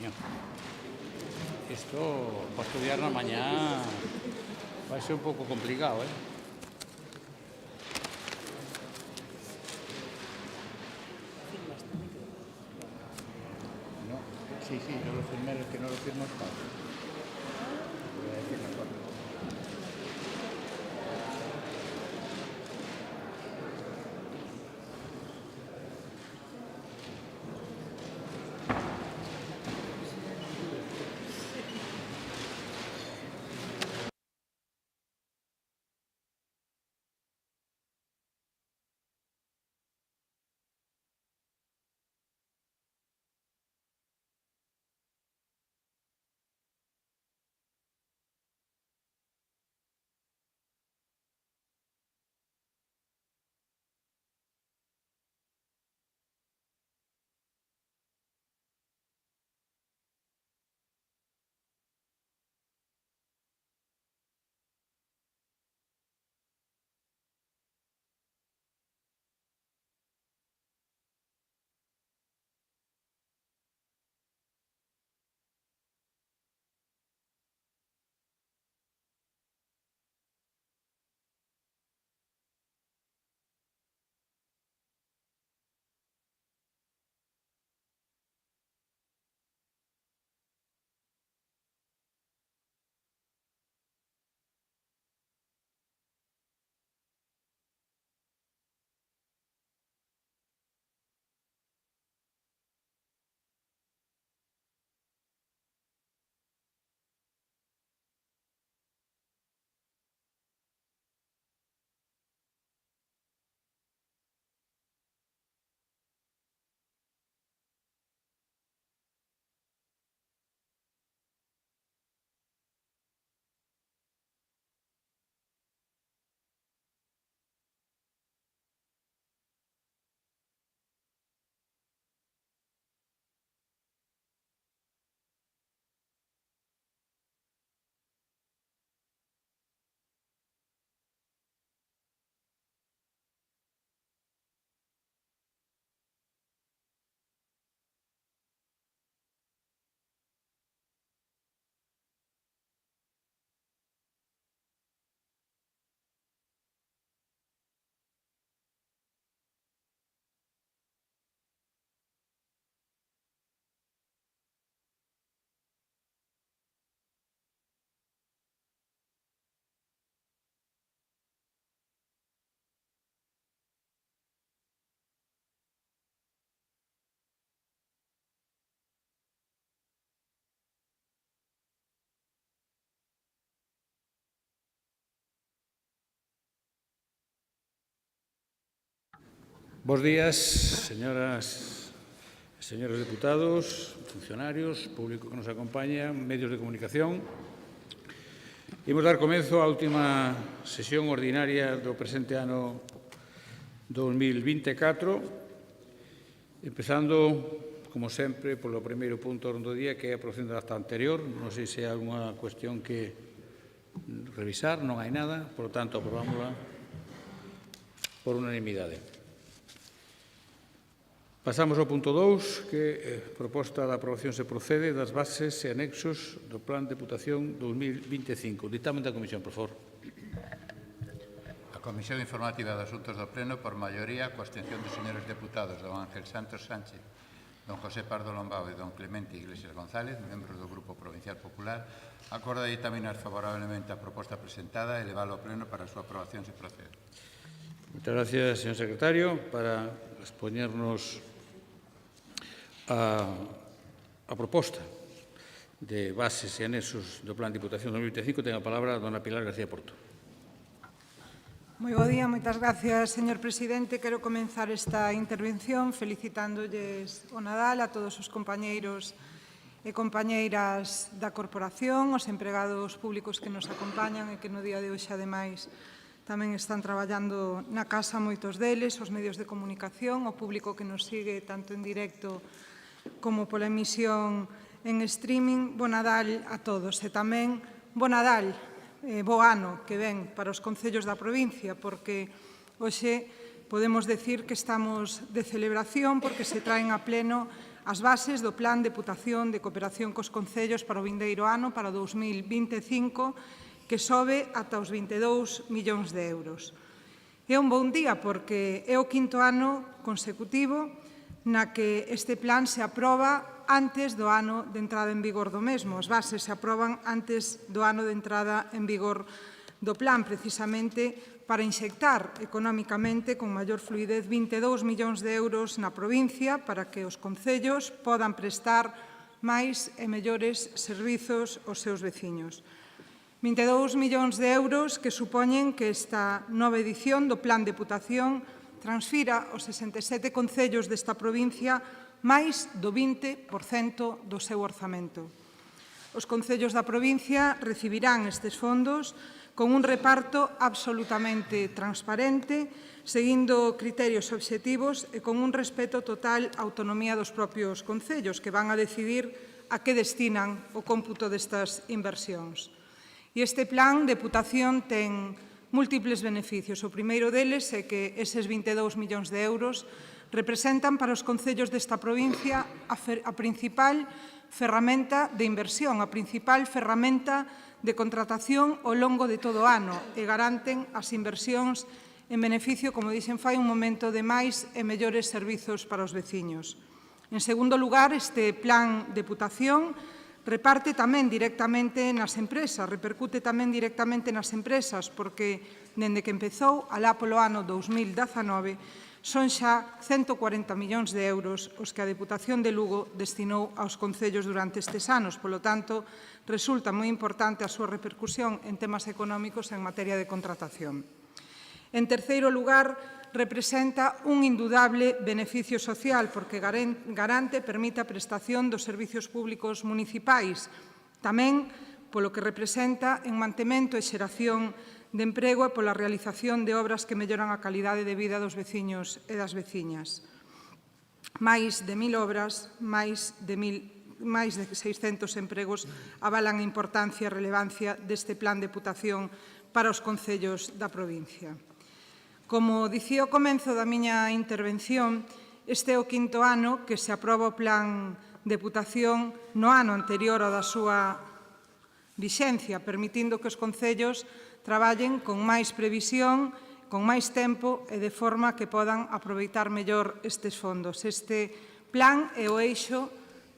Señor. Esto, para estudiar na mañá, vai ser un pouco complicado, ¿eh? No, sí, yo lo firmé, el que no lo firmó está. Voy a decir las cosas. Bos días, señoras e señores deputados, funcionarios, público que nos acompaña, medios de comunicación. Imos dar comezo á última sesión ordinaria do presente ano 2024, empezando, como sempre, polo primeiro punto do día, que é a aprobación da acta anterior. Non sei se hai alguna cuestión que revisar, non hai nada, por lo tanto, aprobámola por unanimidade. Pasamos ao punto 2, que proposta da aprobación se procede das bases e anexos do Plan de Deputación 2025. Dictamen da Comisión, por favor. A Comisión Informativa de Asuntos do Pleno, por maioría, coa abstención dos señores deputados don Ángel Santos Sánchez, don José Pardo Lombao e don Clemente Iglesias González, membros do Grupo Provincial Popular, acorda dictaminar favorablemente a proposta presentada e leválo ao Pleno para a súa aprobación se procede. Muchas gracias, señor secretario. Para expoñernos a proposta de bases e anexos do Plan de Diputación 2025, ten a palabra a dona Pilar García Porto. Moi bo día, moitas gracias, señor presidente. Quero comenzar esta intervención felicitándolles o Nadal a todos os compañeiros e compañeiras da corporación, os empregados públicos que nos acompañan e que no día de hoxe, ademais, tamén están traballando na casa moitos deles, os medios de comunicación, o público que nos sigue tanto en directo como pola emisión en streaming. Bo Nadal a todos e tamén bo Nadal, bo ano que ven para os concellos da provincia, porque hoxe podemos decir que estamos de celebración porque se traen a pleno as bases do Plan de Deputación de Cooperación cos concellos para o vindeiro ano, para o 2025, que sobe ata os 22 millóns de euros. É un bon día porque é o quinto ano consecutivo na que este plan se aproba antes do ano de entrada en vigor do mesmo. As bases se aproban antes do ano de entrada en vigor do plan, precisamente para inxectar económicamente con maior fluidez 22 millóns de euros na provincia para que os concellos podan prestar máis e mellores servizos aos seus veciños. 22 millóns de euros que supoñen que esta nova edición do Plan de Deputación transfira aos 67 concellos desta provincia máis do 20% do seu orzamento. Os concellos da provincia recibirán estes fondos con un reparto absolutamente transparente, seguindo criterios obxectivos e con un respeto total á autonomía dos propios concellos, que van a decidir a que destinan o cómputo destas inversións. E este plan de Deputación ten múltiples beneficios. O primeiro deles é que eses 22 millóns de euros representan para os concellos desta provincia a principal ferramenta de inversión, a principal ferramenta de contratación ao longo de todo o ano e garanten as inversións en beneficio, como dixen fai un momento, de máis e mellores servizos para os veciños. En segundo lugar, este plan de Deputación reparte tamén directamente nas empresas, repercute tamén directamente nas empresas, porque dende que empezou, alá polo ano 2019, son xa 140 millóns de euros os que a Deputación de Lugo destinou aos concellos durante estes anos. Polo tanto, resulta moi importante a súa repercusión en temas económicos en materia de contratación. En terceiro lugar, representa un indudable beneficio social porque garante e permite a prestación dos servizos públicos municipais, tamén polo que representa en mantemento e xeración de emprego e pola realización de obras que melloran a calidade de vida dos veciños e das veciñas. Máis de 1.000 obras, máis de 600 empregos avalan a importancia e relevancia deste plan de Deputación para os concellos da provincia. Como dicía ao comenzo da miña intervención, este é o quinto ano que se aproba o plan de Deputación no ano anterior ao da súa vixencia, permitindo que os concellos traballen con máis previsión, con máis tempo e de forma que podan aproveitar mellor estes fondos. Este plan é o eixo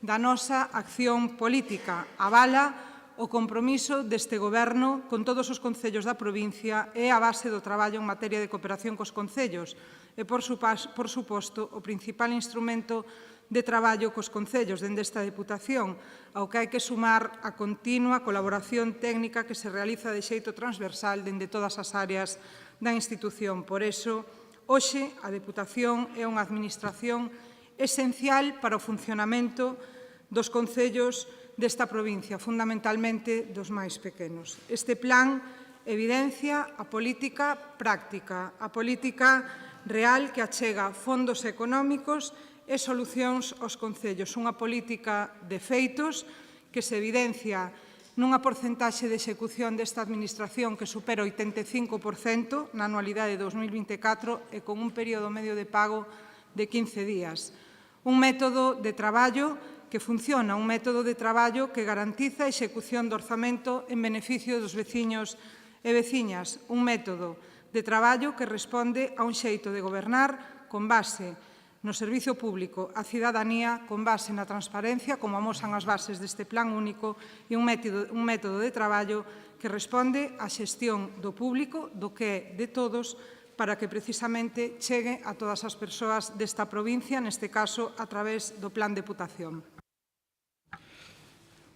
da nosa acción política, avala o compromiso deste Goberno con todos os concellos da provincia é a base do traballo en materia de cooperación cos concellos e, por suposto, o principal instrumento de traballo cos concellos dende esta Deputación, ao que hai que sumar a continua colaboración técnica que se realiza de xeito transversal dende todas as áreas da institución. Por iso, hoxe, a Deputación é unha administración esencial para o funcionamento dos concellos desta provincia, fundamentalmente dos máis pequenos. Este plan evidencia a política práctica, a política real que achega fondos económicos e solucións aos concellos. Unha política de feitos que se evidencia nunha porcentaxe de execución desta administración que supera o 85% na anualidade de 2024 e con un período medio de pago de 15 días. Un método de traballo que funciona, un método de traballo que garantiza a execución do orzamento en beneficio dos veciños e veciñas, un método de traballo que responde a un xeito de gobernar con base no servizo público á cidadanía, con base na transparencia, como amosan as bases deste plan único, e un método de traballo que responde á xestión do público, do que é de todos, para que precisamente chegue a todas as persoas desta provincia, neste caso a través do Plan de Deputación.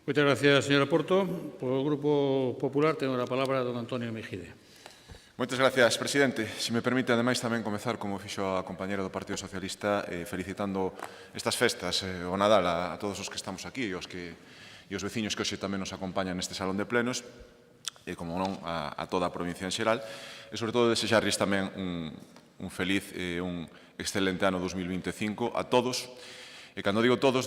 Moitas gracias, señora Porto. Por o Grupo Popular, ten a palabra don Antonio Mejide. Moitas gracias, presidente. Se me permite, ademais, tamén comezar, como fixo a compañera do Partido Socialista, felicitando estas festas, o Nadal, a todos os que estamos aquí e os veciños que hoxe tamén nos acompañan neste salón de plenos, e, como non, a toda a provincia en xeral, e, sobre todo, desexarles tamén un feliz e un excelente ano 2025 a todos. E cando digo todos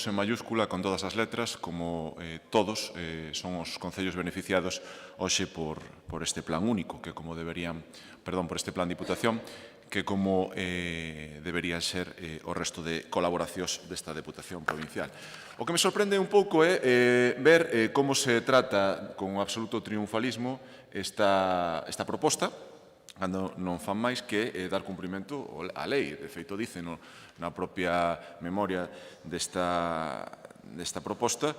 en mayúscula, con todas as letras, como todos son os concellos beneficiados hoxe por este plan único, que como deberían, perdón, por este plan de Diputación, que como deberían ser o resto de colaboracións desta Deputación Provincial. O que me sorprende un pouco é ver como se trata con absoluto triunfalismo esta proposta, cando non fan máis que dar cumprimento á lei. De feito, dice na propia memoria desta proposta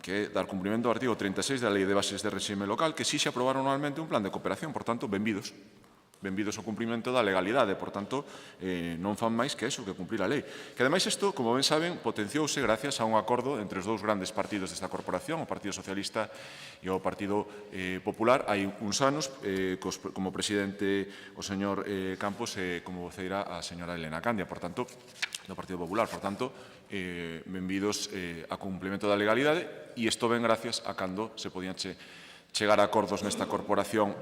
que é dar cumprimento ao artigo 36 da Lei de Bases de Réxime Local, que exixe aprobar anualmente un plan de cooperación. Por tanto, benvidos. Benvidos ao cumprimento da legalidade. Por tanto, non fan máis que eso, que cumprir a lei. Que, ademais, isto, como ben saben, potenciouse gracias a un acordo entre os dous grandes partidos desta corporación, o Partido Socialista e o Partido Popular, hai uns anos, como presidente o señor Campos e como voceira a señora Elena Candia, por tanto, do Partido Popular. Por tanto, benvidos a cumprimento da legalidade, e isto ven gracias a cando se podían chegar a acordos nesta corporación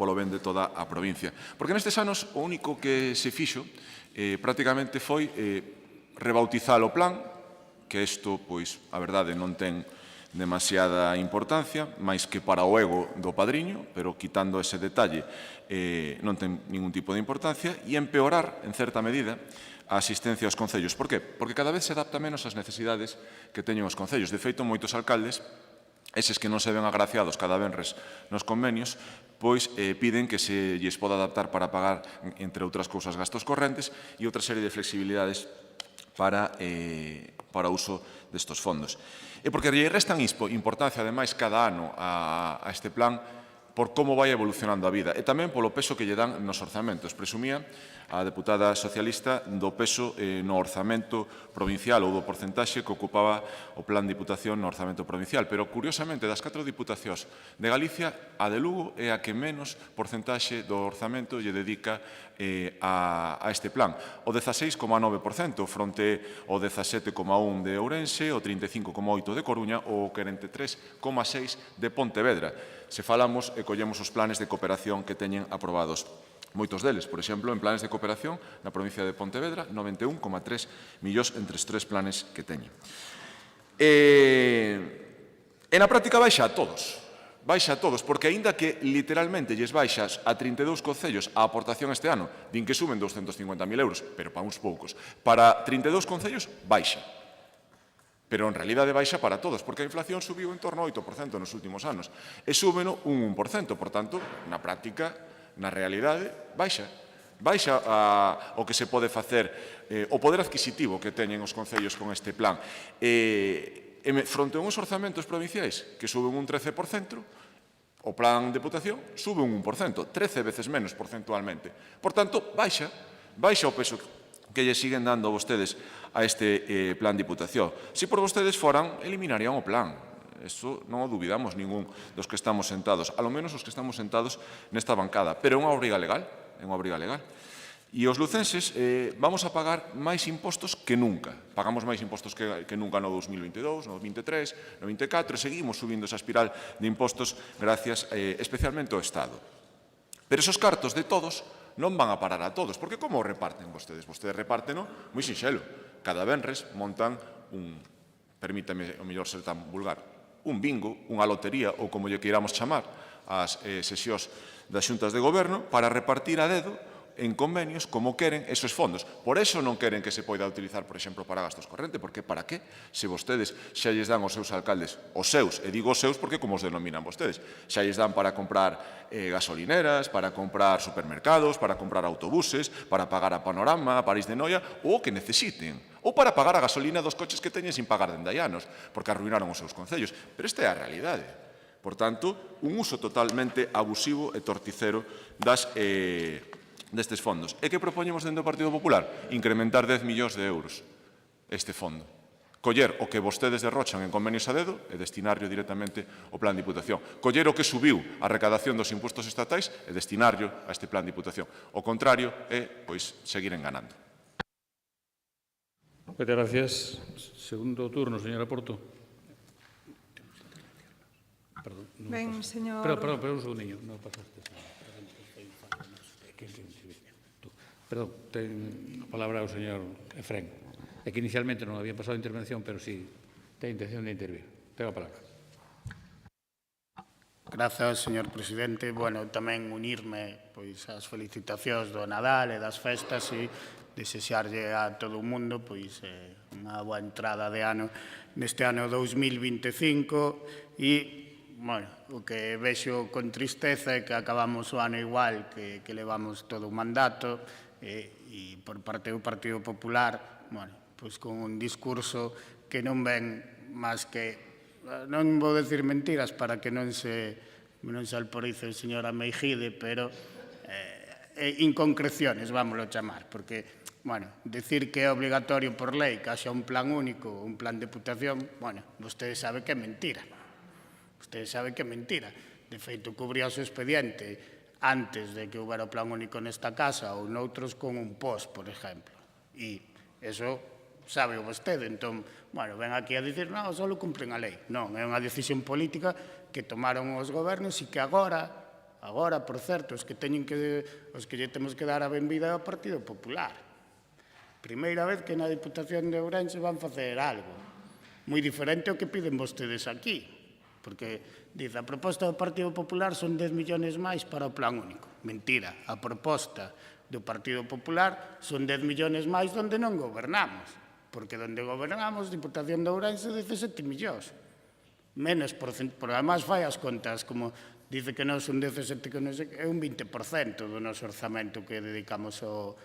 polo ben de toda a provincia. Porque nestes anos o único que se fixo prácticamente foi rebautizar o plan, que isto, pois, a verdade, non ten demasiada importancia, máis que para o ego do padriño, pero quitando ese detalle non ten ningún tipo de importancia, e empeorar, en certa medida, a asistencia aos concellos. Por qué? Porque cada vez se adapta menos ás necesidades que teñen os concellos. De feito, moitos alcaldes, eses que non se ven agraciados cada venres nos convenios, pois piden que se lles poda adaptar para pagar, entre outras cousas, gastos correntes e outra serie de flexibilidades para o uso destos fondos. E porque lle restan importancia, ademais, cada ano a este plan por como vai evolucionando a vida e tamén polo peso que lle dan nos orzamentos. Presumía a deputada socialista do peso no orzamento provincial ou do porcentaxe que ocupaba o plan de diputación no orzamento provincial. Pero, curiosamente, das 4 diputacións de Galicia, a de Lugo é a que menos porcentaxe do orzamento lle dedica a este plan. O 16,9% fronte ao 17,1% de Ourense, o 35,8% de Coruña ou o 43,6% de Pontevedra. Se falamos e collemos os planes de cooperación que teñen aprobados moitos deles. Por exemplo, en planes de cooperación na provincia de Pontevedra, 91,3 millóns entre os 3 planes que teñen. E na práctica baixa a todos. Baixa a todos, porque aínda que literalmente lles baixas a 32 concellos a aportación este ano, din que suben 250.000 euros, pero para uns poucos. Para 32 concellos, baixa. Pero en realidade baixa para todos, porque a inflación subiu en torno ao 8% nos últimos anos. E súbeno un 1%, por tanto, na práctica, na realidade, baixa. Baixa o que se pode facer, o poder adquisitivo que teñen os concellos con este plan. Fronte a uns orzamentos provinciais que suben un 13%, o plan de deputación sube un 1%, 13 veces menos porcentualmente. Por tanto, baixa o peso que lle siguen dando vostedes a este plan de diputación. Se por vostedes foran, eliminarían o plan. Eso non o dubidamos ningún dos que estamos sentados, alo menos os que estamos sentados nesta bancada. Pero é unha obriga legal, é unha obriga legal. E os lucenses vamos a pagar máis impostos que nunca. Pagamos máis impostos que nunca no 2022, no 2023, no 2024, e seguimos subindo esa espiral de impostos gracias especialmente ao Estado. Pero esos cartos de todos non van a parar a todos, porque como o reparten vostedes? Vostedes repárteno moi sinxelo. Cada venres montan permítame o mellor ser tan vulgar, un bingo, unha lotería ou como lle queiramos chamar as sesións das xuntas de goberno para repartir a dedo en convenios como queren esos fondos. Por eso non queren que se poida utilizar, por exemplo, para gastos corrente, porque para qué? Se vostedes xa lles dan aos seus alcaldes, os seus, e digo os seus porque como os denominan vostedes, xa lles dan para comprar gasolineras, para comprar supermercados, para comprar autobuses, para pagar a Panorama, a París de Noia, ou o que necesiten, ou para pagar a gasolina dos coches que teñen sin pagar dende hai anos, porque arruinaron os seus concellos. Pero esta é a realidade. Por tanto, un uso totalmente abusivo e torticero destes fondos. E que propoñemos dentro do Partido Popular? Incrementar 10 millóns de euros este fondo. Coller o que vostedes derrochan en convenios a dedo e destinarlo directamente ao plan de diputación. Coller o que subiu a recadación dos impostos estatais e destinarlo a este plan de diputación. O contrario é, pois, seguir enganando. Moitas gracias. Segundo turno, señora Porto. Perdón, ben, señor... Perdón, un segundinho. Non pasaste. Perdón, ten a palabra o señor Efrén. É que inicialmente non había pasado a intervención, pero sí ten intención de intervir. Ten a palabra. Grazas, señor presidente. Bueno, tamén unirme pois ás felicitacións do Nadal e das festas e desexarlle a todo o mundo pois unha boa entrada de ano neste ano 2025 e, bueno, o que vexo con tristeza é que acabamos o ano igual que levamos todo o mandato e por parte do Partido Popular, bueno, pois con un discurso que non ven máis que non vou decir mentiras para que non se alporice o señor Ameijide, pero inconcreciones, vámoslo chamar, porque, bueno, decir que é obligatorio por lei que haxa un plan único, un plan de deputación, bueno, vostede sabe que é mentira. Vostede sabe que é mentira. De feito, cubría o seu expediente antes de que houbera o plan único nesta casa ou noutros con un post, por exemplo. E eso sabe o vostede, entón, bueno, ven aquí a dicir, non, só cumpren a lei. Non, é unha decisión política que tomaron os gobernos e que agora, por certo, os que lle temos que dar a benvida ao Partido Popular. Primeira vez que na Diputación de Ourense van facer algo moi diferente ao que piden vostedes aquí, porque, dice, a proposta do Partido Popular son 10 millóns máis para o plan único. Mentira, a proposta do Partido Popular son 10 millóns máis donde non gobernamos. Porque onde gobernamos, Diputación de Ourense, 17 millóns. Menos porcento, porque además fai as contas, como dice que non son 17, que non sei, é un 20% do noso orzamento que dedicamos ao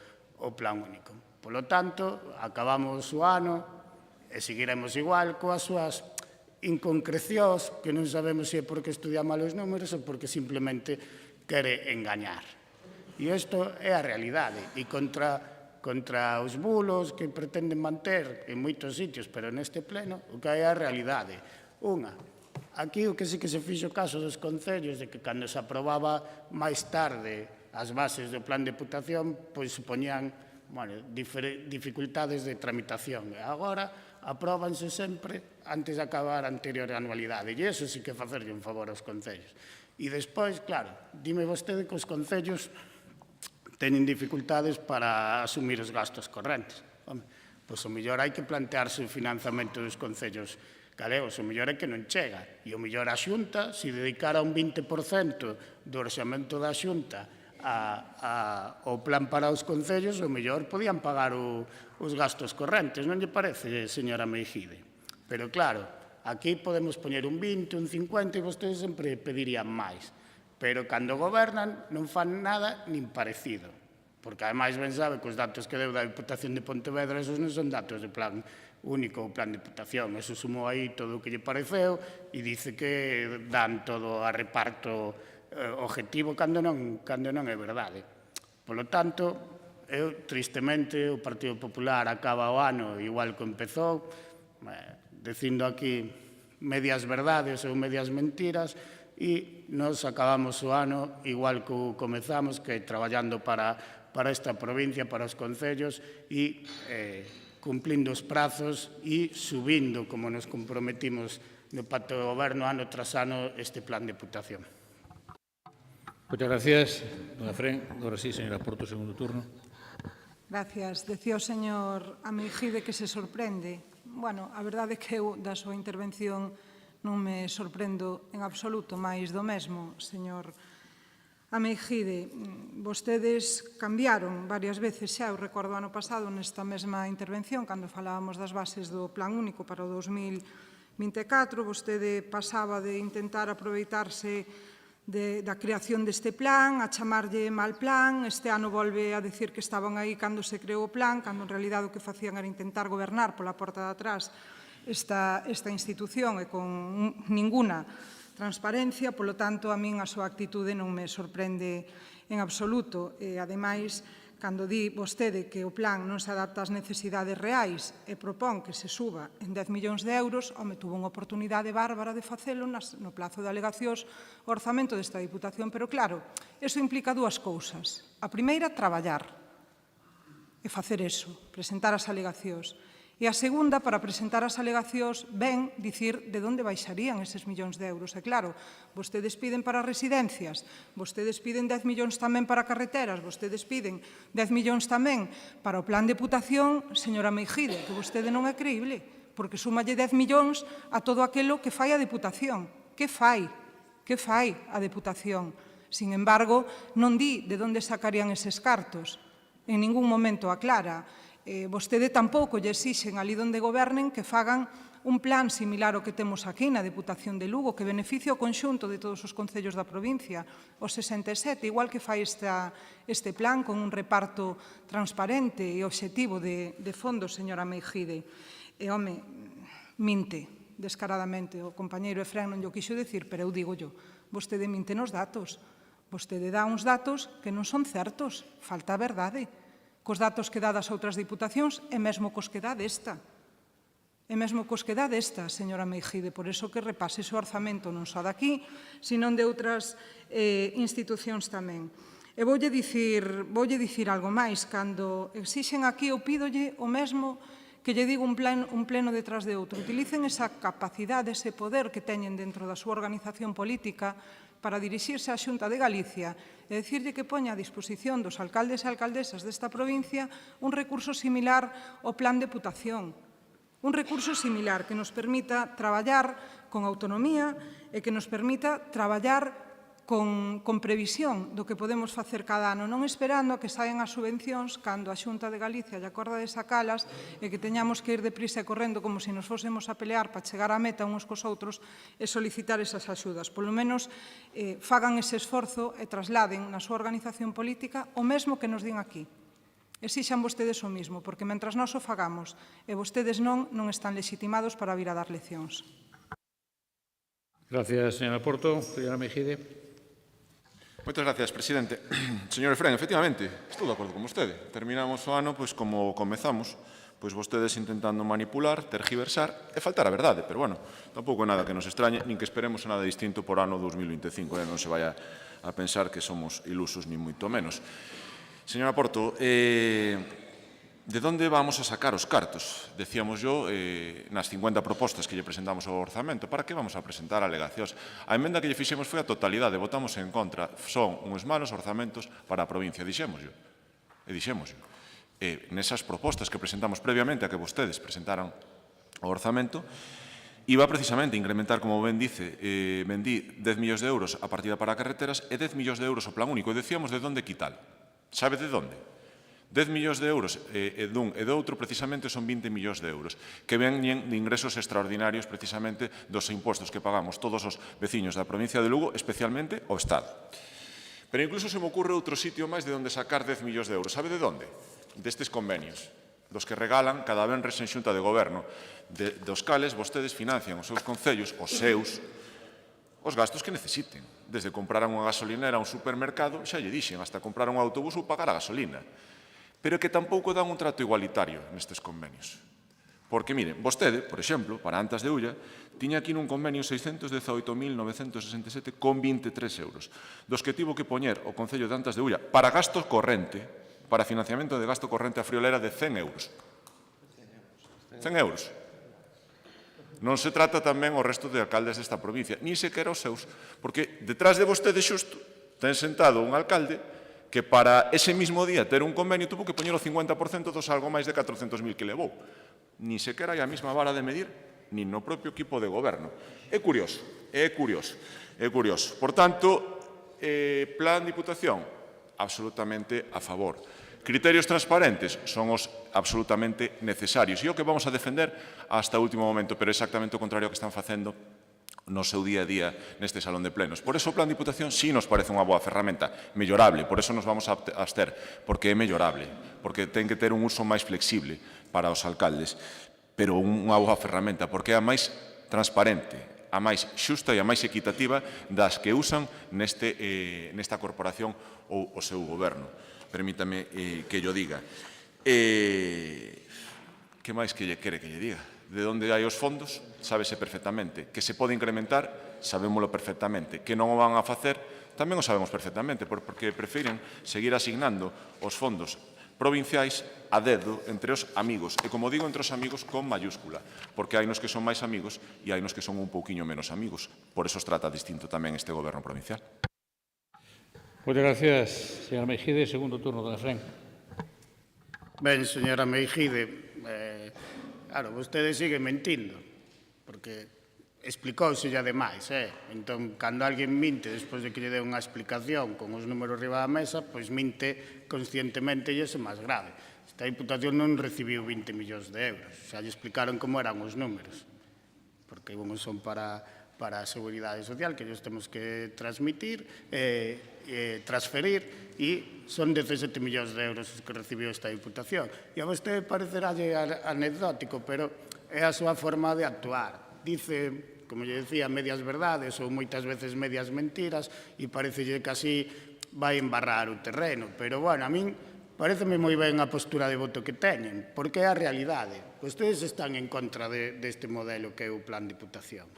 plan único. Por lo tanto, acabamos o ano e seguiremos igual coas súas inconcrecións, que non sabemos se é porque estudia mal os números ou porque simplemente quere engañar. E isto é a realidade. E contra os bulos que pretenden manter en moitos sitios, pero neste pleno, o que é a realidade. Unha, aquí o que sí que se fixo caso dos concellos de que cando se aprobaba máis tarde as bases do plan de deputación, pois supoñían, bueno, dificultades de tramitación. E agora apróbanse sempre antes de acabar a anterior anualidade. E iso sí que é facerlle un favor aos concellos. E despois, claro, dime vostede que os concellos teñen dificultades para asumir os gastos correntes. Pois o mellor hai que plantearse o financiamento dos concellos galegos, o mellor é que non chega. E o mellor a Xunta, se dedicara un 20% do orçamento da Xunta ao plan para os concellos, o mellor podían pagar os gastos correntes, non lle parece, señora Meijide? Pero claro, aquí podemos poñer un 20, un 50 e vostedes sempre pedirían máis. Pero cando gobernan non fan nada nin parecido. Porque ademais ben sabe que os datos que deu da Diputación de Pontevedra esos non son datos de plan único ou plan de deputación. Eso sumou aí todo o que lle pareceu e dice que dan todo a reparto objetivo cando non é verdade. Por lo tanto, tristemente, o Partido Popular acaba o ano igual que empezou, dicindo aquí medias verdades ou medias mentiras, e nos acabamos o ano igual que comezamos, que traballando para esta provincia, para os concellos e cumplindo os prazos e subindo, como nos comprometimos no pacto de goberno ano tras ano, este plan de deputación. Muchas gracias, don Efrén. Ahora sí, señora Porto, segundo turno. Gracias. Decía o señor Ameijide que se sorprende. Bueno, a verdade é que eu, da súa intervención, non me sorprendo en absoluto, máis do mesmo, señor Ameijide. Vostedes cambiaron varias veces xa, eu recordo ano pasado nesta mesma intervención, cando falábamos das bases do Plan Único para o 2024, vostede pasaba de intentar aproveitarse da creación deste plan, a chamarlle mal plan, este ano volve a decir que estaban aí cando se creou o plan, cando en realidad o que facían era intentar gobernar pola porta de atrás esta institución e con ninguna transparencia, polo tanto, a min a súa actitude non me sorprende en absoluto. E, ademais, cando di vostede que o plan non se adapta ás necesidades reais e propón que se suba en 10 millóns de euros, home, tuvo unha oportunidade bárbara de facelo no plazo de alegacións o orzamento desta Diputación, pero claro, iso implica dúas cousas. A primeira, traballar e facer eso, presentar as alegacións. E a segunda, para presentar as alegacións, ven dicir de onde baixarían eses millóns de euros. E claro, vostedes piden para residencias, vostedes piden 10 millóns tamén para carreteras, vostedes piden 10 millóns tamén para o plan de deputación, señora Meijide, que vostede non é creíble, porque súmalle 10 millóns a todo aquilo que fai a Deputación. Que fai? Que fai a Deputación? Sin embargo, non di de onde sacarían eses cartos. En ningún momento aclara. Vostede tampouco lle exixen ali onde gobernen que fagan un plan similar ao que temos aquí na Deputación de Lugo, que beneficia o conxunto de todos os concellos da provincia, os 67, igual que fai este plan con un reparto transparente e obxectivo de fondos, señora Meijide. E, home, minte descaradamente. O compañeiro Efrén non llo quixo dicir, pero eu digo yo. Vostede minte nos datos. Vostede dá uns datos que non son certos. Falta a verdade. Cos datos que dá das outras diputacións e mesmo cos que dá desta. E mesmo cos que dá desta, señora Meijide, por iso que repase ese orzamento non só daqui, senón de outras institucións tamén. E voulle dicir algo máis. Cando exixen aquí, eu pídolle o mesmo que lle digo un pleno detrás de outro. Utilicen esa capacidade, ese poder que teñen dentro da súa organización política para dirixirse á Xunta de Galicia e dicirlle que poña a disposición dos alcaldes e alcaldesas desta provincia un recurso similar ao Plan Deputación. Un recurso similar que nos permita traballar con autonomía e que nos permita traballar con previsión do que podemos facer cada ano, non esperando a que saian as subvencións cando a Xunta de Galicia lle acorda de sacalas e que teñamos que ir deprisa e correndo como se nos fósemos a pelear para chegar á meta uns cos outros e solicitar esas axudas. Polo menos fagan ese esforzo e trasladen na súa organización política o mesmo que nos din aquí. Exixan vostedes o mismo, porque mentras nós o fagamos e vostedes non están legitimados para vir a dar leccións. Gracias, señora Porto. Señora Meijide. Moitas gracias, presidente. Señor Efrén, efectivamente, estou de acordo con vostede. Terminamos o ano, pois, como comezamos, pois vostedes intentando manipular, tergiversar e faltar a verdade. Pero, bueno, tampouco é nada que nos extrañe, nin que esperemos nada distinto por ano 2025. Non se vaya a pensar que somos ilusos, nin moito menos. Señora Porto, de onde vamos a sacar os cartos? Decíamos yo, nas 50 propostas que lle presentamos ao orzamento, para que vamos a presentar alegacións? A emenda que lle fixemos foi a totalidade, votamos en contra. Son uns malos orzamentos para a provincia, dixémoslo. E dixémoslo. Nesas propostas que presentamos previamente a que vostedes presentaran o orzamento, iba precisamente a incrementar, como ben dice, 10 millóns de euros a partida para carreteras e 10 millóns de euros o plan único. E decíamos de onde quital. Sabe de onde? 10 millóns de euros dun e do outro precisamente son 20 millóns de euros que veñen de ingresos extraordinarios precisamente dos impostos que pagamos todos os veciños da provincia de Lugo, especialmente o Estado. Pero incluso se me ocurre outro sitio máis de onde sacar 10 millóns de euros. Sabe de onde? Destes convenios, dos que regalan cada venres en xunta de goberno, dos cales vostedes financian os seus concellos, os gastos que necesiten. Desde comprar unha gasolinera a un supermercado, xa lle dixen, hasta comprar un autobús ou pagar a gasolina. Pero que tampouco dan un trato igualitario nestes convenios. Porque, miren, vostede, por exemplo, para Antas de Ulla, tiña aquí nun convenio 618.967,23 euros, dos que tivo que poñer o Concello de Antas de Ulla para gasto corrente, para financiamento de gasto corrente a friolera de 100 euros. 100 euros. Non se trata tamén o resto de alcaldes desta provincia, ni sequera os seus, porque detrás de vostede xusto ten sentado un alcalde que para ese mismo día ter un convenio tuvo que poñer o 50% dos algo máis de 400.000 que levou. Ni sequera hai a mesma vara de medir, nin no propio equipo de goberno. É curioso, é curioso, é curioso. Por tanto, plan Diputación, absolutamente a favor. Criterios transparentes son os absolutamente necesarios. E o que vamos a defender hasta o último momento, pero exactamente o contrario que están facendo no seu día a día neste salón de plenos. Por eso o plan Diputación sí nos parece unha boa ferramenta, mellorable, por eso nos vamos a abster, porque é mellorable, porque ten que ter un uso máis flexible para os alcaldes, pero unha boa ferramenta, porque é a máis transparente, a máis xusta e a máis equitativa das que usan nesta corporación ou o seu goberno. Permítame que yo diga. Que máis que lle quere que lle diga? De onde hai os fondos, sábese perfectamente. Que se pode incrementar, sabémolo perfectamente. Que non o van a facer, tamén o sabemos perfectamente, porque prefiren seguir asignando os fondos provinciais a dedo entre os amigos. E, como digo, entre os amigos con mayúscula, porque hai nos que son máis amigos e hai nos que son un pouquiño menos amigos. Por eso os trata distinto tamén este goberno provincial. Moitas gracias, señora Meijide. Segundo turno, don Efrén. Ben, señora Meijide, claro, vostede sigue mentindo, porque explicouse ya demais, Entón, cando alguén minte despois de que lle dé unha explicación con os números riba da mesa, pois minte conscientemente e iso é máis grave. Esta Diputación non recibiu 20 millóns de euros, xa lle explicaron como eran os números, porque unhos son para a Seguridade Social, que ellos temos que transmitir, transferir, e son 17 millóns de euros os que recibiu esta Diputación. E a vostede parecerálle anecdótico, pero é a súa forma de actuar. Dice, como lle decía, medias verdades ou moitas veces medias mentiras e parecelle que así vai embarrar o terreno. Pero, bueno, a min pareceme moi ben a postura de voto que teñen, porque é a realidade. Vostedes están en contra deste modelo que é o Plan Diputación.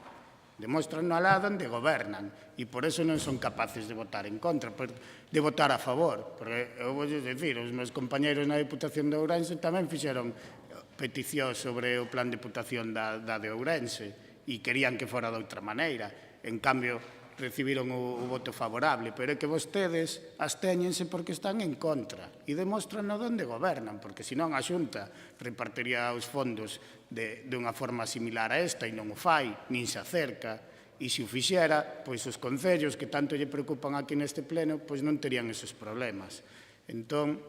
Demostran no alá onde gobernan e por eso non son capaces de votar en contra, de votar a favor. Porque, eu vou dicir, os meus compañeros na Diputación de Ourense tamén fixeron peticións sobre o Plan de Diputación da de Ourense e querían que fora de outra maneira. En cambio, recibiron o voto favorable, pero é que vostedes abstéñense porque están en contra e demostran onde gobernan, porque senón a Xunta repartiría os fondos de unha forma similar a esta e non o fai, nin se acerca, e se o fixera, pois os concellos que tanto lle preocupan aquí neste pleno, pois non terían esos problemas. Entón,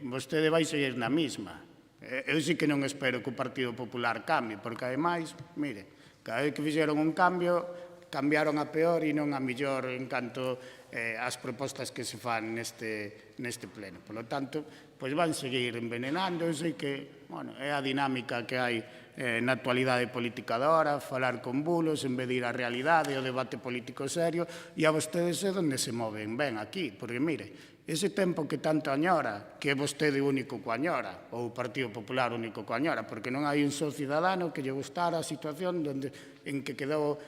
vostede vai seguir na mesma. Eu sí que non espero que o Partido Popular cambie, porque ademais, mire, cada vez que fixeron un cambio, cambiaron a peor e non a mellor en canto ás propostas que se fan neste pleno. Por lo tanto, pois van seguir envenenando. Eu sei que é a dinámica que hai na actualidade política da hora, falar con bulos en vez de ir á realidade, o debate político serio, e a vostedes é onde se moven ben aquí, porque mire, ese tempo que tanto añora, que é vostede único co añora, ou o Partido Popular único co añora, porque non hai un só cidadano que lle gustara a situación en que quedou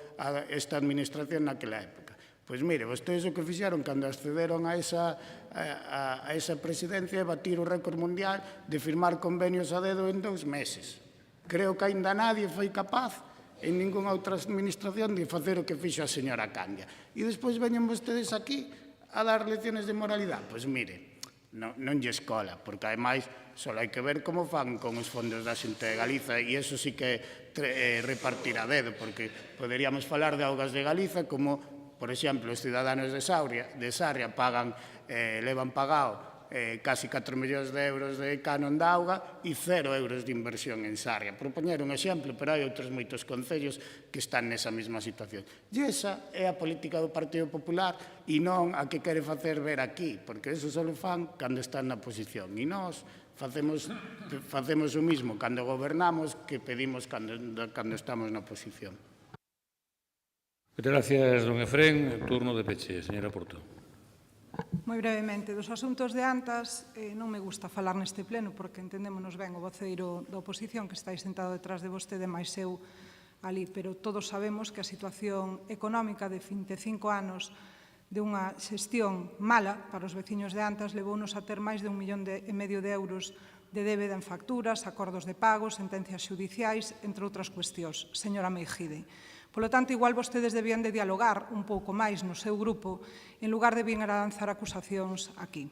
esta administración naquela época. Pois mire, vostedes o que fixeron cando accederon a esa presidencia é batir o récord mundial de firmar convenios a dedo en 2 meses. Creo que aínda nadie foi capaz en ningunha outra administración de facer o que fixo a señora Candia. E despois veñen vostedes aquí a dar lecciones de moralidade. Pois mire, non lle escola, porque ademais só hai que ver como fan con os fondos da Xunta de Galiza e iso sí que repartir a dedo, porque poderíamos falar de Augas de Galiza como, por exemplo, os ciudadanos de Sarria levan pagado casi 4 millóns de euros de canon de auga e 0 euros de inversión en Sarria. Por poñer un exemplo, pero hai outros moitos concellos que están nesa mesma situación. E esa é a política do Partido Popular e non a que quere facer ver aquí, porque eso só lo fan cando están na oposición. E nós facemos o mismo cando gobernamos que pedimos cando estamos na oposición. Moitas gracias, don Efrén. Turno de peche, señora Porto. Moi brevemente, dos asuntos de Antas non me gusta falar neste pleno porque entendémonos ben o voceiro da oposición que estáis sentado detrás de vostede máis eu ali, pero todos sabemos que a situación económica de 25 anos de unha xestión mala para os veciños de Antas levounos a ter máis de 1,5 millón de euros de débeda en facturas, acordos de pago, sentencias xudiciais, entre outras cuestións. Señora Meijide, polo tanto, igual vostedes debían de dialogar un pouco máis no seu grupo en lugar de vir a lanzar acusacións aquí.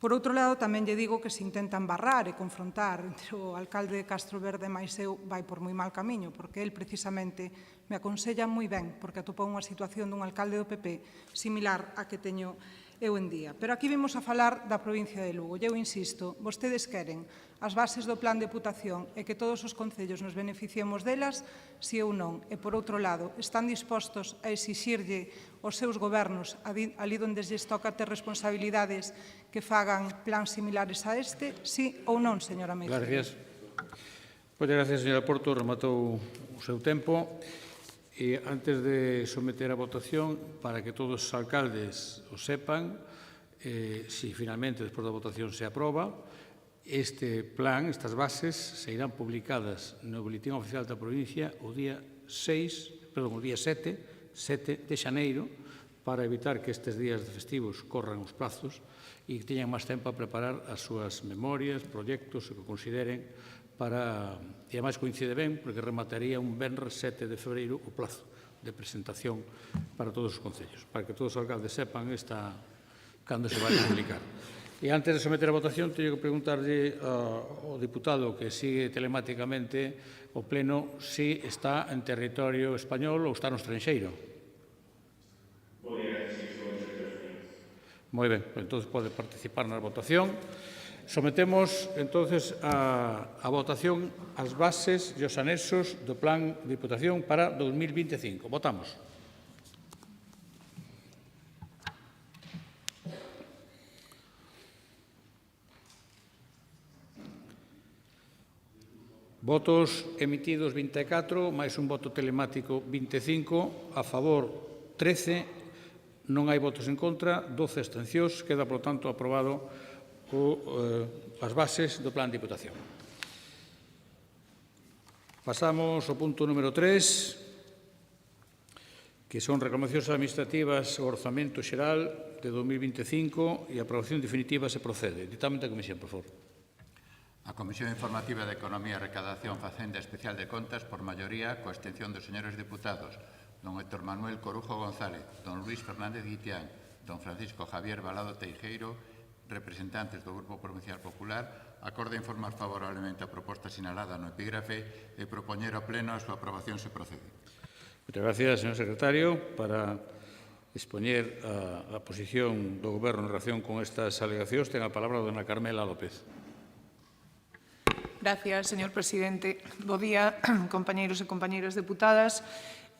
Por outro lado, tamén lle digo que se intentan barrar e confrontar entre o alcalde de Castroverde máis eu vai por moi mal camiño, porque el precisamente me aconsella moi ben, porque atopou unha situación dun alcalde do PP similar a que teño eu en día. Pero aquí vimos a falar da provincia de Lugo. E eu insisto, vostedes queren as bases do plan de Deputación e que todos os concellos nos beneficiemos delas, si ou non. E, por outro lado, están dispostos a exixirlle aos seus gobernos, ali onde lles toca ter responsabilidades, que fagan plans similares a este, si ou non, señora Meijide? Gracias. Moitas gracias, señora Porto. Rematou o seu tempo. E antes de someter a votación, para que todos os alcaldes o sepan, si finalmente, despois da votación, se aproba, este plan, estas bases, se irán publicadas no Boletín Oficial da Provincia o día 7 de xaneiro, para evitar que estes días de festivos corran os plazos e que teñan máis tempo a preparar as súas memorias, proxectos, o que consideren para... E ademais coincide ben, porque remataría un venres 7 de febreiro o plazo de presentación para todos os concellos, para que todos os alcaldes sepan cando se vai a publicar. E antes de someter a votación, teño que preguntarlle ao diputado que sigue telemáticamente o pleno se está en territorio español ou está no estranxeiro. Moi ben, entón pode participar na votación. Sometemos, entonces, a votación as bases e os anexos do Plan de Diputación para 2025. Votamos. Votos emitidos 24, máis un voto telemático 25, a favor 13, non hai votos en contra, 12 abstencións. Queda, por tanto, aprobado as bases do Plan de Diputación. Pasamos ao punto número 3, que son reclamacións administrativas ao Orzamento Xeral de 2025 e a aprobación definitiva se procede. Ditame da Comisión, por favor. A Comisión Informativa de Economía, Recadación, Facenda Especial de Contas, por maioría, coa abstención dos señores deputados don Héctor Manuel Corujo González, don Luís Fernández Guitián, don Francisco Javier Balado Teijeiro, representantes do Grupo Provincial Popular, acorda informar favorablemente a proposta sinalada no epígrafe e propoñer ao Pleno a súa aprobación se procede. Moitas gracias, señor secretario. Para expoñer a posición do Goberno en relación con estas alegacións, ten a palabra a dona Carmela López. Gracias, señor presidente. Bo día, compañeiros e compañeiras deputadas,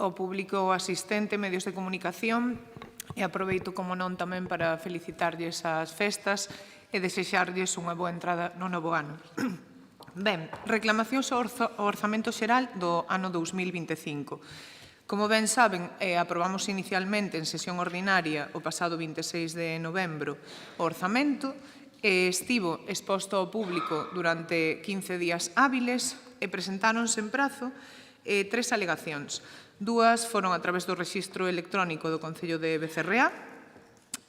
ao público asistente, medios de comunicación, e aproveito, como non, tamén para felicitarlles as festas e desexarlles unha boa entrada no novo ano. Ben, reclamacións ao Orzamento Xeral do ano 2025. Como ben saben, aprobamos inicialmente en sesión ordinaria o pasado 26 de novembro o orzamento, estivo exposto ao público durante 15 días hábiles e presentáronse en prazo 3 alegacións. 2 foron a través do rexistro electrónico do Concello de Becerreá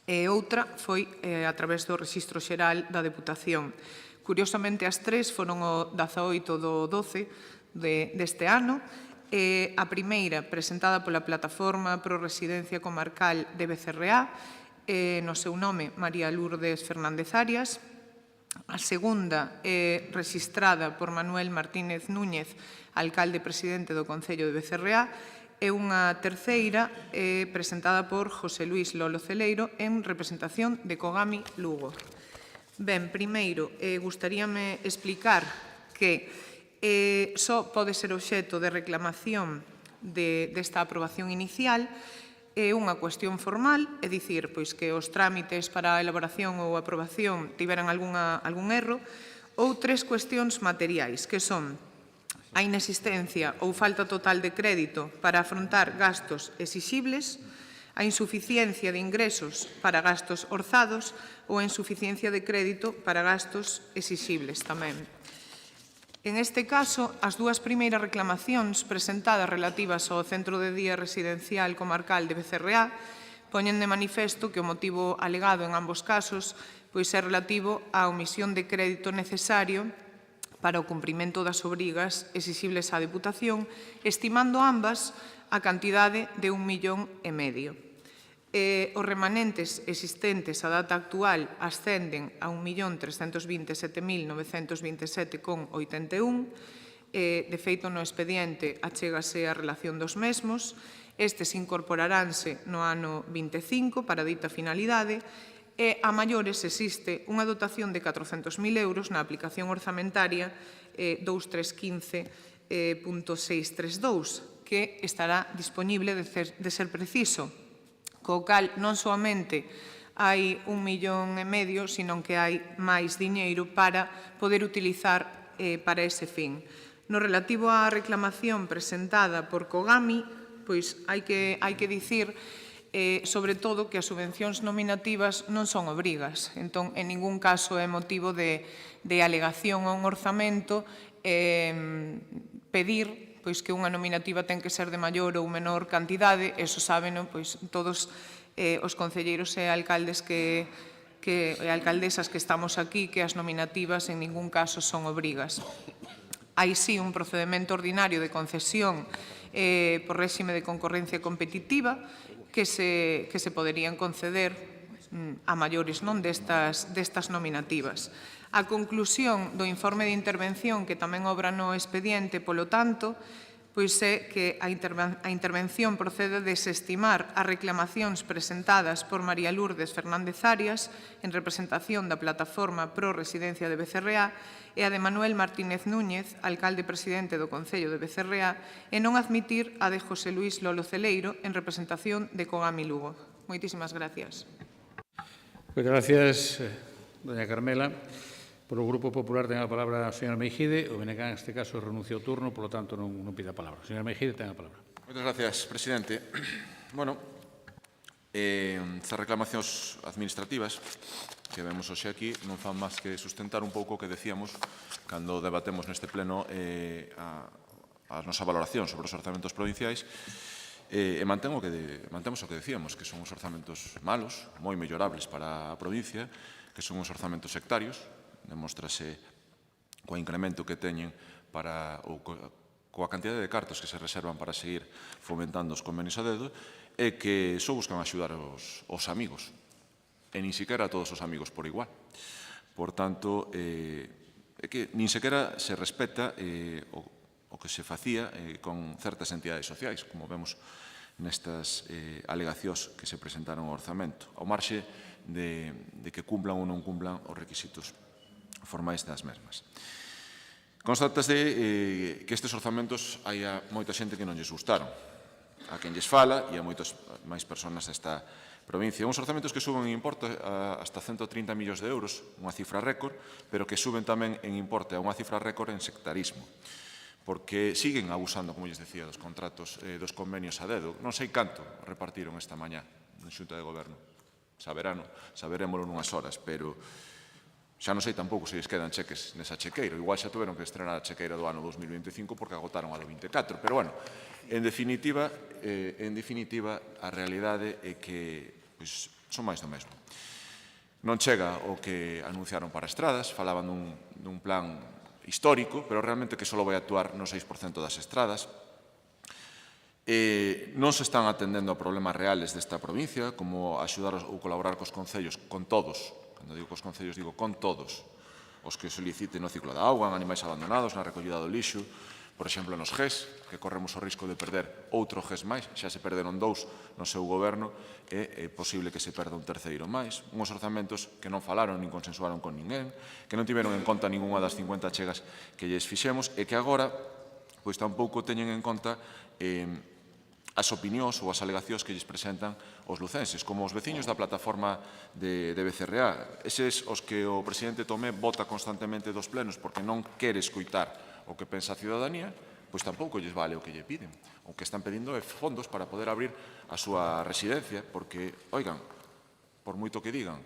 e outra foi a través do rexistro xeral da Deputación. Curiosamente, as 3 foron o 18 do 12 deste ano. A primeira, presentada pola Plataforma Pro Residencia Comarcal de Becerreá, no seu nome, María Lourdes Fernández Arias. A segunda, rexistrada por Manuel Martínez Núñez, alcalde presidente do Concello de Becerreá, e unha terceira, presentada por José Luís Lolo Celeiro, en representación de Cogami Lugo. Ben, primeiro, gustaríame explicar que só pode ser obxecto de reclamación desta aprobación inicial é unha cuestión formal, é dicir, pois que os trámites para a elaboración ou aprobación tiveran algún erro, ou 3 cuestións materiais, que son a inexistencia ou falta total de crédito para afrontar gastos exixibles, a insuficiencia de ingresos para gastos orzados ou a insuficiencia de crédito para gastos exixibles tamén. En este caso, as 2 primeiras reclamacións presentadas relativas ao Centro de Día Residencial Comarcal de Becerreá poñen de manifesto que o motivo alegado en ambos casos pois é relativo á omisión de crédito necesario para o cumprimento das obrigas exixibles á Deputación, estimando ambas a cantidade de 1,5 millón. Os remanentes existentes á data actual ascenden a 1.327.927,81. De feito, no expediente achégase a relación dos mesmos. Estes incorporaránse no ano 25 para dita finalidade e a maiores existe unha dotación de 400.000 euros na aplicación orzamentaria 2315.632 que estará disponible de ser preciso, co cal non soamente hai 1,5 millón, sino que hai máis diñeiro para poder utilizar para ese fin. No relativo á reclamación presentada por Cogami, pois hai que dicir sobre todo que as subvencións nominativas non son obrigas. Entón, en ningún caso é motivo de alegación a un orzamento pedir pois que unha nominativa ten que ser de maior ou menor cantidade, eso saben pois todos os concelleiros e alcaldes e alcaldesas que estamos aquí, que as nominativas en ningún caso son obrigas. Hai sí un procedimento ordinario de concesión por réxime de concorrencia competitiva que se poderían conceder a maiores non destas nominativas. A conclusión do informe de intervención que tamén obra no expediente, polo tanto, pois é que a intervención procede a desestimar as reclamacións presentadas por María Lourdes Fernández Arias en representación da plataforma Pro Residencia de Becerreá e a de Manuel Martínez Núñez, alcalde presidente do Concello de Becerreá, e non admitir a de José Luís Lolo Celeiro en representación de Cogami Lugo. Moitísimas gracias. Moitas gracias, doña Carmela. Por o Grupo Popular ten a palabra a señora Meijide. O BNG, en este caso, renuncia ao turno, polo tanto, non pide a palabra. Señora Meijide, ten a palabra. Moitas gracias, presidente. Bueno, estas reclamacións administrativas que vemos hoxe aquí non fan máis que sustentar un pouco o que decíamos cando debatemos neste pleno a nosa valoración sobre os orzamentos provinciais e mantemos o que decíamos, que son os orzamentos malos, moi mellorables para a provincia, que son os orzamentos sectarios, demóstrase coa incremento que teñen coa cantidade de cartos que se reservan para seguir fomentando os convenios a dedo e que só buscan axudar os amigos e nin sequera a todos os amigos por igual. Por tanto, é que nin sequera se respeta o que se facía con certas entidades sociais, como vemos nestas alegacións que se presentaron ao orzamento, ao marxe de que cumplan ou non cumplan os requisitos formais das mesmas. Constatase que estes orzamentos hai moita xente que non lles gustaron, a quen lles fala e a moitas máis persoas desta provincia. Uns orzamentos que suben en importe hasta 130 millóns de euros, unha cifra récord, pero que suben tamén en importe a unha cifra récord en sectarismo, porque siguen abusando, como lles decía, dos contratos, dos convenios a dedo. Non sei canto repartiron esta mañá na Xunta de Goberno. Saberémolo nunhas horas, pero xa non sei tampouco se lles quedan cheques nesa chequeira. Igual xa tuveron que estrenar a chequeira do ano 2025 porque agotaron a do 24. Pero, bueno, en definitiva, a realidade é que son máis do mesmo. Non chega o que anunciaron para estradas, falaban dun plan histórico, pero realmente que só vai actuar no 6% das estradas. Non se están atendendo a problemas reales desta provincia, como axudar ou colaborar cos concellos, con todos. Cando digo cos concellos, digo con todos os que soliciten o ciclo da auga, en animais abandonados, na recollida do lixo, por exemplo, nos GES, que corremos o risco de perder outro GES máis, xa se perderon 2 no seu goberno, e é posible que se perda un terceiro máis. Uns orzamentos que non falaron nin consensuaron con ninguén, que non tiveron en conta ningunha das 50 chegas que lles fixemos, e que agora, pois tampouco teñen en conta as opinións ou as alegacións que lles presentan os lucenses, como os veciños da plataforma de Becerreá. Eses os que o presidente Tomé vota constantemente dos plenos porque non quere escoitar o que pensa a ciudadanía, pois tampouco lles vale o que lle piden. O que están pedindo é fondos para poder abrir a súa residencia, porque, oigan, por moito que digan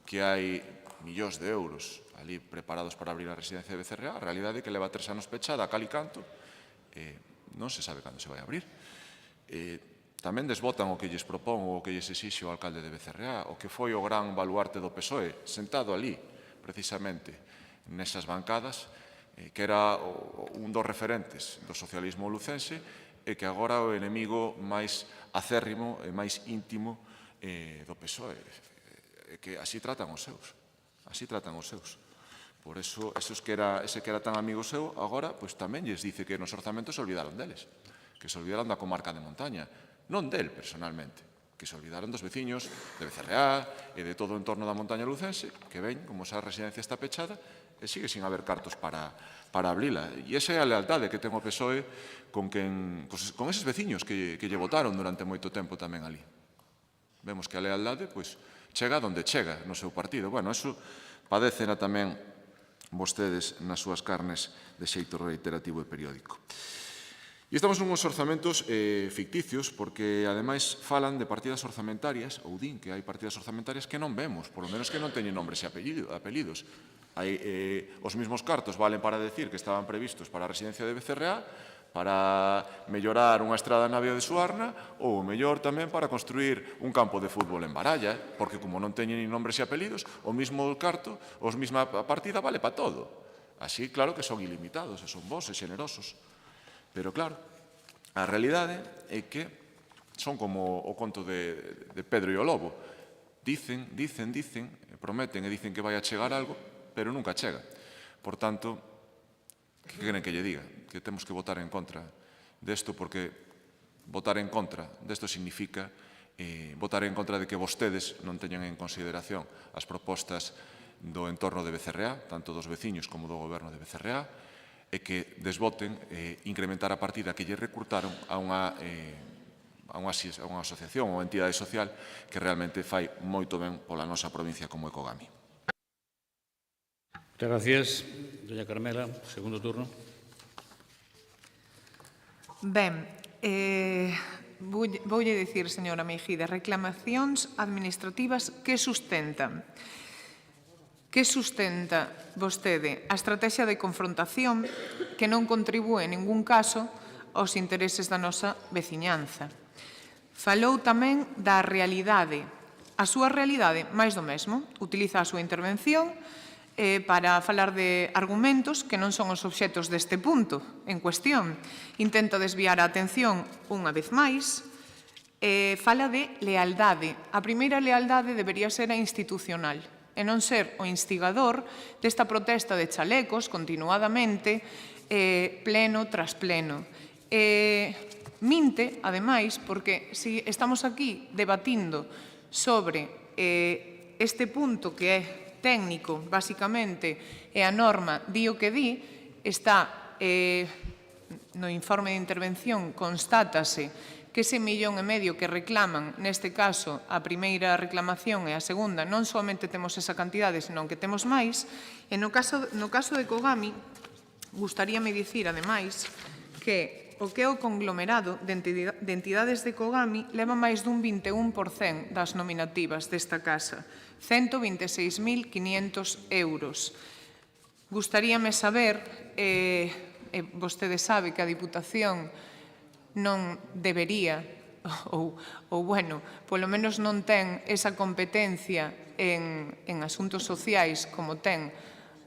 que hai millóns de euros ali preparados para abrir a residencia de Becerreá, a realidade é que leva 3 anos pechada a cal e canto, non se sabe cando se vai abrir. Tamén desbotan o que lles propón ou o que lles exixe o alcalde de Becerreá, o que foi o gran baluarte do PSOE, sentado ali, precisamente, nesas bancadas, que era un dos referentes do socialismo lucense e que agora é o enemigo máis acérrimo e máis íntimo do PSOE, que así tratan os seus, Por eso, ese que era tan amigo seu, agora, pois tamén lles dice que nos orzamentos se olvidaron deles, que se olvidaron da comarca de montaña, non del personalmente, que se olvidaron dos veciños de Becerreá e de todo o entorno da montaña lucense, que ven como esa residencia está pechada e sigue sin haber cartos para abrila. E esa é a lealtade que ten o PSOE con eses veciños que lle votaron durante moito tempo tamén ali. Vemos que a lealtade chega onde chega no seu partido. Bueno, eso padecena tamén vostedes nas súas carnes de xeito reiterativo e periódico. E estamos nuns orzamentos ficticios porque, ademais, falan de partidas orzamentarias, ou din que hai partidas orzamentarias que non vemos, polo menos que non teñen nombres e apelidos. Os mesmos cartos valen para decir que estaban previstos para a residencia de Becerreá, para mellorar unha estrada na vía de Suarna, ou mellor tamén para construir un campo de fútbol en Baralla, porque como non teñen nin nombres e apelidos, o mesmo carto, a mesma partida vale para todo. Así, claro que son ilimitados, e son bons e xenerosos. Pero, claro, a realidade é que son como o conto de Pedro e o Lobo. dicen, prometen e dicen que vai a chegar algo, pero nunca chega. Por tanto, que queren que lle diga? Que temos que votar en contra desto, porque votar en contra desto significa votar en contra de que vostedes non teñan en consideración as propostas do entorno de Becerreá, tanto dos veciños como do goberno de Becerreá, e que desvoten incrementar a partida que lle recurtaron a unha asociación ou entidade social que realmente fai moito ben pola nosa provincia como Ecogami. Muchas gracias. Doña Carmela, segundo turno. Ben, voulle dicir, señora Meijide, reclamacións administrativas que sustentan. Que sustenta vostede a estrategia de confrontación que non contribúe en ningún caso aos intereses da nosa veciñanza. Falou tamén da realidade. A súa realidade, máis do mesmo, utiliza a súa intervención para falar de argumentos que non son os obxetos deste punto en cuestión. Intenta desviar a atención unha vez máis. Fala de lealdade. A primeira lealdade debería ser a institucional e non ser o instigador desta protesta de chalecos continuadamente, pleno tras pleno. Minte, ademais, porque se estamos aquí debatindo sobre este punto que é técnico, basicamente, e a norma di o que di, está no informe de intervención, constátase que ese 1,5 millón que reclaman, neste caso, a primeira reclamación e a segunda, non somente temos esa cantidade, senón que temos máis. E no caso de Ecogami, gustaríame dicir, ademais, que o que é o conglomerado de entidades de Ecogami leva máis dun 21% das nominativas desta casa, 126.500 euros. Gustaríame saber, vostede sabe que a Diputación non debería, ou bueno, polo menos non ten esa competencia en asuntos sociais como ten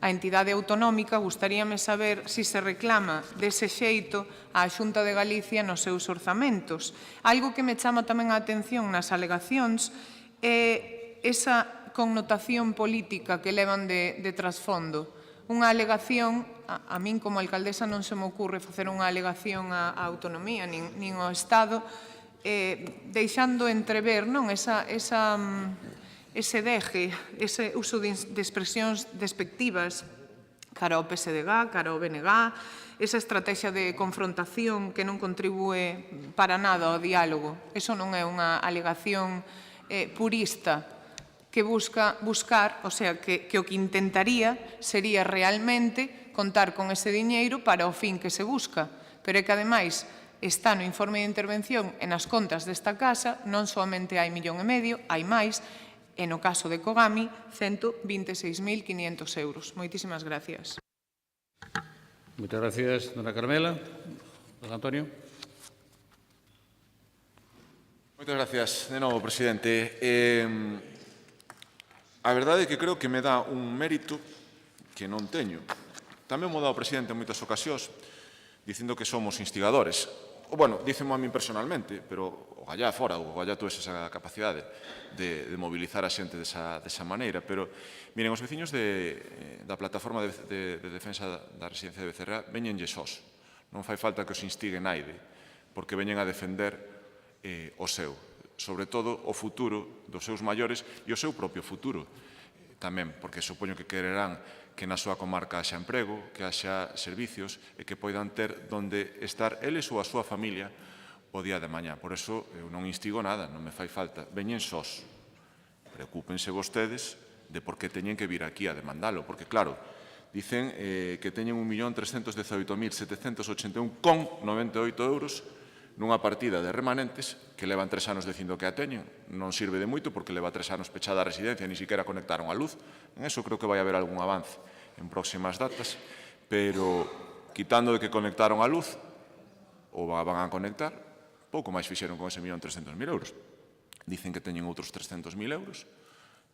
a entidade autonómica. Gustaríame saber se se reclama dese xeito á Xunta de Galicia nos seus orzamentos. Algo que me chama tamén a atención nas alegacións é esa connotación política que levan de trasfondo. Unha alegación, a min como alcaldesa non se me ocurre facer unha alegación á autonomía nin ao Estado, deixando entrever ese deje, ese uso de expresións despectivas cara ao PSDG, cara ao BNG, esa estrategia de confrontación que non contribúe para nada ao diálogo. Eso non é unha alegación purista que buscar, o sea, que o que intentaría sería realmente contar con ese diñeiro para o fin que se busca. Pero é que, ademais, está no informe de intervención e nas contas desta casa, non somente hai 1,5 millón, hai máis, e no caso de Ecogami, 126.500 euros. Moitísimas gracias. Muchas gracias, dona Carmela. Don Antonio. Moitas gracias de novo, presidente. A verdade é que creo que me dá un mérito que non teño. Tamén mo dá o presidente en moitas ocasións dicindo que somos instigadores. Bueno, dícemo a min personalmente, pero o gallá fora, o gallá tú esa capacidade de mobilizar a xente desa maneira. Pero, miren, os veciños da plataforma de defensa da residencia de Becerreá veñenlle sós. Non fai falta que os instigue naide, porque veñen a defender o seu, sobre todo o futuro dos seus maiores e o seu propio futuro tamén, porque supoño que quererán que na súa comarca haxa emprego, que haxa servicios e que poidan ter donde estar eles ou a súa familia o día de mañá. Por eso eu non instigo nada, non me fai falta. Veñen sós. Preocúpense vostedes de por que teñen que vir aquí a demandalo, porque claro, dicen que teñen 1.318.781,98 euros nunha partida de remanentes que levan 3 anos dicindo que a teñen. Non sirve de moito porque leva 3 anos pechada a residencia, ni siquiera conectaron a luz. En eso creo que vai haber algún avance en próximas datas, pero quitando de que conectaron a luz, ou van a conectar, pouco máis fixeron con ese 1.300.000 euros. Dicen que teñen outros 300.000 euros,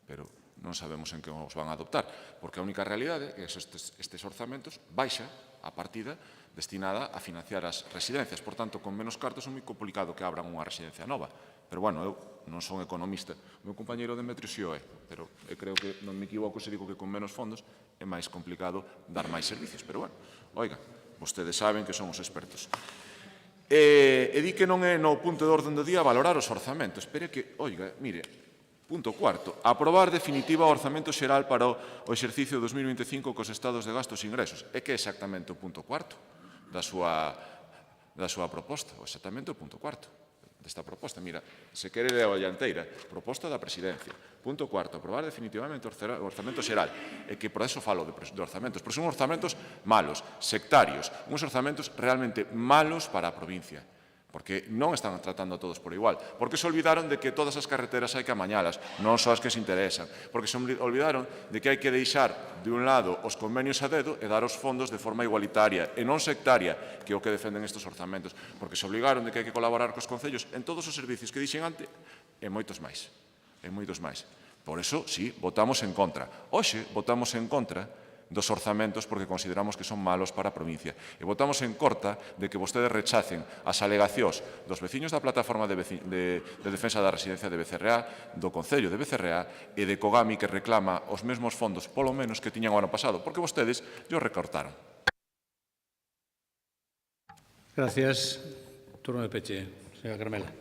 pero non sabemos en que os van a adoptar, porque a única realidade é que estes orzamentos baixa a partida destinada a financiar as residencias. Por tanto, con menos cartos é moi complicado que abran unha residencia nova. Pero, bueno, eu non son economista. O meu compañeiro Demetrio si o é, pero eu creo que non me equivoco se digo que con menos fondos é máis complicado dar máis servicios. Pero, bueno, oiga, vostedes saben que son os expertos. E di que non é no punto de orden do día valorar os orzamentos. Espere que, oiga, mire, punto cuarto, aprobar definitiva o orzamento xeral para o exercicio 2025 cos estados de gastos e ingresos. É que é exactamente o punto cuarto da súa proposta, ou exactamente o punto cuarto desta proposta. Mira, se quere ler a dianteira, proposta da Presidencia. Punto cuarto, aprobar definitivamente o orzamento xeral. E que por eso falo de orzamentos, porque son orzamentos malos, sectarios, uns orzamentos realmente malos para a provincia, porque non están tratando a todos por igual, porque se olvidaron de que todas as carreteras hai que amañalas, non só as que se interesan, porque se olvidaron de que hai que deixar de un lado os convenios a dedo e dar os fondos de forma igualitaria e non sectaria, que é o que defenden estes orzamentos, porque se obligaron de que hai que colaborar cos concellos en todos os servicios que dixen antes e moitos máis, e moitos máis. Por eso, sí, votamos en contra. Hoxe votamos en contra dos orzamentos porque consideramos que son malos para a provincia. E votamos en contra de que vostedes rechacen as alegacións dos veciños da Plataforma de Defensa da Residencia de Becerreá, do Concello de Becerreá e de Cogami, que reclama os mesmos fondos, polo menos, que tiñan o ano pasado, porque vostedes os recortaron. Gracias. Turno de peche, señora Carmela.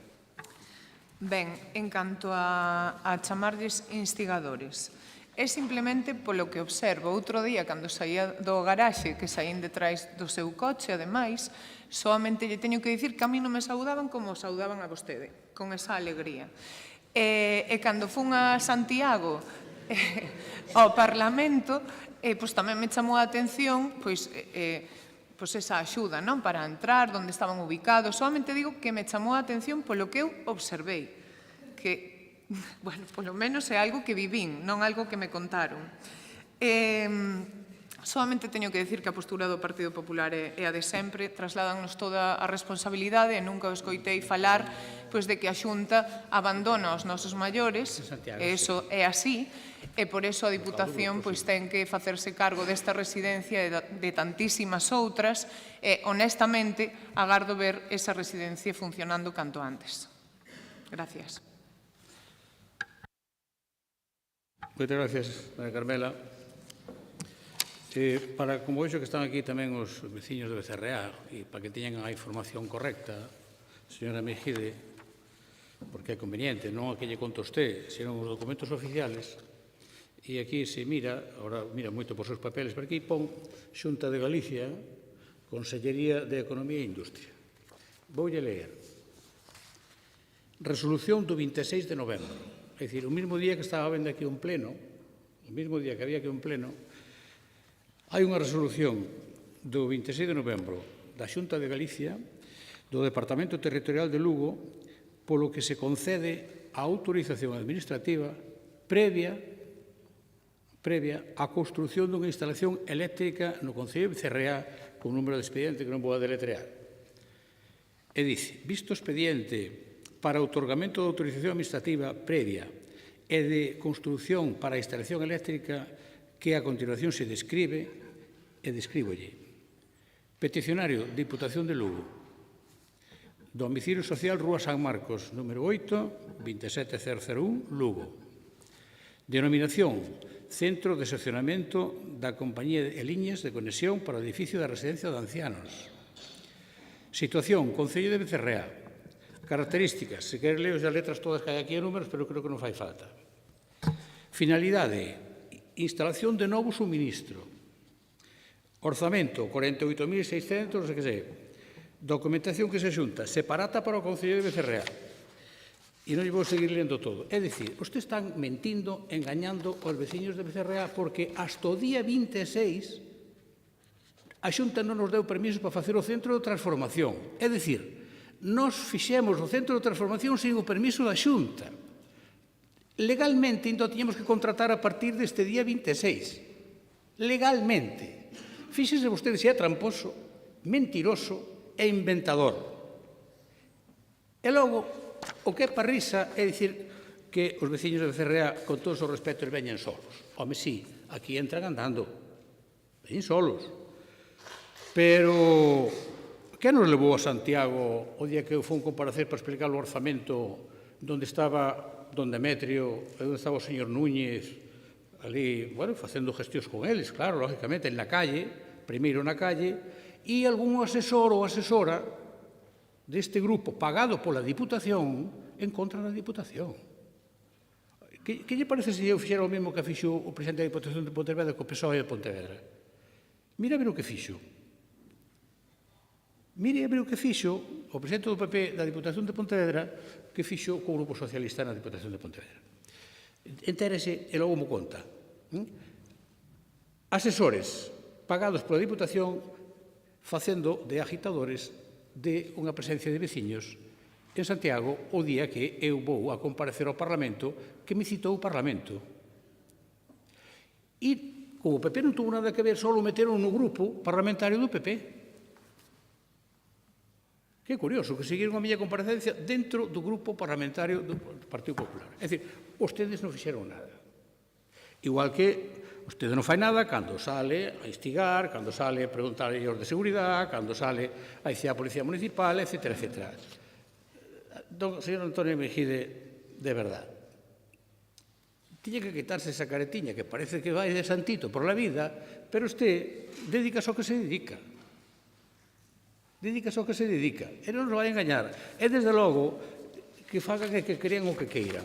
Ben, en canto a chamarlles instigadores, é simplemente polo que observo. Outro día, cando saía do garaxe, que saín detrás do seu coche, ademais, solamente lle teño que dicir que a mí non me saudaban como saudaban a vostede, con esa alegría. E cando fun a Santiago ao Parlamento, pois tamén me chamou a atención pois esa axuda, non, para entrar, onde estaban ubicados. Solamente digo que me chamou a atención polo que eu observei, que bueno, polo menos é algo que vivín, non algo que me contaron. Solamente teño que decir que a postura do Partido Popular é a de sempre, trasládannos toda a responsabilidade e nunca o escoitei falar pois de que a Xunta abandona os nosos maiores, e iso é así, e por iso a Diputación pois ten que facerse cargo desta residencia e de tantísimas outras, e honestamente agardo ver esa residencia funcionando canto antes. Gracias. Moitas gracias, doña Carmela. Como vexo que están aquí tamén os veciños de Becerreá, e para que teñan a información correcta, señora Mejide, porque é conveniente, non a que lle conto usted, senón os documentos oficiales, e aquí se mira, ahora mira moito por seus papeles, pero aquí pon Xunta de Galicia, Consellería de Economía e Industria. Voulle ler. Resolución do 26 de novembro. É dicir, o mesmo día que estaba vendo aquí un pleno, o mesmo día que había aquí un pleno, hai unha resolución do 26 de novembro da Xunta de Galicia, do Departamento Territorial de Lugo, polo que se concede a autorización administrativa previa á construción dunha instalación eléctrica no Concello de Becerreá con número de expediente que non vou a deletrear. E dice, visto expediente para outorgamento de autorización administrativa previa e de construción para a instalación eléctrica que a continuación se describe e descríbolle. Peticionario, Diputación de Lugo. Domicilio social, Rúa San Marcos, número 8, 27001, Lugo. Denominación, Centro de Seccionamento da Compañía de Liñas de Conexión para o edificio da Residencia de Ancianos. Situación, Concello de Becerreá. Características, se quere leo as letras todas que hai aquí en números, pero creo que non fai falta. Finalidade, instalación de novo suministro. Orzamento, 48.600, non sei que sei. Documentación que se xunta, separata para o Concello de Becerreá. E non lle vou seguir lendo todo. É dicir, ustedes están mentindo, engañando aos veciños de Becerreá, porque hasta o día 26 a Xunta non nos deu permiso para facer o centro de transformación. É dicir, nos fixemos o centro de transformación sin o permiso da Xunta. Legalmente, ainda tiñamos que contratar a partir deste día 26. Legalmente. Fíxense vostedes se é tramposo, mentiroso e inventador. E logo, o que é para risa é dicir que os veciños de Becerreá, con todos os respetos, veñen solos. Home, sí, aquí entran andando. Veñen solos. Pero que nos levou a Santiago o día que eu fui comparecer para explicar o orzamento onde estaba don Demetrio e onde estaba o señor Núñez ali, bueno, facendo gestións con eles, claro, lógicamente, na calle, primeiro na calle, e algún asesor ou asesora deste grupo pagado pola Diputación en contra da Diputación. Que lle parece se eu fixera o mesmo que fixo o presidente da Diputación de Pontevedra co PSOE de Pontevedra? Mira a ver o que fixo. Mire a ver o que fixo o presidente do PP da Diputación de Pontevedra que fixo co Grupo Socialista na Diputación de Pontevedra. Entérese e logo mo conta. Asesores pagados pola Diputación facendo de agitadores de unha presencia de veciños en Santiago o día que eu vou a comparecer ao Parlamento que me citou o Parlamento. E, como o PP non tuvo nada que ver, só o meteron no grupo parlamentario do PP. Que curioso, que seguiron a miña comparecencia dentro do grupo parlamentario do Partido Popular. É dicir, vostedes non fixeron nada. Igual que vostede non fai nada cando sale a instigar, cando sale a preguntar a de seguridade, cando sale a dicir a Policía Municipal, etc. etc. Señor Antonio Mejide, de verdade, tiña que quitarse esa caretiña que parece que vai de santito por la vida, pero usted dedica só que se dedica. Dedícase ao que se dedica, e non nos vai engañar. E, desde logo, que fagan e que crean o que queiran.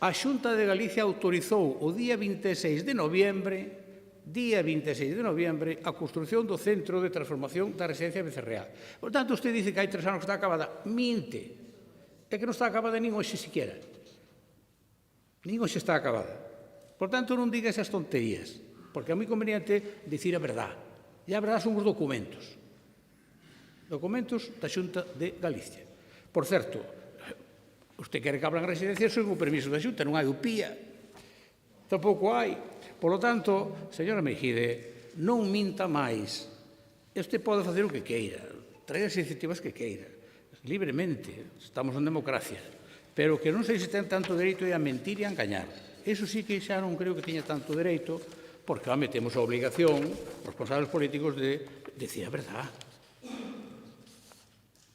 A Xunta de Galicia autorizou o día 26 de noviembre, a construción do Centro de Transformación da Residencia Becerreá. Por tanto, usted dice que hai 3 anos que está acabada. Minte. É que non está acabada nin hoxe siquiera. Nin hoxe está acabada. Por tanto, non diga esas tonterías, porque é moi conveniente dicir a verdade. E a verdade son os documentos. Documentos da Xunta de Galicia. Por certo, usted quere que abran residencias sen o permiso da Xunta, non hai UPIA, tampouco hai. Por lo tanto, señora Mejide, non minta máis. Este pode facer o que queira, traer as iniciativas que queira, libremente, estamos en democracia, pero que non sei se ten tanto dereito a mentir e a engañar. Eso sí que xa non creo que teña tanto dereito, porque temos a obligación, os responsables políticos, de decir a verdade.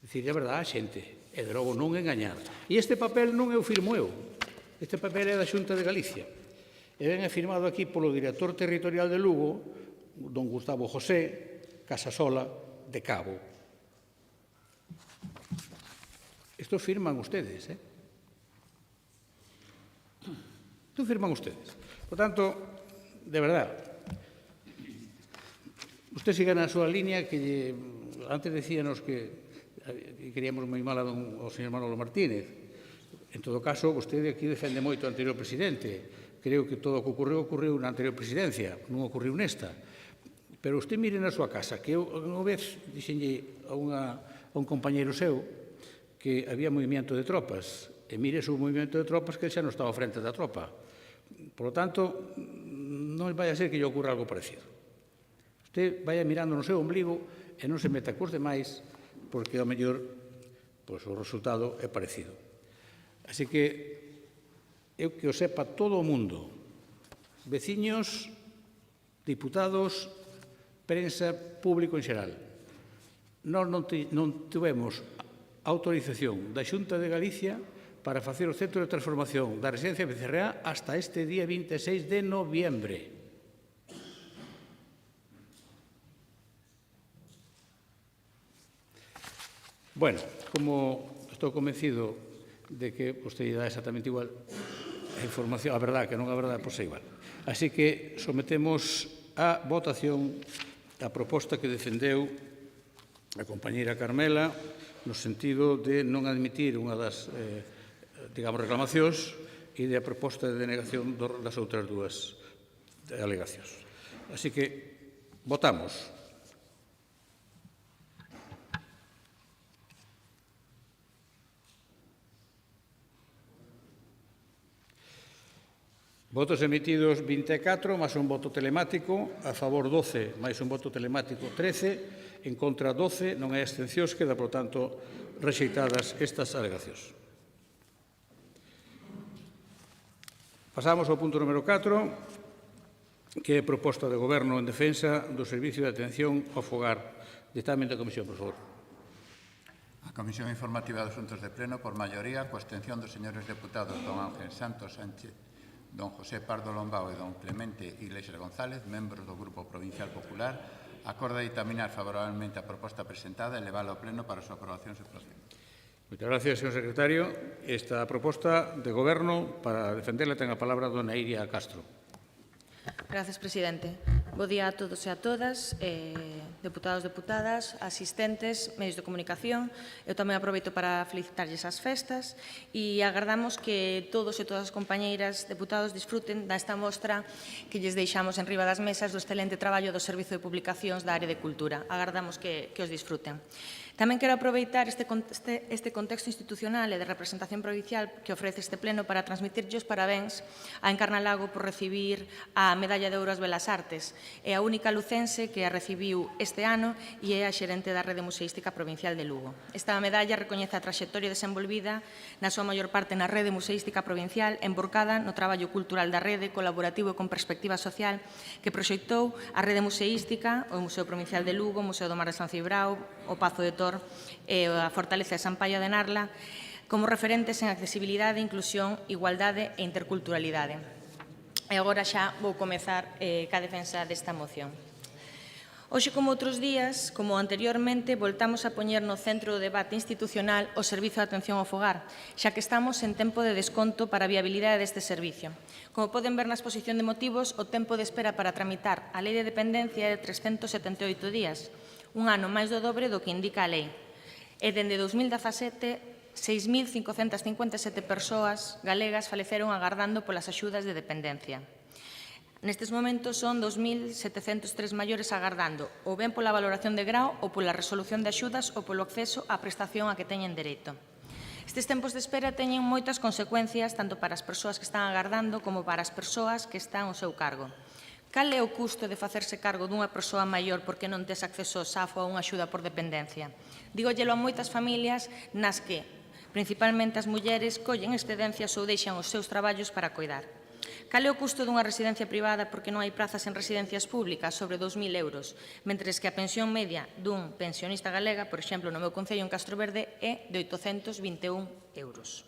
Dicir a verdade a xente, e de logo non engañar. E este papel non eu firmo eu, este papel é da Xunta de Galicia. E ben é firmado aquí polo director territorial de Lugo, don Gustavo José Casasola de Cabo. Isto firman ustedes, Isto firman ustedes. Por tanto, de verdade, usted siga na súa línea que antes decíanos que queríamos moi mal ao señor Manolo Martínez. En todo caso, vostede aquí defende moito o anterior presidente. Creo que todo o que ocorreu na anterior presidencia, non ocorreu nesta. Pero usted mire na súa casa, que eu unha vez dixenlle a un compañeiro seu que había movimento de tropas, e mire o movimento de tropas que xa non estaba frente da tropa. Por lo tanto, non vai a ser que lle ocurra algo parecido. Usted vai mirando no seu ombligo e non se meta cos demais, porque, ao mellor, o resultado é parecido. Así que, eu que o sepa todo o mundo, veciños, diputados, prensa, público en xeral. Nós non tivemos autorización da Xunta de Galicia para facer o Centro de Transformación da Residencia Becerreá hasta este día 26 de noviembre. Bueno, como estou convencido de que vostede dá exactamente igual a información, a verdade, que non a verdade, pois é igual. Así que sometemos a votación a proposta que defendeu a compañeira Carmela no sentido de non admitir unha das, reclamacións e da proposta de denegación das outras dúas alegacións. Así que votamos. Votos emitidos 24, máis un voto telemático, a favor 12, máis un voto telemático 13, en contra 12, non hai abstencións, queda, por tanto, rexeitadas estas alegacións. Pasamos ao punto número 4, que é proposta de Goberno en defensa do Servicio de Atención ao Fogar Dictamen da Comisión, por favor. A Comisión Informativa de Asuntos de Pleno, por maioría, coa abstención dos señores deputados don Ángel Santos Sánchez, don José Pardo Lombao e don Clemente Iglesias González, membros do Grupo Provincial Popular, acorda ditaminar favorablemente a proposta presentada e levala ao Pleno para a súa aprobación e procede. Moitas gracias, señor secretario. Esta proposta de Goberno, para defenderla, ten a palabra dona Iria Castro. Gracias, presidente. Bo día a todos e a todas, deputados, deputadas, asistentes, medios de comunicación. Eu tamén aproveito para felicitarlles as festas e agardamos que todos e todas as compañeiras deputados disfruten desta mostra que lles deixamos en riba das mesas do excelente traballo do Servizo de Publicacións da área de Cultura. Agardamos que os disfruten. Tamén quero aproveitar este contexto institucional e de representación provincial que ofrece este pleno para transmitirlle os parabéns a Encarna Lago por recibir a Medalla de Ouro ás Belas Artes. É a única lucense que a recibiu este ano e é a xerente da Rede Museística Provincial de Lugo. Esta medalla recoñece a traxectoria desenvolvida na súa maior parte na Rede Museística Provincial, emborcada no traballo cultural da rede, colaborativo e con perspectiva social, que proxectou a Rede Museística, o Museo Provincial de Lugo, o Museo do Mar de San Cibrao, o Pazo de Tor e a Fortaleza de San Paio de Narla como referentes en accesibilidade, inclusión, igualdade e interculturalidade. E agora xa vou comezar ca defensa desta moción. Hoxe, como outros días, como anteriormente, voltamos a poñer no centro do debate institucional o Servizo de Atención ao Fogar, xa que estamos en tempo de desconto para a viabilidade deste servicio. Como poden ver na exposición de motivos, o tempo de espera para tramitar a Lei de Dependencia é de 378 días, un ano máis do dobre do que indica a lei. E dende 2017, 6.557 persoas galegas faleceron agardando polas axudas de dependencia. Nestes momentos son 2.703 maiores agardando, ou ben pola valoración de grao, ou pola resolución de axudas, ou polo acceso á prestación a que teñen dereito. Estes tempos de espera teñen moitas consecuencias tanto para as persoas que están agardando como para as persoas que están ao seu cargo. Cal é o custo de facerse cargo dunha persoa maior porque non tes acceso ao SAF ou a unha axuda por dependencia? Dígollelo a moitas familias nas que, principalmente as mulleres, collen excedencias ou deixan os seus traballos para coidar. Cal é o custo dunha residencia privada porque non hai prazas en residencias públicas sobre 2.000 euros, mentres que a pensión media dun pensionista galega, por exemplo, no meu concello en Castro Verde, é de 821 euros.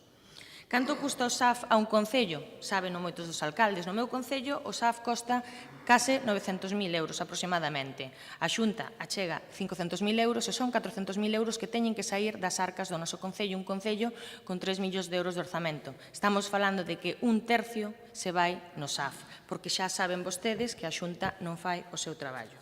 Canto custa o SAF a un concello? Saben moitos dos alcaldes. No meu concello, o SAF costa case 900.000 euros aproximadamente. A Xunta achega 500.000 euros e son 400.000 euros que teñen que sair das arcas do noso concello, un concello con 3 millóns de euros de orzamento. Estamos falando de que un tercio se vai no SAF, porque xa saben vostedes que a Xunta non fai o seu traballo.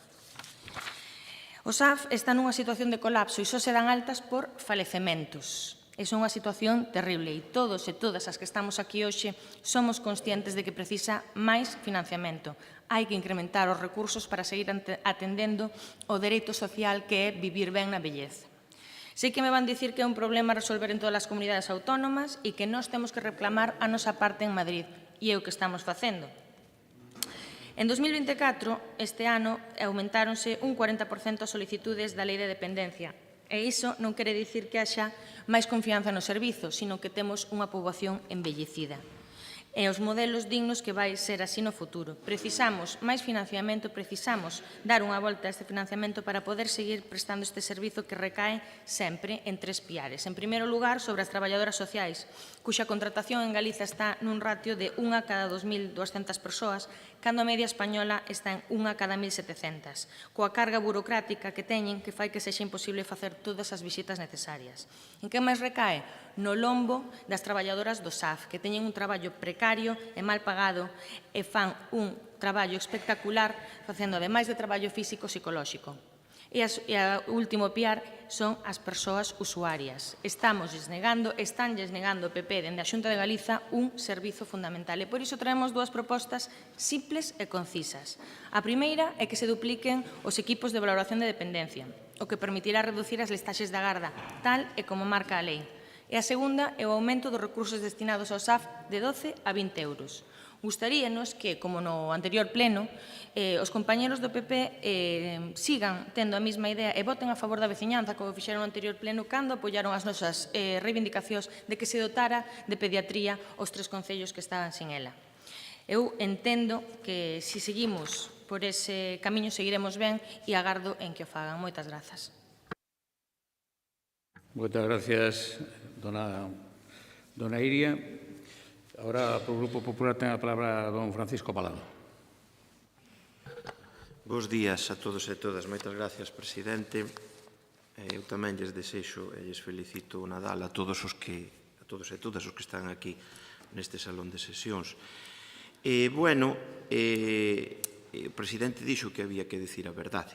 O SAF está nunha situación de colapso e só se dan altas por falecementos. É unha situación terrible e todos e todas as que estamos aquí hoxe somos conscientes de que precisa máis financiamento. Hai que incrementar os recursos para seguir atendendo o dereito social que é vivir ben na vellez. Sei que me van dicir que é un problema resolver en todas as comunidades autónomas e que nós temos que reclamar a nosa parte en Madrid, e é o que estamos facendo. En 2024, este ano, aumentáronse un 40% as solicitudes da Lei de Dependencia. E iso non quere dicir que haxa máis confianza no servizo, sino que temos unha poboación envellecida. E os modelos dignos que vai ser así no futuro. Precisamos máis financiamento, precisamos dar unha volta a este financiamento para poder seguir prestando este servizo que recae sempre en 3 piares. En primeiro lugar, sobre as traballadoras sociais, cuxa contratación en Galiza está nun ratio de 1 cada 2.200 persoas, cando a media española está en 1 cada 1.700, coa carga burocrática que teñen que fai que sexa imposible facer todas as visitas necesarias. En que máis recae? No lombo das traballadoras do SAF, que teñen un traballo precario e mal pagado e fan un traballo espectacular facendo ademais de traballo físico e psicolóxico. E o último piar son as persoas usuarias. Estánlles negando o PP dende a Xunta de Galiza un servizo fundamental. E por iso traemos 2 propostas simples e concisas. A primeira é que se dupliquen os equipos de valoración de dependencia, o que permitirá reducir as listaxes da garda, tal e como marca a lei. E a segunda é o aumento dos recursos destinados ao SAF de 12 a 20 euros. Gustaríanos que, como no anterior pleno, os compañeros do PP sigan tendo a mesma idea e voten a favor da veciñanza, como fixeron no anterior pleno, cando apoiaron as nosas reivindicacións de que se dotara de pediatría os 3 concellos que estaban sin ela. Eu entendo que, se seguimos por ese camiño seguiremos ben e agardo en que o fagan. Moitas grazas. Moitas gracias, dona Iria. Ahora, por o Grupo Popular, ten a palabra don Francisco Palado. Bos días a todos e todas. Moitas gracias, presidente. Eu tamén lles desexo e lles felicito o Nadal a todos e todas os que están aquí neste salón de sesións. O presidente dixo que había que dicir a verdade.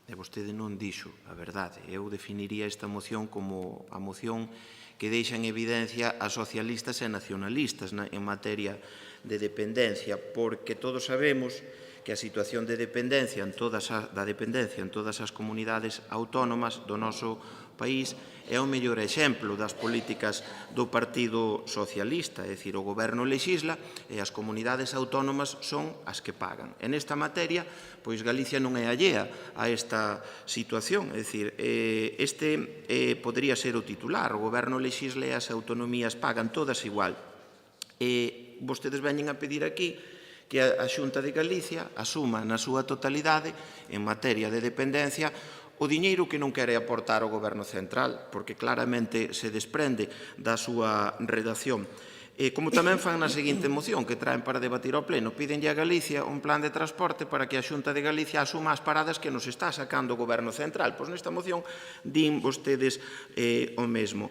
E vostede non dixo a verdade. Eu definiría esta moción como a moción que deixa en evidencia a socialistas e nacionalistas en materia de dependencia, porque todos sabemos que a situación de dependencia en todas as comunidades autónomas do noso país é o mellor exemplo das políticas do Partido Socialista, é dicir, o Goberno lexisla e as comunidades autónomas son as que pagan. En esta materia, pois Galicia non é allea a esta situación, é dicir, este podería ser o titular, o Goberno lexisla e as autonomías pagan todas igual. E vostedes veñen a pedir aquí que a Xunta de Galicia asuma na súa totalidade, en materia de dependencia, o diñeiro que non quere aportar o Goberno central, porque claramente se desprende da súa redacción. Como tamén fan na seguinte moción que traen para debatir ao Pleno, pídenlle a Galicia un plan de transporte para que a Xunta de Galicia asuma as paradas que nos está sacando o Goberno central. Pois nesta moción din vostedes o mesmo.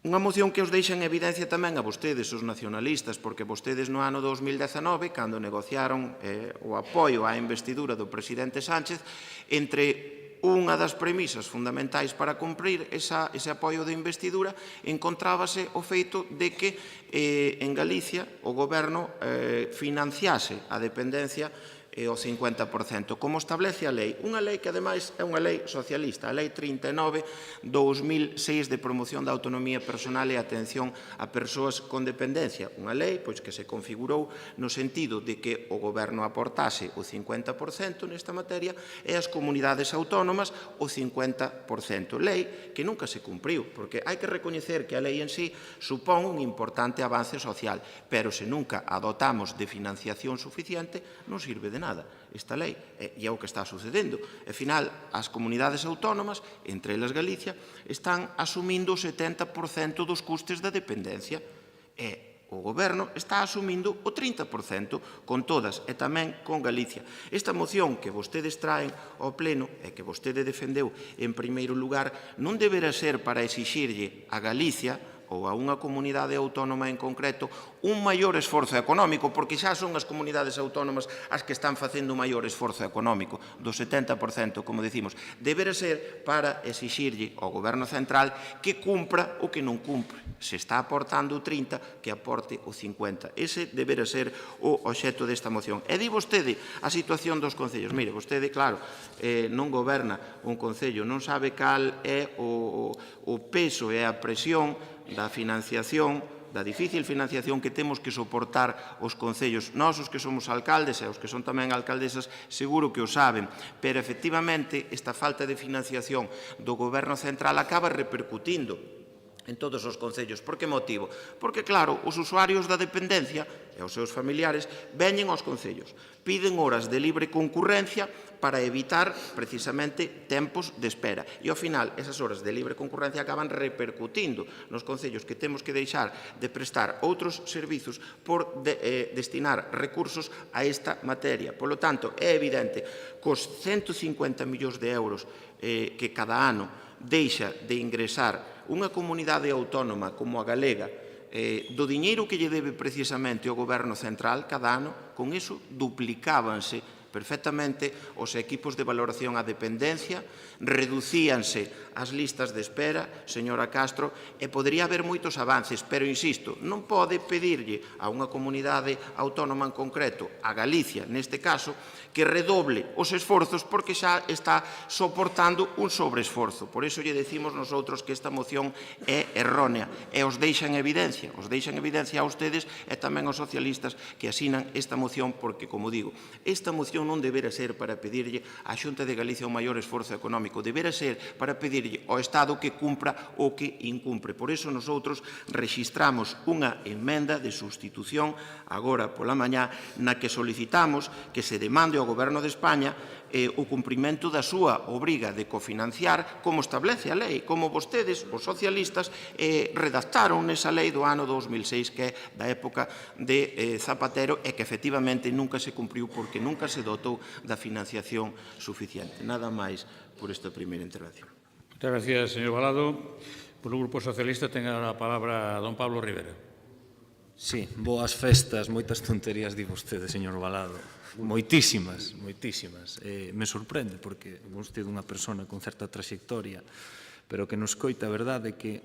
Unha moción que os deixa en evidencia tamén a vostedes, os nacionalistas, porque vostedes no ano 2019, cando negociaron o apoio á investidura do presidente Sánchez, entre unha das premisas fundamentais para cumprir ese apoio de investidura encontrábase o feito de que en Galicia o goberno financiase a dependencia o 50%, como establece a lei. Unha lei que, ademais, é unha lei socialista, a Lei 39/2006 de promoción da autonomía personal e atención a persoas con dependencia. Unha lei que se configurou no sentido de que o goberno aportase o 50% nesta materia e as comunidades autónomas o 50%. Lei que nunca se cumpriu, porque hai que recoñecer que a lei en sí supón un importante avance social, pero se nunca adotamos de financiación suficiente non sirve de nada esta lei, e é o que está sucedendo. Ao final, as comunidades autónomas, entre elas Galicia, están asumindo o 70% dos custes da dependencia, e o goberno está asumindo o 30% con todas, e tamén con Galicia. Esta moción que vostedes traen ao Pleno, e que vostede defendeu en primeiro lugar, non deberá ser para exixirlle a Galicia ou a unha comunidade autónoma en concreto un maior esforzo económico, porque xa son as comunidades autónomas as que están facendo un maior esforzo económico, do 70%, como decimos. Deberá ser para exixirlle ao Goberno central que cumpra o que non cumpre. Se está aportando o 30%, que aporte o 50%. Ese deberá ser o obxecto desta moción. E di vostede a situación dos concellos. Mire, vostede, claro, non goberna un concello, non sabe cal é o peso e a presión da financiación, da difícil financiación que temos que soportar os concellos. Nós, os que somos alcaldes e os que son tamén alcaldesas, seguro que o saben, pero efectivamente esta falta de financiación do Goberno central acaba repercutindo en todos os concellos. Por que motivo? Porque, claro, os usuarios da dependencia e os seus familiares veñen aos concellos, piden horas de libre concurrencia para evitar, precisamente, tempos de espera. E, ao final, esas horas de libre concurrencia acaban repercutindo nos concellos que temos que deixar de prestar outros servizos por destinar recursos a esta materia. Por lo tanto, é evidente que os 150 millóns de euros que cada ano deixa de ingresar unha comunidade autónoma como a galega do diñeiro que lle debe precisamente o Goberno central cada ano, con iso duplicábanse perfectamente os equipos de valoración á dependencia, reducíanse as listas de espera, señora Castro, e podería haber moitos avances, pero, insisto, non pode pedirlle a unha comunidade autónoma en concreto, a Galicia, neste caso, que redoble os esforzos porque xa está soportando un sobreesforzo. Por iso lle decimos nosotros que esta moción é errónea e os deixa en evidencia a ustedes e tamén aos socialistas que asinan esta moción porque, como digo, esta moción moción non debera ser para pedirlle á Xunta de Galicia un maior esforzo económico, debera ser para pedirlle ao Estado que cumpra o que incumpre. Por iso, nosotros rexistramos unha emenda de sustitución agora pola mañá na que solicitamos que se demande ao Goberno de España o cumprimento da súa obriga de cofinanciar como establece a lei, como vostedes, os socialistas, redactaron nesa lei do ano 2006 que é da época de Zapatero e que efectivamente nunca se cumpriu porque nunca se dotou da financiación suficiente. Nada máis por esta primeira intervención. Muchas gracias, señor Balado. Por o Grupo Socialista ten a palabra don Pablo Rivera. Sí, boas festas, moitas tonterías di vostede, señor Balado. Moitísimas, moitísimas. Me sorprende, porque vostede é unha persona con certa trayectoria, pero que nos coita a verdade que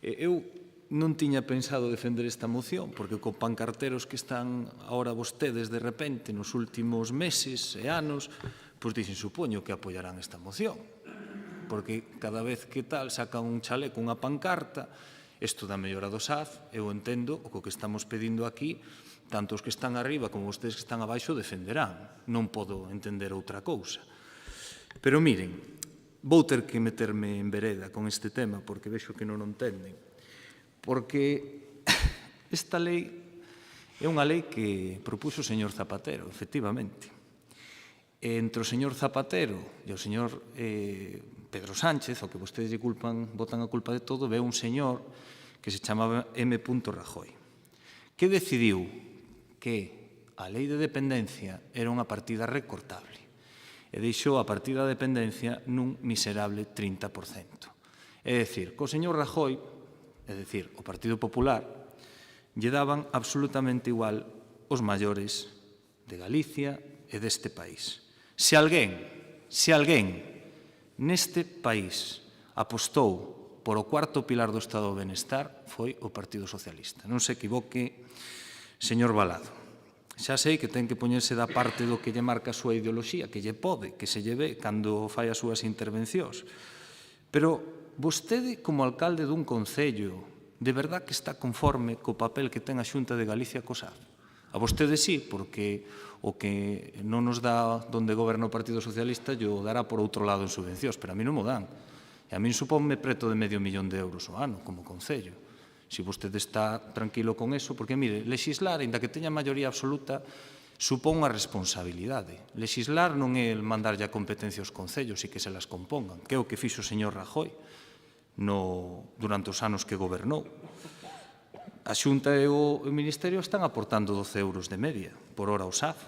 eu non tiña pensado defender esta moción, porque con pancarteros que están ahora vostedes de repente nos últimos meses e anos, pois dicen, supoño que apoiarán esta moción, porque cada vez que tal sacan un chaleco, unha pancarta, isto da mellora do SAF, eu entendo o que estamos pedindo aquí, tanto os que están arriba como vostedes que están abaixo defenderán. Non podo entender outra cousa. Pero miren, vou ter que meterme en vereda con este tema porque vexo que non o entenden. Porque esta lei é unha lei que propuxo o señor Zapatero, efectivamente. Entre o señor Zapatero e o señor Pedro Sánchez, o que vostedes lle botan a culpa de todo, ve un señor que se chamaba M. Rajoy, que decidiu que a lei de dependencia era unha partida recortable e deixou a partida de dependencia nun miserable 30%. É dicir, co señor Rajoy, é dicir, o Partido Popular, lle daban absolutamente igual os maiores de Galicia e deste país. Se alguén neste país apostou por o cuarto pilar do Estado do Benestar foi o Partido Socialista. Non se equivoque, señor Balado. Xa sei que ten que poñerse da parte do que lle marca a súa ideoloxía, que lle pode, que se lle ve cando fai as súas intervencións. Pero vostede, como alcalde dun concello, de verdad que está conforme co papel que ten a Xunta de Galicia co SAF? A vostede sí, porque o que non nos dá donde goberna o Partido Socialista lle dará por outro lado en subvencións, pero a mí non mo dan. E a mí suponme preto de €500.000 ao ano, como concello. Se vostede está tranquilo con eso, porque, mire, lexislar, ainda que teña maioría absoluta, supón unha responsabilidade. Lexislar non é mandarlle a competencia aos concellos e que se las compongan, que é o que fixo o señor Rajoy durante os anos que gobernou. A Xunta e o Ministerio están aportando 12 euros de media por hora ao SAF.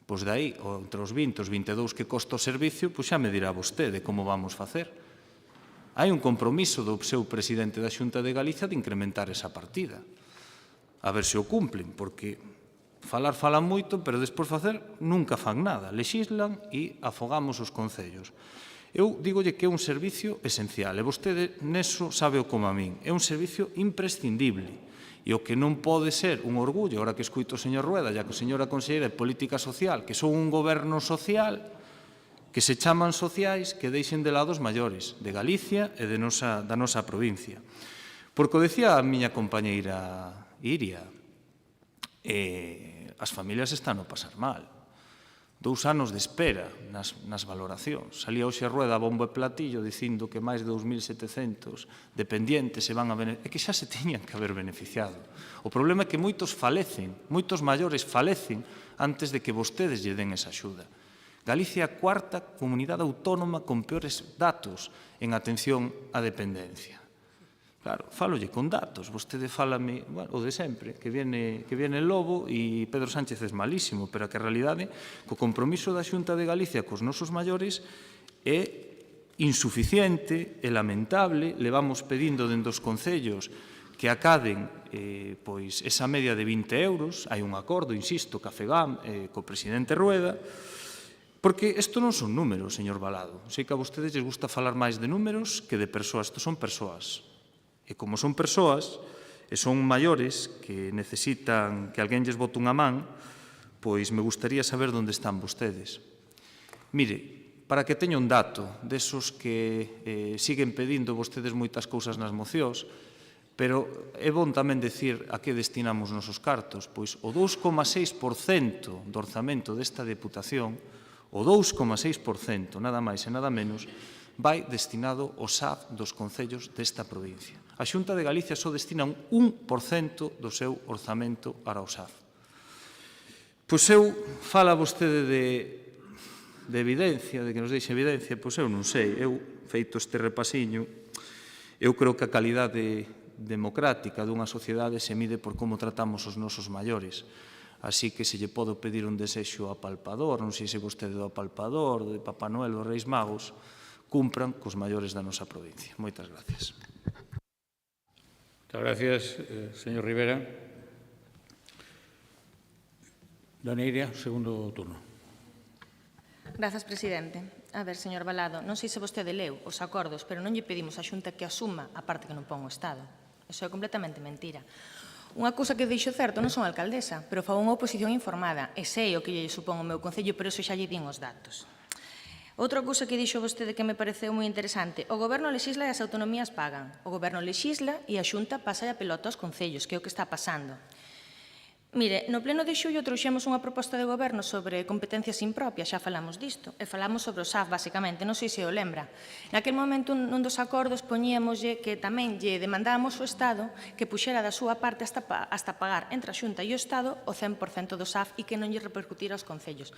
Pois de aí, entre os 20 e os 22 que costa o servicio, pois xa me dirá vostede como vamos facer. Hai un compromiso do seu presidente da Xunta de Galicia de incrementar esa partida. A ver se o cumplen, porque falan moito, pero despois facer nunca fan nada. Lexislan e afogamos os concellos. Eu digolle que é un servicio esencial, e vostede neso sabe o como a min. É un servicio imprescindible. E o que non pode ser un orgullo, agora que escuito o señor Rueda, ya que a señora conselleira de Política Social, que son un goberno social, que se chaman sociais, que deixen de lado os maiores de Galicia e da nosa provincia. Porque o decía a miña compañeira Iria, as familias están a pasar mal. 2 anos de espera nas valoracións. Salía hoxe a Rueda a bombo e platillo dicindo que máis de 2.700 dependientes se van a beneficiar. É que xa se teñan que haber beneficiado. O problema é que moitos falecen, moitos maiores falecen antes de que vostedes lle den esa axuda. Galicia é a cuarta comunidade autónoma con peores datos en atención á dependencia. Claro, falolle con datos. Vostede fálame o de sempre, que viene el lobo e Pedro Sánchez é malísimo, pero que a realidade, co compromiso da Xunta de Galicia cos nosos maiores é insuficiente, é lamentable. Levamos pedindo dende os concellos que acaden pois esa media de 20 euros. Hai un acordo, insisto, ca FEGAM, co presidente Rueda, porque isto non son números, señor Balado. Sei que a vostedes les gusta falar máis de números que de persoas. Isto son persoas. E como son persoas, e son maiores que necesitan que alguén lles bote unha man, pois me gustaría saber onde están vostedes. Mire, para que teña un dato desos que siguen pedindo vostedes moitas cousas nas mocións, Pero é bon tamén dicir a que destinamos nosos cartos, pois o 2,6% do orzamento desta Deputación, o 2,6%, nada máis e nada menos, vai destinado ao SAF dos concellos desta provincia. A Xunta de Galicia só destina un 1% do seu orzamento para o SAF. Pois fala vostede de evidencia, de que nos deixe evidencia, pois eu non sei, feito este repasiño, eu creo que a calidade democrática dunha sociedade se mide por como tratamos os nosos maiores. Así que se lle podo pedir un desexo apalpador, non sei se vostede do apalpador, de Papá Noel ou Reis Magos, cumpran cos maiores da nosa provincia. Moitas gracias. Muchas gracias, señor Rivera. Dona Iria, segundo turno. Grazas, presidente. A ver, señor Balado, non sei se vostede leu os acordos, pero non lle pedimos á Xunta que asuma a parte que non pon o Estado. Iso é completamente mentira. Unha cousa que deixo certo, non son alcaldesa, pero fago unha oposición informada e sei o que lle supón o meu concello, pero iso xa lle din os datos. Outra cousa que dixo vostede que me pareceu moi interesante, o Goberno lexisla e as autonomías pagan. O Goberno lexisla e a Xunta pasa a pelota aos concellos, que é o que está pasando. Mire, no pleno de xullo trouxemos unha proposta de goberno sobre competencias impropias, xa falamos disto, e falamos sobre o SAF, basicamente, non sei se o lembra. Naquel momento, nun dos acordos, poñíamoslle que tamén lle demandábamos ao Estado que puxera da súa parte hasta pagar entre a Xunta e o Estado o 100% do SAF e que non lle repercutira aos concellos.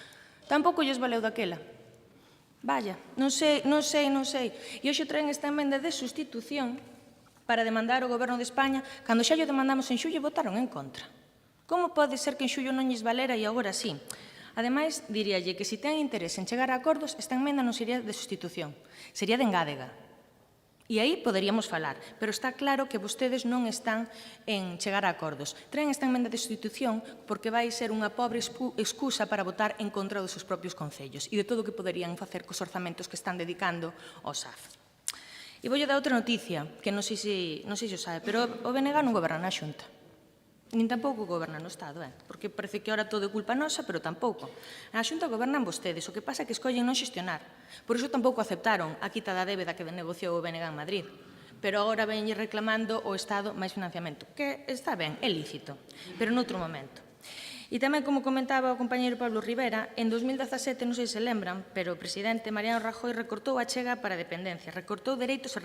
Tampouco lles valeu daquela. Vaya, non sei. E hoxe traen esta emenda de sustitución para demandar o Goberno de España, cando xa lle demandamos en xullo e votaron en contra. Como pode ser que en xullo non lles valera e agora sí? Ademais, diríalle que se ten interese en chegar a acordos, esta emenda non sería de sustitución, sería de engádega. E aí poderíamos falar, pero está claro que vostedes non están en chegar a acordos. Traen esta emenda de sustitución porque vai ser unha pobre excusa para votar en contra dos seus propios concellos e de todo o que poderían facer cos orzamentos que están dedicando ao SAF. E voulle dar outra noticia, que non sei se o sabe, pero o BNG non goberna na Xunta. Nin tampouco goberna no Estado, porque parece que ahora todo é culpa nosa, pero tampouco. Na Xunta gobernan vostedes, o que pasa é que escollen non xestionar. Por iso tampouco aceptaron a quita da débeda que negociou o BNG en Madrid. Pero agora venlle reclamando o Estado máis financiamento, que está ben, é lícito, pero noutro momento. E tamén, como comentaba o compañeiro Pablo Rivera, en 2017, non sei se lembran, pero o presidente Mariano Rajoy recortou a chega para a dependencia, recortou dereitos e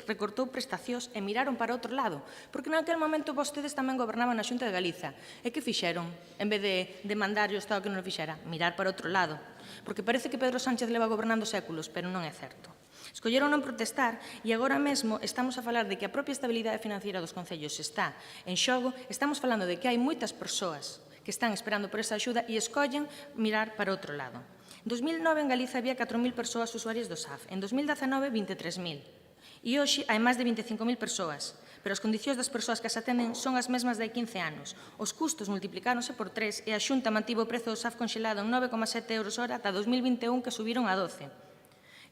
recortou prestacións e miraron para outro lado, porque naquele momento vostedes tamén gobernaban na Xunta de Galiza. E que fixeron? En vez de demandar o Estado que non o fixera, mirar para outro lado. Porque parece que Pedro Sánchez leva gobernando séculos, pero non é certo. Escolleron non protestar e agora mesmo estamos a falar de que a propia estabilidade financiera dos concellos está en xogo, estamos falando de que hai moitas persoas que están esperando por esa axuda e escollen mirar para outro lado. En 2009 en Galiza había 4.000 persoas usuarias do SAF, en 2019 23.000. E hoxe hai máis de 25.000 persoas, pero as condicións das persoas que as atenden son as mesmas de hai 15 anos. Os custos multiplicáronse por 3 e a Xunta mantivo o prezo do SAF conxelado en 9,7 euros hora ata 2021 que subiron a 12.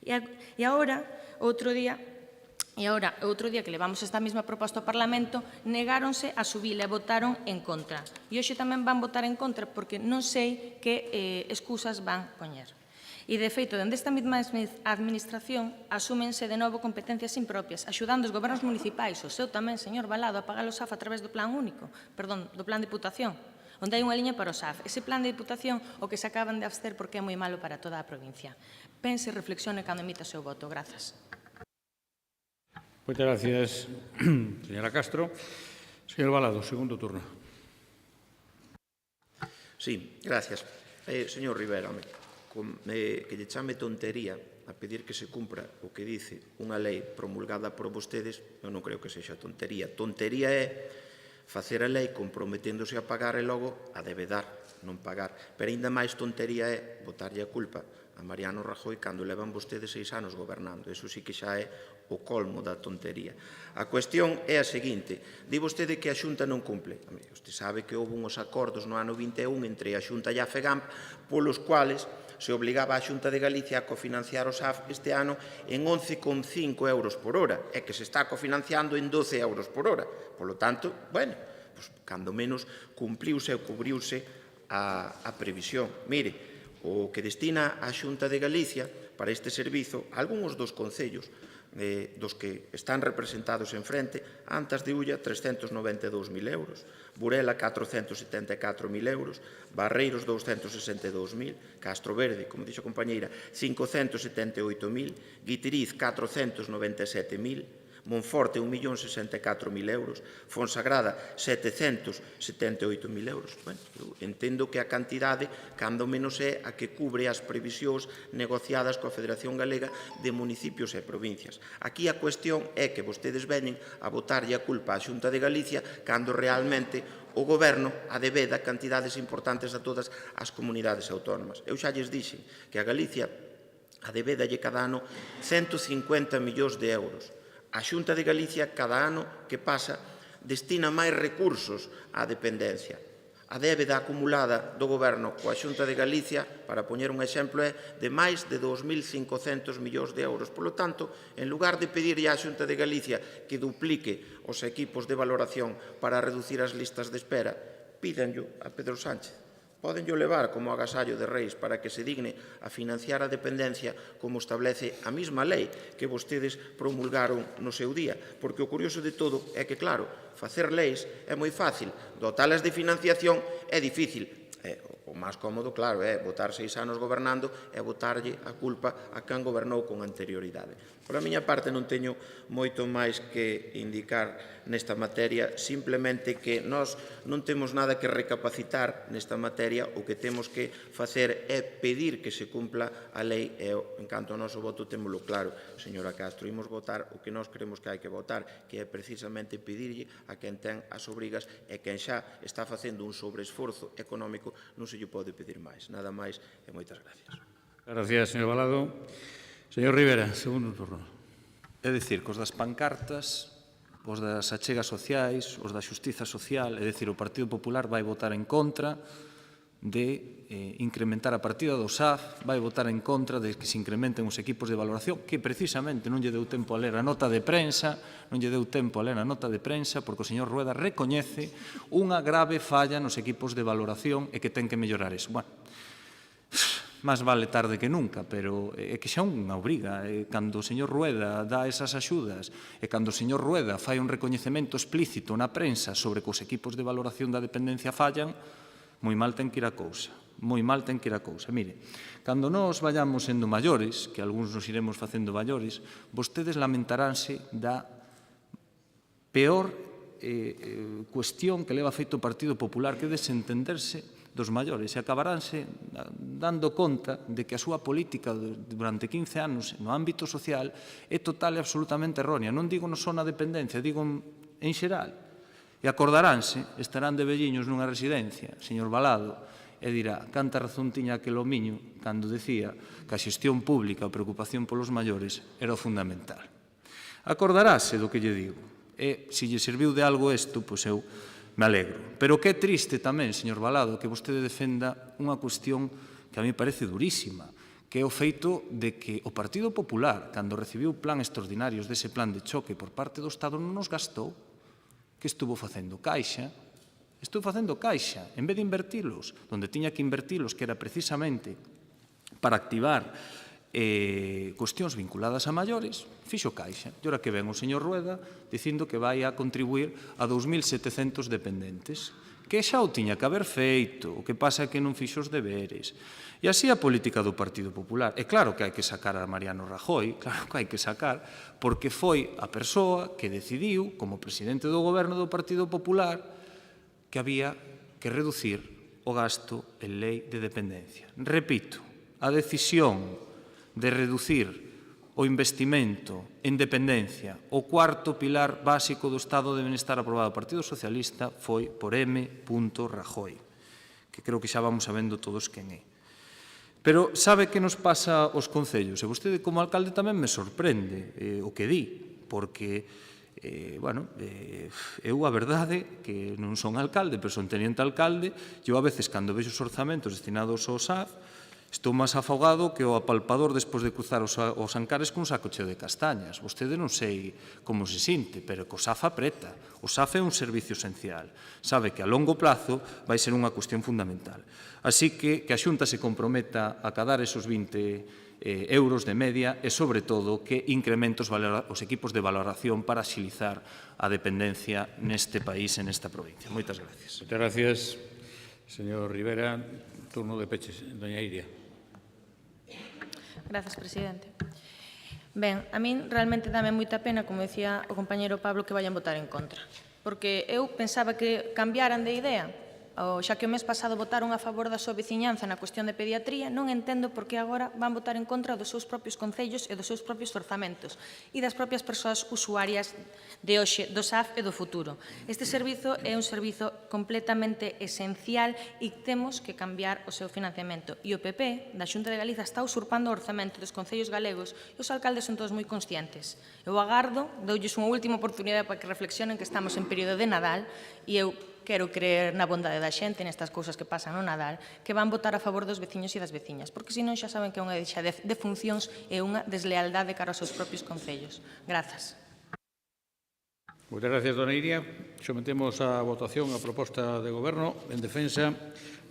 E agora, outro día que levamos esta mesma proposta ao Parlamento, negáronse a subila e votaron en contra. E hoxe tamén van votar en contra porque non sei que excusas van poñer. E, de feito, dende esta mesma administración, asúmense de novo competencias impropias, axudando os gobernos municipais, o seu tamén, señor Balado, a pagar o SAF a través do plan único, do plan de Diputación, onde hai unha liña para o SAF. Ese plan de Diputación o que se acaban de abster porque é moi malo para toda a provincia. Pense e reflexione cando emita o seu voto. Grazas. Muchas gracias, señora Castro. Señor Balado, segundo turno. Sí, gracias. Señor Rivera, que lle chame tontería a pedir que se cumpra o que dice unha lei promulgada por vostedes, eu non creo que sexa tontería. Tontería é facer a lei comprometéndose a pagar e logo a debedar, non pagar. Pero ainda máis tontería é botarlle a culpa a Mariano Rajoy cando levan vostedes 6 anos gobernando. Eso sí que xa é o colmo da tontería. A cuestión é a seguinte. Di vostede que a Xunta non cumple. Vostede sabe que houve uns acordos no ano 21 entre a Xunta e a FEGAMP polos cuales se obligaba a Xunta de Galicia a cofinanciar o SAF este ano en 11,5 euros por hora e que se está cofinanciando en 12 euros por hora. Por lo tanto, bueno, cando menos cumpliuse ou cubriuse a previsión. Mire, o que destina a Xunta de Galicia para este servizo algúns dos concellos dos que están representados en frente: Antas de Ulla, 392.000 euros, Burela, 474.000 euros, Barreiros, 262.000, Castro Verde, como dixo a compañeira, 578.000, Guitiriz, 497.000, Monforte, 1.064.000 euros, Fonsagrada, 778.000 euros. Bueno, eu entendo que a cantidade, cando menos, é a que cubre as previsións negociadas coa Federación Galega de Municipios e Provincias. Aquí a cuestión é que vostedes veñen a botarlle a culpa á Xunta de Galicia cando realmente o Goberno adebeda cantidades importantes a todas as comunidades autónomas. Eu xa lles dixen que a Galicia adebedalle cada ano 150 millóns de euros. A Xunta de Galicia, cada ano que pasa, destina máis recursos á dependencia. A débeda acumulada do Goberno coa Xunta de Galicia, para poñer un exemplo, é de máis de 2.500 millóns de euros. Por lo tanto, en lugar de pedirlle á Xunta de Galicia que duplique os equipos de valoración para reducir as listas de espera, pídanllo a Pedro Sánchez. Pódenllo levar como agasallo de reis para que se digne a financiar a dependencia como establece a mesma lei que vostedes promulgaron no seu día. Porque o curioso de todo é que, claro, facer leis é moi fácil, dotalas de financiación é difícil. O máis cómodo, claro, é botar 6 anos gobernando e botarlle a culpa a quen gobernou con anterioridade. Por a miña parte non teño moito máis que indicar nesta materia, simplemente que nós non temos nada que recapacitar nesta materia, o que temos que facer é pedir que se cumpla a lei e, en canto ao noso voto, témolo claro, señora Castro, imos votar o que nós creemos que hai que votar, que é precisamente pedirlle a quen ten as obrigas e quen xa está facendo un sobreesforzo económico non se lle pode pedir máis. Nada máis e moitas gracias. Gracias, señor Balado. Señor Rivera, segundo turno. É dicir, que os das pancartas, os das achegas sociais, os da xustiza social, é dicir, o Partido Popular vai votar en contra de incrementar a partida do SAF, vai votar en contra de que se incrementen os equipos de valoración, que precisamente non lle deu tempo a ler a nota de prensa, porque o señor Rueda recoñece unha grave falla nos equipos de valoración e que ten que mellorar eso. Bueno, máis vale tarde que nunca, pero é que xa unha obriga. Cando o señor Rueda dá esas axudas e cando o señor Rueda fai un recoñecemento explícito na prensa sobre que os equipos de valoración da dependencia fallan, moi mal ten que ir a cousa. Moi mal ten que ir a cousa. Mire, cando nós vayamos sendo maiores, que algúns nos iremos facendo maiores, vostedes lamentaránse da peor cuestión que leva feito o Partido Popular, que é desentenderse dos maiores, e acabaránse dando conta de que a súa política durante 15 anos no ámbito social é total e absolutamente errónea. Non digo só na dependencia, digo en xeral. E acordaránse, estarán de velliños nunha residencia, señor Balado, e dirá, canta razón tiña aquel homiño cando decía que a xestión pública, a preocupación polos maiores, era o fundamental. Acordarase do que lle digo. E, se lle serviu de algo isto, pois eu me alegro. Pero que é triste tamén, señor Balado, que vostede defenda unha cuestión que a mí parece durísima, que é o feito de que o Partido Popular, cando recibiu plan extraordinarios dese plan de choque por parte do Estado, non nos gastou. Que estuvo facendo? Caixa. Estuvo facendo caixa. En vez de invertilos, onde tiña que invertilos, que era precisamente para activar cuestións vinculadas a maiores, fixo caixa. E ora que ven o señor Rueda dicindo que vai a contribuir a 2.700 dependentes, que xa o tiña que haber feito, o que pasa é que non fixo os deberes. E así a política do Partido Popular. E claro que hai que sacar a Mariano Rajoy, claro que hai que sacar, porque foi a persoa que decidiu, como presidente do goberno do Partido Popular, que había que reducir o gasto en lei de dependencia. Repito, a decisión de reducir o investimento en dependencia, o cuarto pilar básico do Estado de Benestar aprobado do Partido Socialista, foi por M. Rajoy, que creo que xa vamos sabendo todos quen é. Pero sabe que nos pasa aos concellos? E vostede como alcalde tamén me sorprende o que di, porque, eu a verdade que non son alcalde, pero son teniente alcalde, eu a veces cando vexo os orzamentos destinados ao SAF, estou máis afogado que o apalpador despois de cruzar os Ancares cun saco cheo de castañas. Vostede non sei como se sinte, pero que o SAF apreta. O SAF é un servicio esencial. Sabe que a longo plazo vai ser unha cuestión fundamental. Así que a Xunta se comprometa a cadar esos 20 euros de media e, sobre todo, que incremente os equipos de valoración para axilizar a dependencia neste país e nesta provincia. Moitas gracias. Moitas gracias, señor Rivera. Turno de peches, doña Iria. Grazas, presidente. Ben, a min realmente dame moita pena, como decía o compañeiro Pablo, que vayan votar en contra. Porque eu pensaba que cambiaran de idea. Xa que o mes pasado votaron a favor da súa veciñanza na cuestión de pediatría, non entendo por que agora van votar en contra dos seus propios concellos e dos seus propios orzamentos e das propias persoas usuarias de hoxe, do SAF e do futuro. Este servizo é un servizo completamente esencial e temos que cambiar o seu financiamento. E o PP da Xunta de Galiza está usurpando o orzamento dos concellos galegos e os alcaldes son todos moi conscientes. Eu agardo, doulles unha última oportunidade para que reflexionen que estamos en período de Nadal e eu quero creer na bondade da xente, nestas cousas que pasan no Nadal, que van votar a favor dos veciños e das veciñas, porque senón xa saben que é unha deixadez de funcións e unha deslealdade cara aos seus propios concellos. Grazas. Moitas gracias, dona Iria. Sometemos a votación a proposta de Goberno en defensa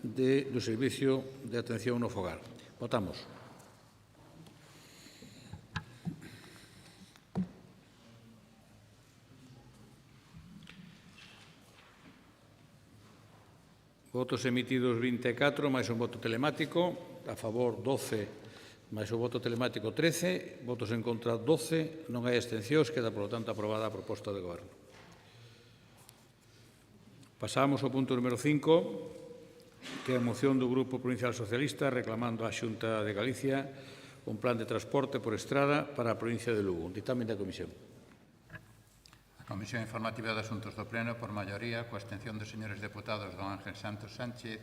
do Servicio de Atención no Fogar. Votamos. Votos emitidos 24, máis un voto telemático, a favor 12, máis o voto telemático 13, votos en contra 12, non hai abstencións, queda, por lo tanto, aprobada a proposta de Goberno. Pasamos ao punto número 5, que é a moción do Grupo Provincial Socialista reclamando á Xunta de Galicia un plan de transporte por estrada para a provincia de Lugo. Un dictamen da Comisión. Comisión Informativa de Asuntos do Pleno, por maioría, coa abstención dos señores deputados don Ángel Santos Sánchez,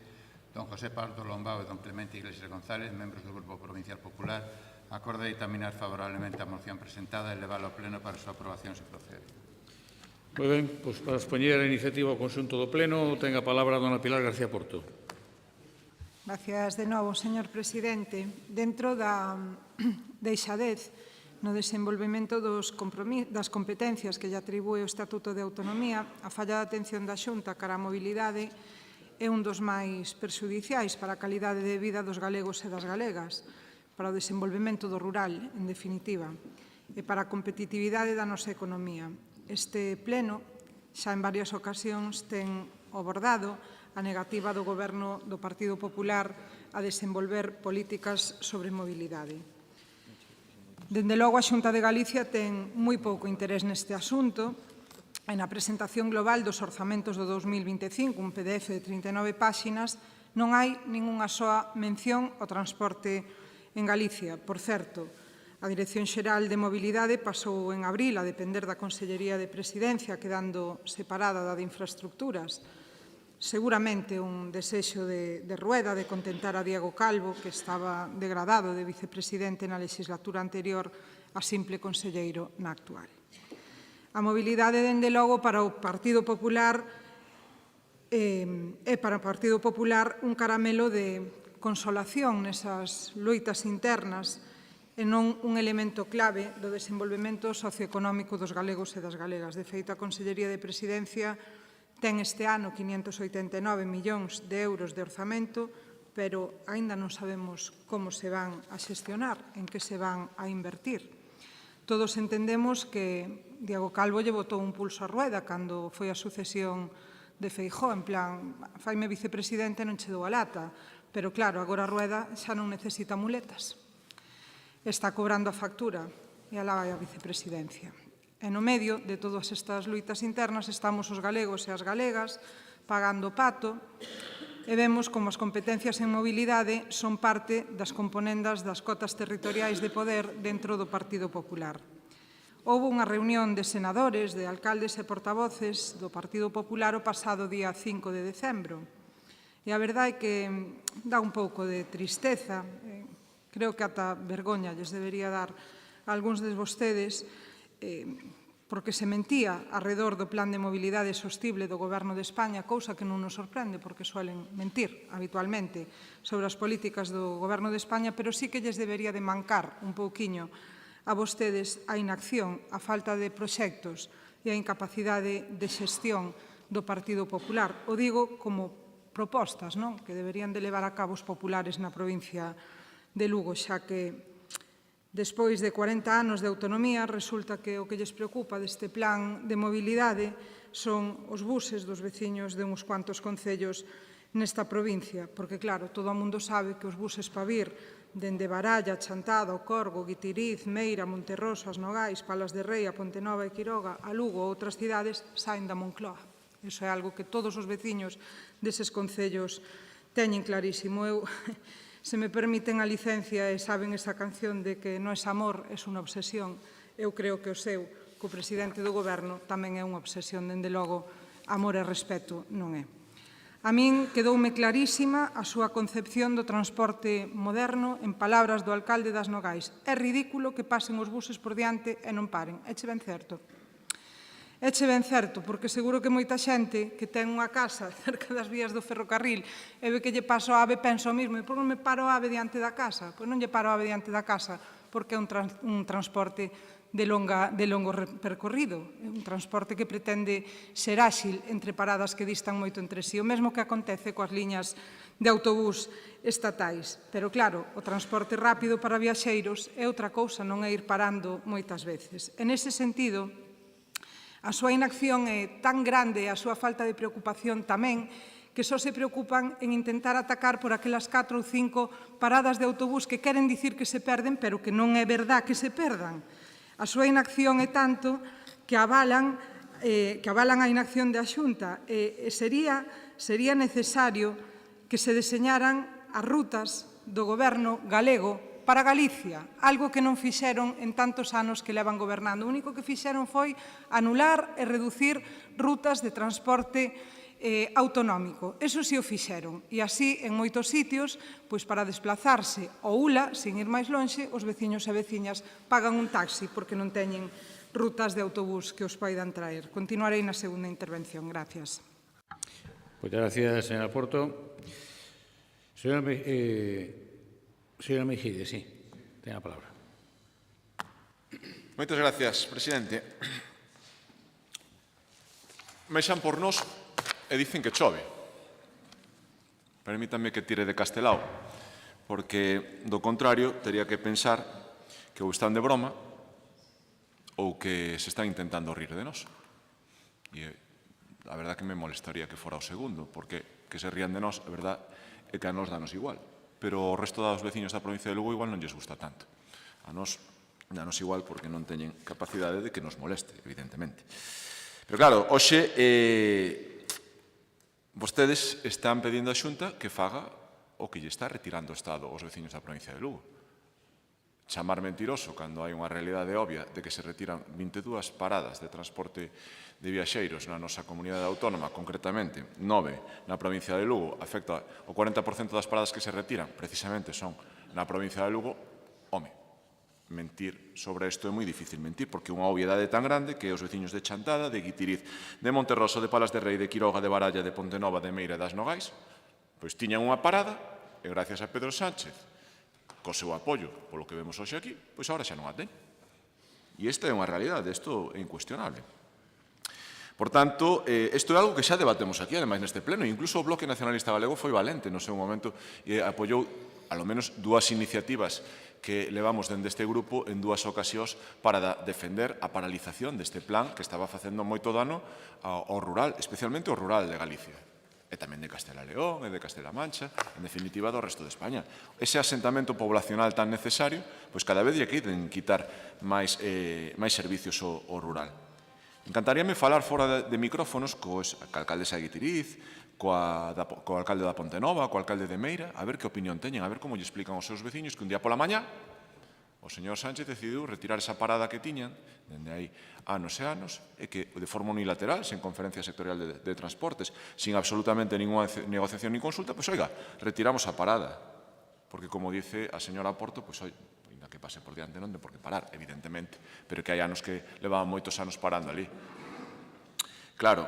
don José Pardo Lombao e don Clemente Iglesias González, membros do Grupo Provincial Popular, acorda ditaminar favorablemente a moción presentada e levála ao Pleno para a súa aprobación se procede. Moi ben, pois para expoñer a iniciativa ao conxunto do Pleno, ten a palabra a dona Pilar García Porto. Gracias de novo, señor presidente. Dentro da deixadez no desenvolvemento das competencias que lle atribúe o Estatuto de Autonomía, a falla de atención da Xunta cara á mobilidade é un dos máis perxudiciais para a calidade de vida dos galegos e das galegas, para o desenvolvemento do rural, en definitiva, e para a competitividade da nosa economía. Este pleno xa en varias ocasións ten abordado a negativa do Goberno do Partido Popular a desenvolver políticas sobre mobilidade. Dende logo, a Xunta de Galicia ten moi pouco interés neste asunto. En a presentación global dos orzamentos do 2025, un PDF de 39 páxinas, non hai ningunha soa mención ao transporte en Galicia. Por certo, a Dirección Xeral de Mobilidade pasou en abril a depender da Consellería de Presidencia, quedando separada da de Infraestructuras. Seguramente un desexo de Rueda de contentar a Diego Calvo, que estaba degradado de vicepresidente na legislatura anterior a simple conselleiro na actual. A mobilidade, dende logo, para o Partido Popular un caramelo de consolación nesas loitas internas e non un elemento clave do desenvolvemento socioeconómico dos galegos e das galegas. De feito, a Consellería de Presidencia ten este ano 589 millóns de euros de orzamento, pero aínda non sabemos como se van a xestionar, en que se van a invertir. Todos entendemos que Diego Calvo lle botou un pulso a Rueda cando foi a sucesión de Feijóo, en plan, faime vicepresidente non che dou a lata, pero claro, agora Rueda xa non necesita muletas. Está cobrando a factura e alá vai a vicepresidencia. E no medio de todas estas luitas internas estamos os galegos e as galegas pagando o pato e vemos como as competencias en mobilidade son parte das componendas das cotas territoriais de poder dentro do Partido Popular. Houve unha reunión de senadores, de alcaldes e portavoces do Partido Popular o pasado día 5 de decembro. E a verdade é que dá un pouco de tristeza, creo que ata vergoña lles debería dar a algúns de vostedes, porque se mentía arredor do plan de mobilidade sostible do Goberno de España, cousa que non nos sorprende porque suelen mentir habitualmente sobre as políticas do Goberno de España, pero sí que lles debería de mancar un pouquiño a vostedes a inacción, a falta de proxectos e a incapacidade de xestión do Partido Popular. O digo como propostas, non? Que deberían de levar a cabo os populares na provincia de Lugo, xa que Despois de 40 anos de autonomía, resulta que o que lles preocupa deste plan de mobilidade son os buses dos veciños de uns cuantos concellos nesta provincia, porque, claro, todo o mundo sabe que os buses para vir dende Baralla, Chantada, O Corgo, Guitiriz, Meira, Monterroso, As Nogais, Palas de Rei, a Pontenova e Quiroga, a Lugo ou outras cidades saen da Moncloa. Iso é algo que todos os veciños deses concellos teñen clarísimo. Eu, se me permiten a licencia e saben esa canción de que non é amor, é unha obsesión, eu creo que o seu, co presidente do goberno, tamén é unha obsesión, dende logo, amor e respeto non é. A min quedoume clarísima a súa concepción do transporte moderno en palabras do alcalde das Nogais. É ridículo que pasen os buses por diante e non paren. Éche ben certo. Éche ben certo, porque seguro que moita xente que ten unha casa cerca das vías do ferrocarril e ve que lle pasa o AVE pensa o mismo. E por non me paro o AVE diante da casa? Pois non lle paro o AVE diante da casa porque é un transporte de longo percorrido, un transporte que pretende ser áxil entre paradas que distan moito entre sí, o mesmo que acontece coas liñas de autobús estatais. Pero claro, o transporte rápido para viaxeiros é outra cousa, non é ir parando moitas veces. En ese sentido, a súa inacción é tan grande, a súa falta de preocupación tamén, que só se preocupan en intentar atacar por aquelas 4 ou 5 paradas de autobús que queren dicir que se perden, pero que non é verdad que se perdan. A súa inacción é tanto que avalan a inacción da Xunta. Sería necesario que se deseñaran as rutas do goberno galego para Galicia, algo que non fixeron en tantos anos que levan gobernando. O único que fixeron foi anular e reducir rutas de transporte autonómico. Eso sí o fixeron. E así, en moitos sitios, pois para desplazarse ao ULA, sin ir máis lonxe, os veciños e veciñas pagan un taxi porque non teñen rutas de autobús que os poidan traer. Continuarei na segunda intervención. Gracias. Moitas gracias, señora Porto. Señora Mejide, sí, ten a palabra. Moitas gracias, presidente. Mexan por nós e dicen que chove. Permítame que tire de Castelao, porque, do contrario, tería que pensar que ou están de broma ou que se están intentando rir de nós. E a verdad que me molestaría que fora o segundo, porque que se rían de nós, a verdad é que a nós danos igual. Pero o resto dos veciños da provincia de Lugo igual non lles gusta tanto. A nós danos igual porque non teñen capacidade de que nos moleste, evidentemente. Pero claro, hoxe vostedes están pedindo a Xunta que faga o que lle está retirando o Estado aos veciños da provincia de Lugo. Chamar mentiroso cando hai unha realidade obvia de que se retiran 22 paradas de transporte de viaxeiros na nosa comunidade autónoma, concretamente 9 na provincia de Lugo, afecta o 40% das paradas que se retiran, precisamente son na provincia de Lugo. Home, mentir sobre isto é moi difícil mentir, porque é unha obviedade tan grande que os veciños de Chantada, de Guitiriz, de Monterroso, de Palas de Rei, de Quiroga, de Baralla, de Pontenova, de Meira e das Nogais, pois tiñan unha parada e gracias a Pedro Sánchez, co seu apoio, polo que vemos hoxe aquí, pois agora xa non a ten. E esta é unha realidade, isto é incuestionable. Por tanto, isto é algo que xa debatemos aquí, ademais, neste pleno, e incluso o Bloque Nacionalista Galego foi valente no seu momento e apoiou, alo menos, dúas iniciativas que levamos dende este grupo en dúas ocasións para defender a paralización deste plan que estaba facendo moito dano ao rural, especialmente ao rural de Galicia, e tamén de Castela e León e de Castela Mancha, en definitiva do resto de España. Ese asentamento poblacional tan necesario, pois cada vez lle queren quitar máis servicios ao rural. Encantaríame falar fora de micrófonos coa alcaldesa de Guitiriz, co alcalde da Pontenova, co alcalde de Meira, a ver que opinión teñen, a ver como lle explican aos seus veciños que un día pola mañá o señor Sánchez decidiu retirar esa parada que tiñan dende aí anos e anos e que de forma unilateral, sen conferencia sectorial de transportes, sin absolutamente ninguna negociación ni consulta, pois oiga, retiramos a parada. Porque como dice a señora Porto, pois oiga, ainda que pase por diante non ten por que parar, evidentemente, pero que hai anos que levaban moitos anos parando ali. Claro,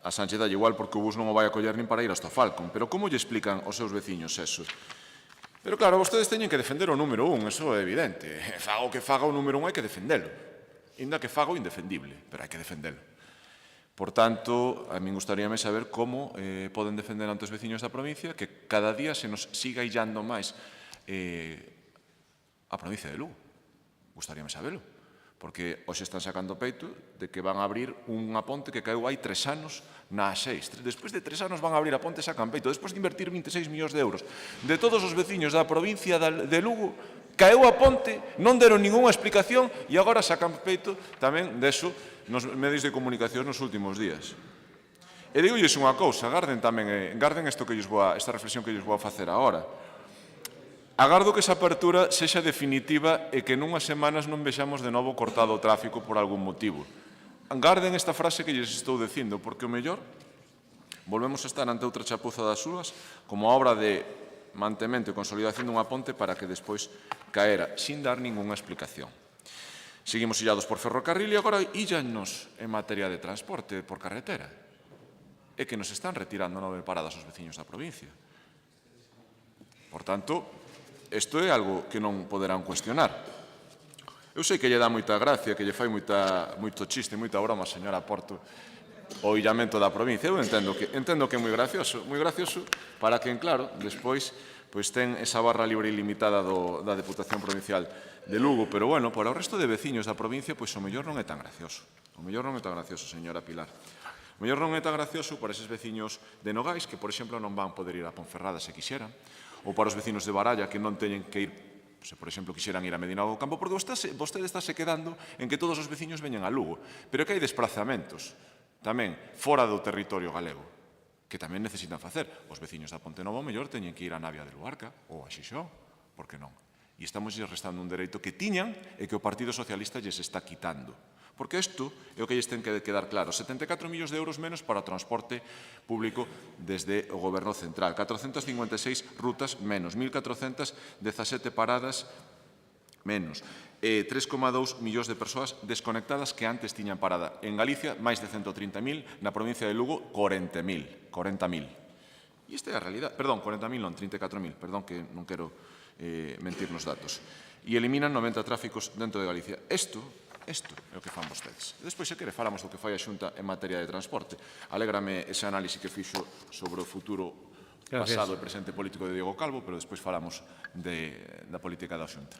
a Sánchez dalle igual porque o bus non o vai a coller nin para ir hasta Falcon, pero como lle explican aos seus veciños eso? Pero claro, vostedes teñen que defender o número 1, eso é evidente. Faga o que faga o número 1 hai que defendelo. Inda que faga o indefendible, pero hai que defendelo. Por tanto, a min gustaríame saber como poden defender ante os veciños da provincia que cada día se nos siga illando máis a provincia de Lugo. Gustaríame sabelo, porque hoxe están sacando peito de que van a abrir unha ponte que caeu hai 3 anos na A6. Despois de 3 anos van a abrir a ponte e sacan peito. Despois de invertir 26 millóns de euros de todos os veciños da provincia de Lugo, caeu a ponte, non deron ninguna explicación e agora sacan peito tamén deso nos medios de comunicación nos últimos días. E digolles unha cousa, garden esta reflexión que lles vou a facer agora. Agardo que esa apertura sexa definitiva e que nunhas semanas non vexamos de novo cortado o tráfico por algún motivo. Garden esta frase que lles estou dicindo, porque o mellor volvemos a estar ante outra chapuza das súas como a obra de mantemento e consolidación dunha ponte para que despois caera, sin dar ningunha explicación. Seguimos illados por ferrocarril e agora íllanos en materia de transporte por carretera. É que nos están retirando 9 paradas os veciños da provincia. Por tanto, isto é algo que non poderán cuestionar. Eu sei que lle dá moita gracia, que lle fai moito chiste, moita broma, señora Porto, o illamento da provincia. Eu entendo que é moi gracioso para que, claro, despois ten esa barra libre ilimitada da Deputación Provincial de Lugo, pero, bueno, para o resto de veciños da provincia, pois o mellor non é tan gracioso. O mellor non é tan gracioso, señora Pilar. O mellor non é tan gracioso para eses veciños de Nogais que, por exemplo, non van poder ir a Ponferrada se quixeran, ou para os vecinos de Baralla que non teñen que ir, se por exemplo quixeran ir a Medina do Campo, porque vostede estáse quedando en que todos os veciños veñen a Lugo, pero que hai desplazamentos tamén fora do territorio galego, que tamén necesitan facer. Os veciños da Ponte Nova, ao mellor, teñen que ir a Navia de Luarca ou a Xixón, por que non? E estamos restando un dereito que tiñan e que o Partido Socialista lles está quitando. Porque isto é o que lles ten que quedar claro. 74 millóns de euros menos para o transporte público desde o Goberno Central. 456 rutas menos. 1.417 paradas menos. 3,2 millóns de persoas desconectadas que antes tiñan parada. En Galicia, máis de 130.000. Na provincia de Lugo, 40.000. E esta é a realidade. Perdón, 40.000 non, 34.000. Perdón, que non quero mentir nos datos. E eliminan 90 tráficos dentro de Galicia. Isto é o que fan vostedes. Despois, se quere, falamos do que fai a Xunta en materia de transporte. Alégrame ese análise que fixo sobre o futuro pasado e presente político de Diego Calvo, pero despois falamos da política da Xunta.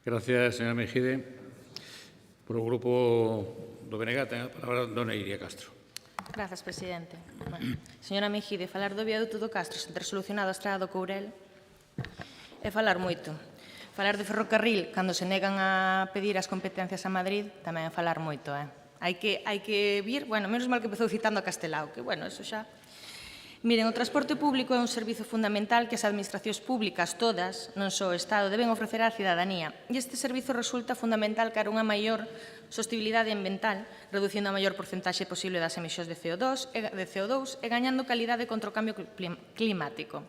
Gracias, señora Mejide. Por o grupo do BNG, ten a palabra dona Iria Castro. Grazas, presidente. Señora Mejide, falar do viaduto do Castro sen ter solucionado a estrada do Courel é falar moito. Falar de ferrocarril cando se negan a pedir as competencias a Madrid tamén é falar moito, Hai que vir, menos mal que empezou citando a Castelao, que, eso xa. Miren, o transporte público é un servizo fundamental que as administracións públicas todas, non só o Estado, deben ofrecer á cidadanía. E este servizo resulta fundamental cara a unha maior sostibilidade ambiental, reducindo a maior porcentaxe posible das emisións de CO2 e gañando calidade contra o cambio climático.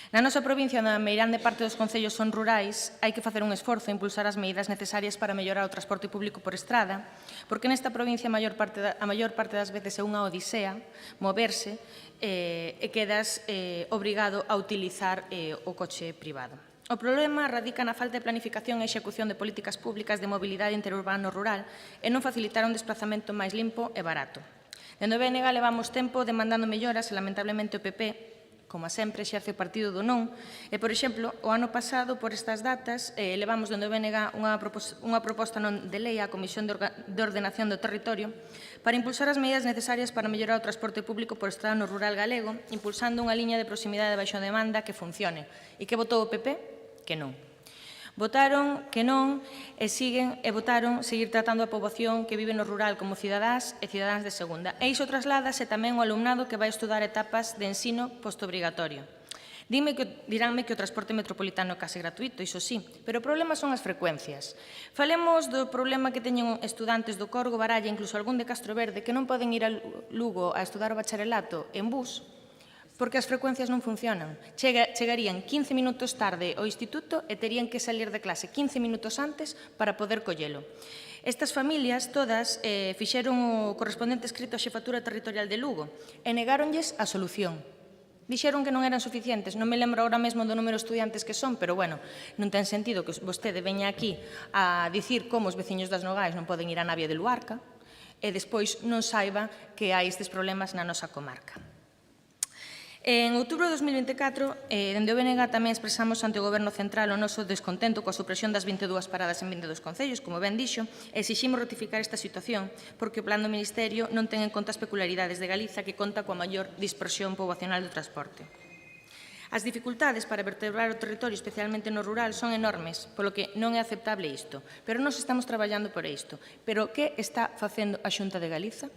Na nosa provincia, na meirande parte dos concellos son rurais, hai que facer un esforzo e impulsar as medidas necesarias para mellorar o transporte público por estrada, porque nesta provincia a maior parte das veces é unha odisea moverse e quedas obrigado a utilizar o coche privado. O problema radica na falta de planificación e execución de políticas públicas de mobilidade interurbano rural e non facilitar un desplazamento máis limpo e barato. Dende o BNG levamos tempo demandando melloras e, lamentablemente, o PP, como sempre, exerce o partido do non. E, por exemplo, o ano pasado, por estas datas, levamos dende o BNG unha proposta non de lei á Comisión de Ordenación do Territorio para impulsar as medidas necesarias para mellorar o transporte público por estrada no rural galego, impulsando unha liña de proximidade de baixo demanda que funcione. E que votou o PP? Que non. Votaron que non e votaron seguir tratando a poboación que vive no rural como cidadáns e cidadáns de segunda. E iso trasládase tamén ao alumnado que vai estudar etapas de ensino postobrigatorio. Diránme que o transporte metropolitano é case gratuito, iso sí, pero o problema son as frecuencias. Falemos do problema que teñen estudantes do Corgo, Baralla, incluso algún de Castro Verde, que non poden ir a Lugo a estudar o bacharelato en bus, porque as frecuencias non funcionan. Chegarían 15 minutos tarde ao instituto e terían que salir de clase 15 minutos antes para poder collelo. Estas familias todas fixeron o correspondente escrito á Xefatura Territorial de Lugo e negáronlles a solución. Dixeron que non eran suficientes. Non me lembro agora mesmo do número de estudiantes que son, pero, non ten sentido que vostede veña aquí a dicir como os veciños das Nogais non poden ir a Navia de Luarca e despois non saiba que hai estes problemas na nosa comarca. En outubro de 2024, dende o BNG tamén expresamos ante o Goberno Central o noso descontento coa supresión das 22 paradas en 22 concellos, como ben dixo, e exiximos ratificar esta situación, porque o plan do Ministerio non ten en conta as peculiaridades de Galiza, que conta coa maior dispersión poboacional do transporte. As dificultades para vertebrar o territorio, especialmente no rural, son enormes, polo que non é aceptable isto. Pero nós estamos traballando por isto. Pero que está facendo a Xunta de Galiza?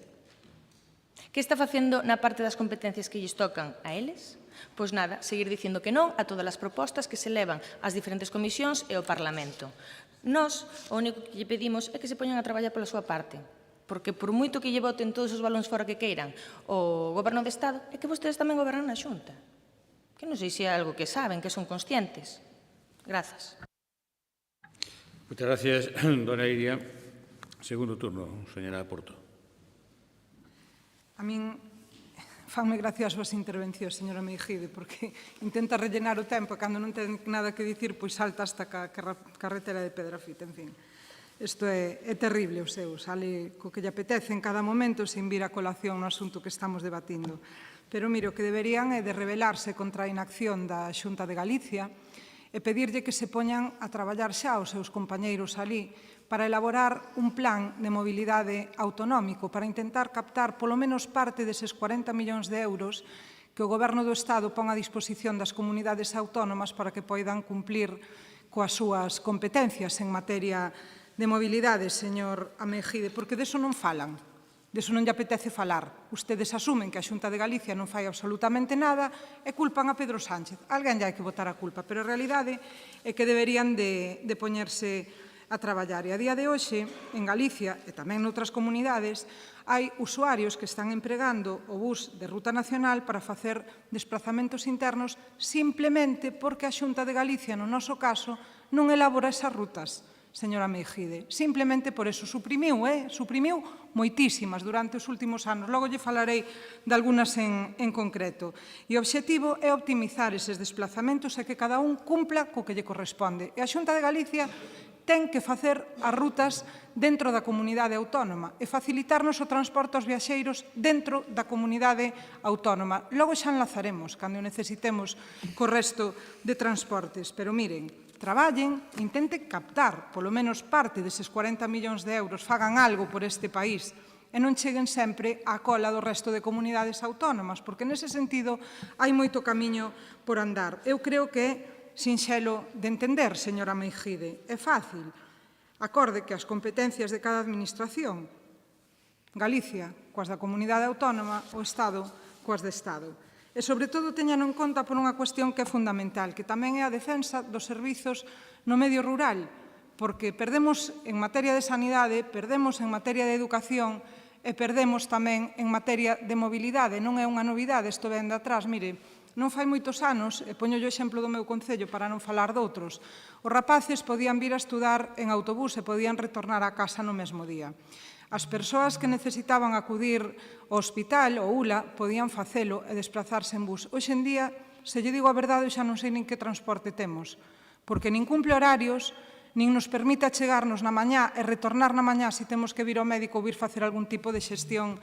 Que está facendo na parte das competencias que lles tocan a eles? Pois nada, seguir dicindo que non a todas as propostas que se levan ás diferentes comisións e ao Parlamento. Nós, o único que lle pedimos é que se poñan a traballar pola súa parte. Porque por moito que lle boten todos os balóns fora que queiran o Goberno de Estado, é que vostedes tamén gobernan na Xunta. Que non sei se é algo que saben, que son conscientes. Grazas. Moitas gracias, dona Iria. Segundo turno, señora Porto. A min fanme gracia as súas intervencións, señora Meijide, porque intenta rellenar o tempo e cando non ten nada que dicir, pois salta hasta a carretera de Pedrafita, en fin. Isto é terrible o seu, sale co que lle apetece en cada momento sin vir a colación no asunto que estamos debatindo. Pero, mire, o que deberían é de rebelarse contra a inacción da Xunta de Galicia e pedirlle que se poñan a traballar xa os seus compañeiros alí para elaborar un plan de mobilidade autonómico para intentar captar polo menos parte deses 40 millóns de euros que o Goberno do Estado pon a disposición das comunidades autónomas para que poidan cumplir coas súas competencias en materia de mobilidade, señor Ameijide, porque deso non falan. Deso non lle apetece falar. Ustedes asumen que a Xunta de Galicia non fai absolutamente nada e culpan a Pedro Sánchez. Alguén lle hai que botar a culpa, pero a realidade é que deberían de poñerse a traballar. E a día de hoxe, en Galicia e tamén noutras comunidades, hai usuarios que están empregando o bus de ruta nacional para facer desplazamentos internos simplemente porque a Xunta de Galicia, no noso caso, non elabora esas rutas. Señora Meijide, simplemente por eso suprimiu moitísimas durante os últimos anos. Logo lle falarei de algunhas en concreto. E o obxectivo é optimizar eses desplazamentos e que cada un cumpla co que lle corresponde. E a Xunta de Galicia ten que facer as rutas dentro da comunidade autónoma e facilitarnos o transporte aos viaxeiros dentro da comunidade autónoma. Logo xa enlazaremos cando necesitemos co resto de transportes. Pero miren, traballen, intenten captar polo menos parte deses 40 millóns de euros, fagan algo por este país e non cheguen sempre á cola do resto de comunidades autónomas, porque nese sentido hai moito camiño por andar. Eu creo que é sinxelo de entender, señora Meijide, é fácil. Acorde que as competencias de cada administración, Galicia coas da comunidade autónoma, o Estado coas de Estado. E, sobre todo, teñan en conta por unha cuestión que é fundamental, que tamén é a defensa dos servizos no medio rural, porque perdemos en materia de sanidade, perdemos en materia de educación e perdemos tamén en materia de mobilidade. Non é unha novidade, isto ven de atrás. Mire, non fai moitos anos, e poño o exemplo do meu concello para non falar doutros, os rapaces podían vir a estudar en autobús e podían retornar á casa no mesmo día. As persoas que necesitaban acudir ao hospital ou ULA podían facelo e desplazarse en bus. Hoxe en día, se lle digo a verdade, xa non sei nin que transporte temos, porque nin cumple horarios, nin nos permite achegarnos na mañá e retornar na mañá se temos que vir ao médico ou vir facer algún tipo de xestión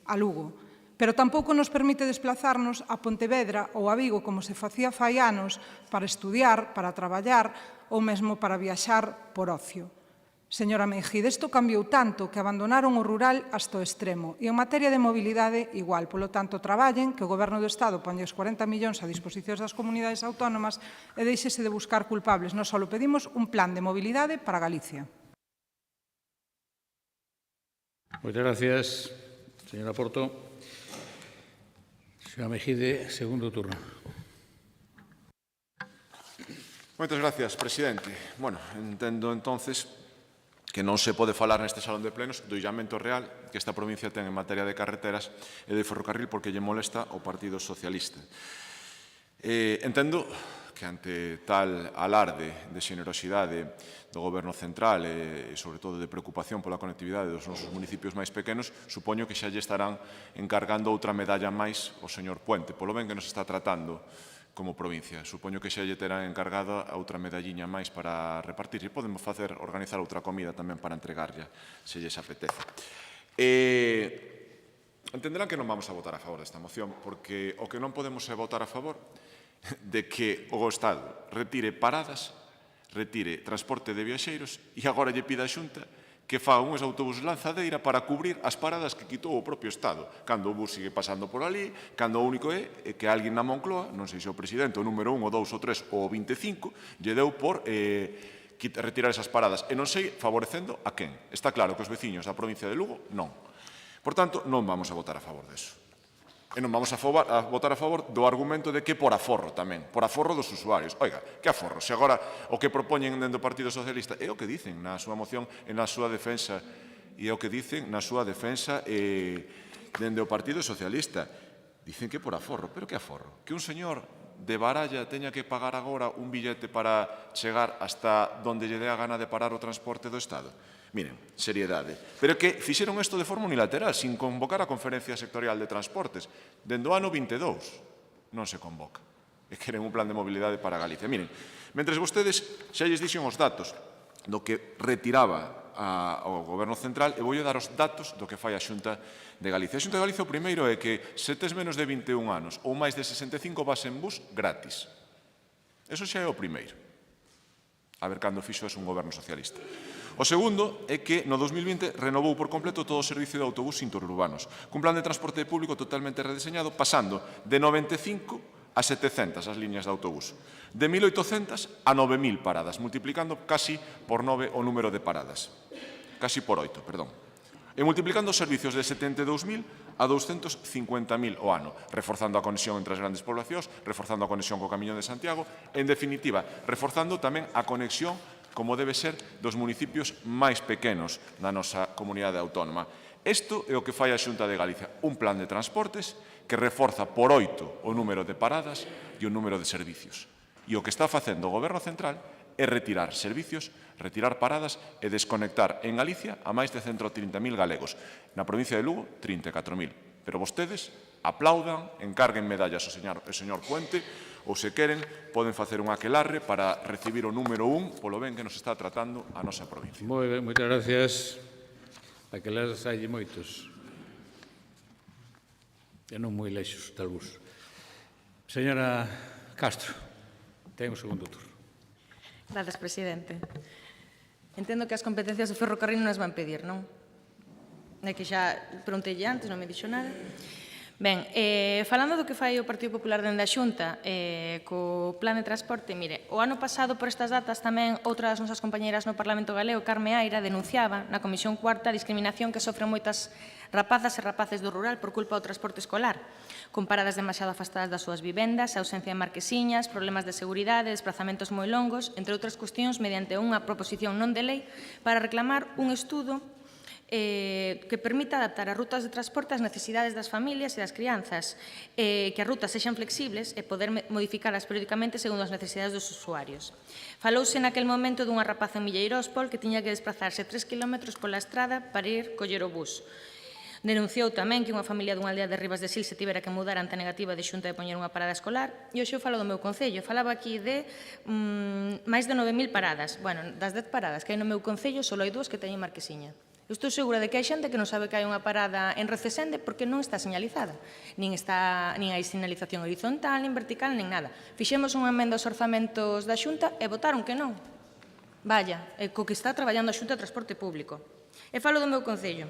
a Lugo. Pero tampouco nos permite desplazarnos a Pontevedra ou a Vigo como se facía fai anos para estudiar, para traballar ou mesmo para viaxar por ocio. Señora Meijide, isto cambiou tanto que abandonaron o rural hasta o extremo. E en materia de mobilidade, igual. Polo tanto, traballen, que o Goberno do Estado ponlle os 40 millóns a disposición das comunidades autónomas e deixese de buscar culpables. Nós só pedimos un plan de mobilidade para Galicia. Moitas gracias, señora Porto. Señora Meijide, segundo turno. Moitas gracias, presidente. Bueno, entendo entonces que non se pode falar neste salón de plenos do illamento real que esta provincia ten en materia de carreteras e de ferrocarril porque lle molesta ao Partido Socialista. Entendo que ante tal alarde de xenerosidade do Goberno central e, sobre todo, de preocupación pola conectividade dos nosos municipios máis pequenos, supoño que xa lle estarán encargando outra medalla máis ao señor Puente, polo ben que nos está tratando como provincia. Supoño que xa lle terán encargada a outra medalliña máis para repartir. E podemos organizar outra comida tamén para entregarlla, se lles apetece. entenderán que non vamos a votar a favor desta moción, porque o que non podemos é votar a favor de que o Estado retire paradas, retire transporte de viaxeiros e agora lle pida a Xunta que faga uns autobuses lanzadeira para cubrir as paradas que quitou o propio Estado, cando o bus sigue pasando por ali, cando o único é que alguén na Moncloa, non sei se o presidente, o número 1, o 2, o 3 ou o 25, lle deu por retirar esas paradas. E non sei favorecendo a quen. Está claro que os veciños da provincia de Lugo non. Por tanto, non vamos a votar a favor deso. E non vamos a votar a favor do argumento de que por aforro tamén, por aforro dos usuarios. Oiga, que aforro? Se agora o que propoñen dentro do Partido Socialista é o que dicen na súa moción e na súa defensa, e é o que dicen na súa defensa dentro do Partido Socialista. Dicen que por aforro, pero que aforro? Que un señor de Baralla teña que pagar agora un billete para chegar hasta donde lle dé a gana de parar o transporte do Estado? Miren, seriedade. Pero que fixeron isto de forma unilateral, sin convocar a Conferencia Sectorial de Transportes. Dende o ano 22 non se convoca. E queren un plan de mobilidade para Galicia. Miren, mentres vostedes xa lles dixen os datos do que retiraba o Goberno Central, e vou dar os datos do que fai a Xunta de Galicia. A Xunta de Galicia o primeiro é que se tes menos de 21 anos ou máis de 65 vas en bus gratis. Eso xa é o primeiro. A ver cando fixo eso un goberno socialista. O segundo é que no 2020 renovou por completo todo o servicio de autobús interurbanos, cun plan de transporte público totalmente redeseñado, pasando de 95 a 700 as liñas de autobús, de 1.800 a 9.000 paradas, multiplicando casi por 9 o número de paradas, casi por 8, perdón. E multiplicando os servicios de 72.000 a 250.000 o ano, reforzando a conexión entre as grandes poblacións, reforzando a conexión co Camiño de Santiago, en definitiva, reforzando tamén a conexión como debe ser dos municipios máis pequenos da nosa comunidade autónoma. Isto é o que fai a Xunta de Galicia, un plan de transportes que reforza por 8 o número de paradas e o número de servicios. E o que está facendo o Goberno Central é retirar servicios, retirar paradas e desconectar en Galicia a máis de 130.000 galegos. Na provincia de Lugo, 34.000. Pero vostedes aplaudan, encarguen medallas ao señor Puente, ou se queren, poden facer un aquelarre para recibir o número 1 polo ben que nos está tratando a nosa provincia. Moi ben, moitas gracias. Aquelarres hai moitos. E non moi lexos, tal bus. Señora Castro, ten o segundo turno. Gracias, presidente. Entendo que as competencias do ferrocarril non as van pedir, non? É que xa preguntei antes, non me dixo nada. Ben, falando do que fai o Partido Popular dende a Xunta co plan de transporte, mire, o ano pasado por estas datas tamén outra das nosas compañeiras no Parlamento Galego, Carme Aira, denunciaba na Comisión Cuarta a discriminación que sofren moitas rapazas e rapaces do rural por culpa do transporte escolar, con paradas demasiado afastadas das súas vivendas, ausencia de marquesiñas, problemas de seguridade, desplazamentos moi longos, entre outras cuestións, mediante unha proposición non de lei para reclamar un estudo que permita adaptar as rutas de transporte ás necesidades das familias e das crianzas, que as rutas sexan flexibles e poder modificalas periódicamente segundo as necesidades dos usuarios. Falouse naquel momento dunha rapaza en Milleiróspol que tiña que desplazarse 3 km pola estrada para ir coller o bus. Denunciou tamén que unha familia dunha aldea de Ribas de Sil se tivera que mudar ante a negativa de Xunta de poñer unha parada escolar. E hoxe eu falo do meu concello. Falaba aquí de máis de 9.000 paradas. Bueno, das 10 paradas que hai no meu concello, só hai 2 que teñen marquesiña. Eu estou segura de que hai xente que non sabe que hai unha parada en Recesende porque non está señalizada. Nin hai señalización horizontal, nin vertical, nin nada. Fixemos unha emenda aos orzamentos da Xunta e votaron que non. Vaya, co que está traballando a Xunta de Transporte Público. E falo do meu concello.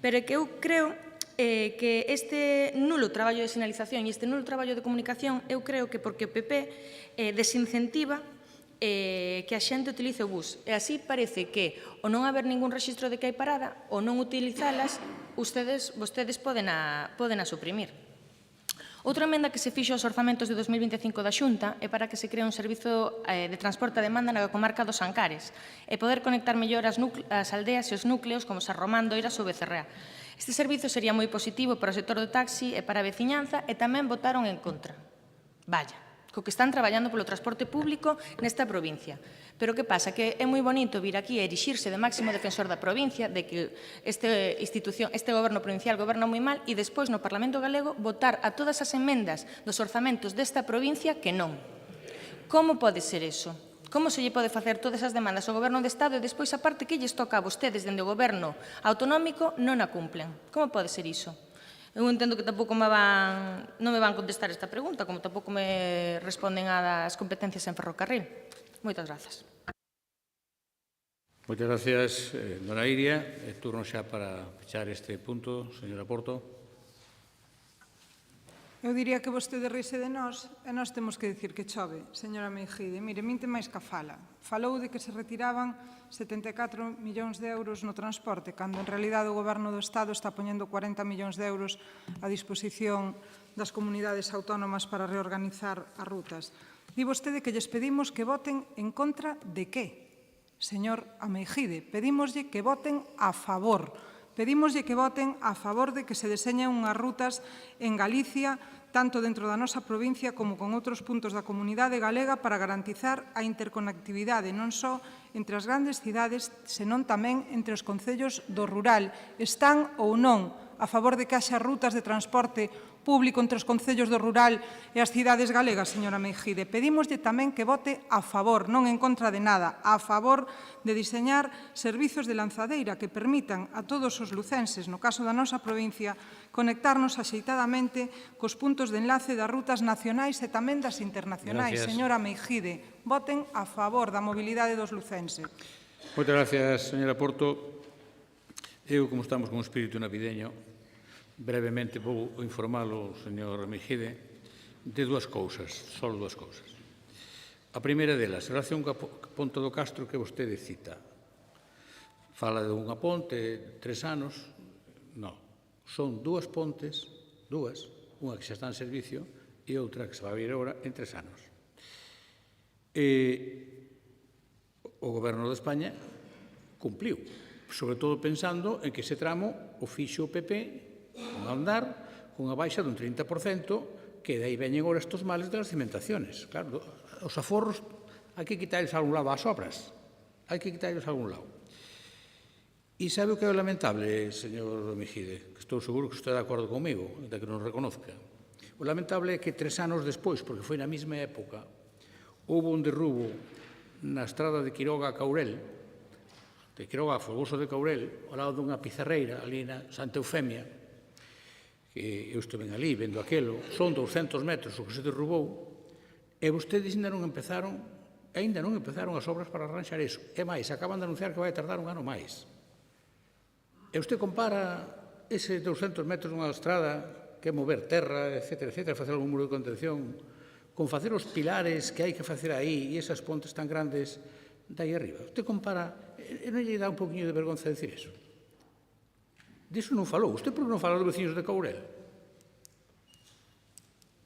Pero é que eu creo que este nulo traballo de señalización e este nulo traballo de comunicación, eu creo que porque o PP desincentiva que a xente utilice o bus. E así parece que, o non haber ningún rexistro de que hai parada, ou non utilizalas, vostedes poden a suprimir. Outra emenda que se fixo aos orzamentos de 2025 da Xunta é para que se cree un servizo de transporte a demanda na comarca dos Ancares e poder conectar mellor as aldeas e os núcleos como San Román, Oeiras ou Becerrea. Este servizo sería moi positivo para o sector do taxi e para a veciñanza e tamén votaron en contra. Vaya, co que están traballando polo transporte público nesta provincia. Pero que pasa? Que é moi bonito vir aquí e erixirse de máximo defensor da provincia, de que este goberno provincial goberna moi mal e despois no Parlamento Galego votar a todas as emendas dos orzamentos desta provincia que non. Como pode ser iso? Como se lle pode facer todas as demandas ao Goberno de Estado e despois a parte que lles toca a vostedes dende o Goberno autonómico non a cumplen? Como pode ser iso? Eu entendo que tampouco non me van contestar esta pregunta, como tampouco me responden a das competencias en ferrocarril. Moitas grazas. Moitas gracias, dona Iria. Turno xa para fechar este punto, señora Porto. Eu diría que vostede rise de nós e nós temos que dicir que chove, señora Meijide. Mire, minte máis que fala. Falou de que se retiraban 74 millóns de euros no transporte, cando en realidade o Goberno do Estado está poñendo 40 millóns de euros a disposición das comunidades autónomas para reorganizar as rutas. Di vostede que lles pedimos que voten en contra de que? Señor Ameijide, pedímoslle que voten a favor. Pedímoslle que voten a favor de que se deseñen unhas rutas en Galicia, tanto dentro da nosa provincia como con outros puntos da comunidade galega para garantizar a interconectividade non só entre as grandes cidades, senón tamén entre os concellos do rural. Están ou non a favor de que haxa rutas de transporte público entre os concellos do rural e as cidades galegas, señora Meijide? Pedímoslle tamén que vote a favor, non en contra de nada, a favor de diseñar servizos de lanzadeira que permitan a todos os lucenses, no caso da nosa provincia, conectarnos axeitadamente cos puntos de enlace das rutas nacionais e tamén das internacionais. Gracias. Señora Meijide, voten a favor da mobilidade dos lucenses. Moitas gracias, señora Porto. Eu, como estamos con un espírito navideño, brevemente vou informálo, señor Meijide, de dúas cousas, só dúas cousas. A primeira delas, en relación coa Ponte do Castro que vostede cita. Fala de unha ponte, 3 anos. Non, son dúas pontes, unha que xa está en servicio e outra que se vai a abrir agora en 3 anos. O Goberno de España cumpliu, sobre todo pensando en que ese tramo o fixo o PP con andar, cunha baixa dun 30%, que de aí veñen agora estos males das cimentaciones. Claro, os aforros hai que quitarles a algún lado, as obras, hai que quitarles a algún lado. E sabe o que é lamentable, señor Meijide? Que estou seguro que está de acordo comigo, de que non reconozca. O lamentable é que 3 anos despois, porque foi na mesma época, houve un derrubo na estrada de Quiroga a Caurel, de Quiroga a Folgoso de Caurel, ao lado dunha pizarreira, ali na Santa Eufemia, que eu estive ali vendo aquelo, son 200 metros o que se derrubou, e vostedes ainda non empezaron as obras para arranxar iso. E máis, acaban de anunciar que vai tardar un ano máis. E usted compara ese 200 metros dunha estrada que é mover terra, etcétera, facer algún muro de contención, con facer os pilares que hai que facer aí e esas pontes tan grandes de aí arriba. Usted compara, e non lle dá un poquinho de vergonza decir eso? Diso non falou. Usted por que non fala dos veciños de Caurel?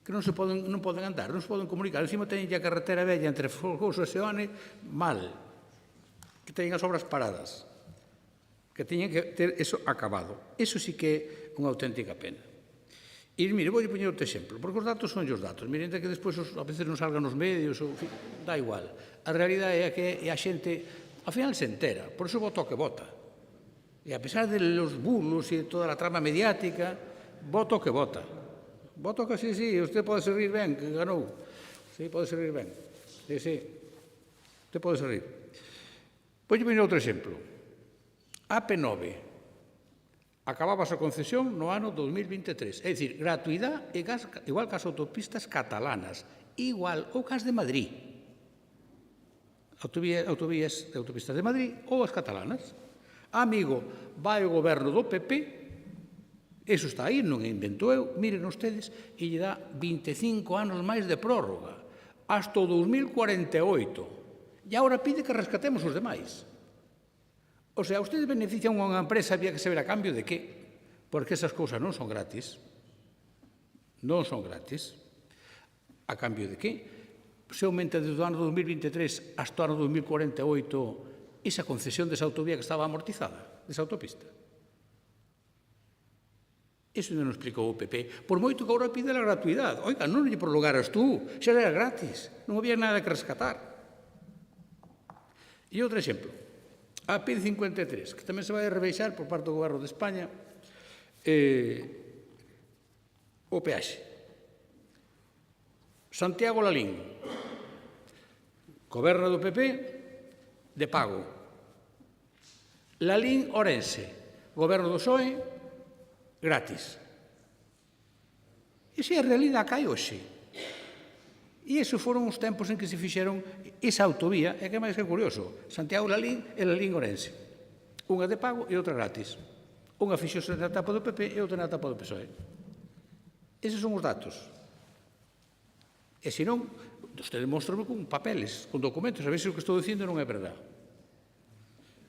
Que non poden andar, non se poden comunicar. Encima teñen a carretera bella entre Folgoso e Seoane mal. Que teñen as obras paradas. Que teñen que ter eso acabado. Eso sí que é unha auténtica pena. E, mire, vou poñer outro exemplo, porque os datos son os datos. Miren, que despois a veces non salgan nos medios, dá igual. A realidade é que a xente, ao final, se entera. Por iso vota o que vota. E a pesar de los bulos e toda a trama mediática, vota o que vota. Vota o que sí, usted pode se rir ben, que ganou. Sí, pode se rir ben. Sí, usted pode se rir. Vou poñer outro exemplo. AP9. Acababa a concesión no ano 2023. É dicir, gratuidade igual que as autopistas catalanas, igual ou que as de Madrid. Autopistas de Madrid ou as catalanas. Amigo, vai o goberno do PP, iso está aí, non invento eu, miren ustedes, e lle dá 25 anos máis de prórroga, hasta o 2048. E agora pide que rescatemos os demais. O sea, ustedes benefician unha empresa, había que saber a cambio de que? Porque esas cousas non son gratis. Non son gratis. A cambio de que? Se aumenta desde o ano 2023 hasta o ano 2048 esa concesión desa autovía que estaba amortizada, desa autopista. Iso non explicou o PP. Por moito que agora pide a gratuidade. Oiga, non lle prolongaras tú, xa era gratis, non había nada que rescatar. E outro exemplo. A P53, que tamén se vai a rebeixar por parte do Goberno de España, o peaxe. Santiago Lalín, Goberno do PP, de pago. Lalín Orense, Goberno do PSOE, gratis. Esa é a realidade que hai hoxe. E esos foron os tempos en que se fixeron esa autovía, e que máis que curioso, Santiago-Lalín e Lalín-Orense. Unha de pago e outra gratis. Unha fixose na etapa do PP e outra na etapa do PSOE. Eses son os datos. E senón, usted demóstrame con papeles, con documentos, a ver se o que estou dicindo non é verdade.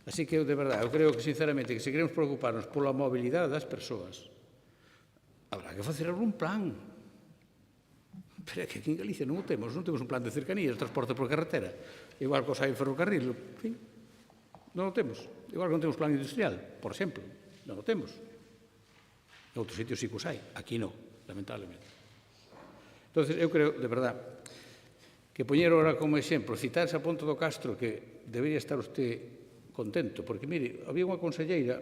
Así que, de verdade, eu creo que, sinceramente, que se queremos preocuparnos pola mobilidade das persoas, habrá que facer algún plan. Pero é que aquí en Galicia non o temos, non temos un plan de cercanías, transporte por carretera, igual que os hai en ferrocarril, en fin, non o temos. Igual que non temos plan industrial, por exemplo, non o temos. En outros sitios sí que os hai, aquí non, lamentablemente. Entón, eu creo, de verdade, que poñer ahora como exemplo, citarse a Ponte do Castro, que debería estar usted contento, porque, mire, había unha conselleira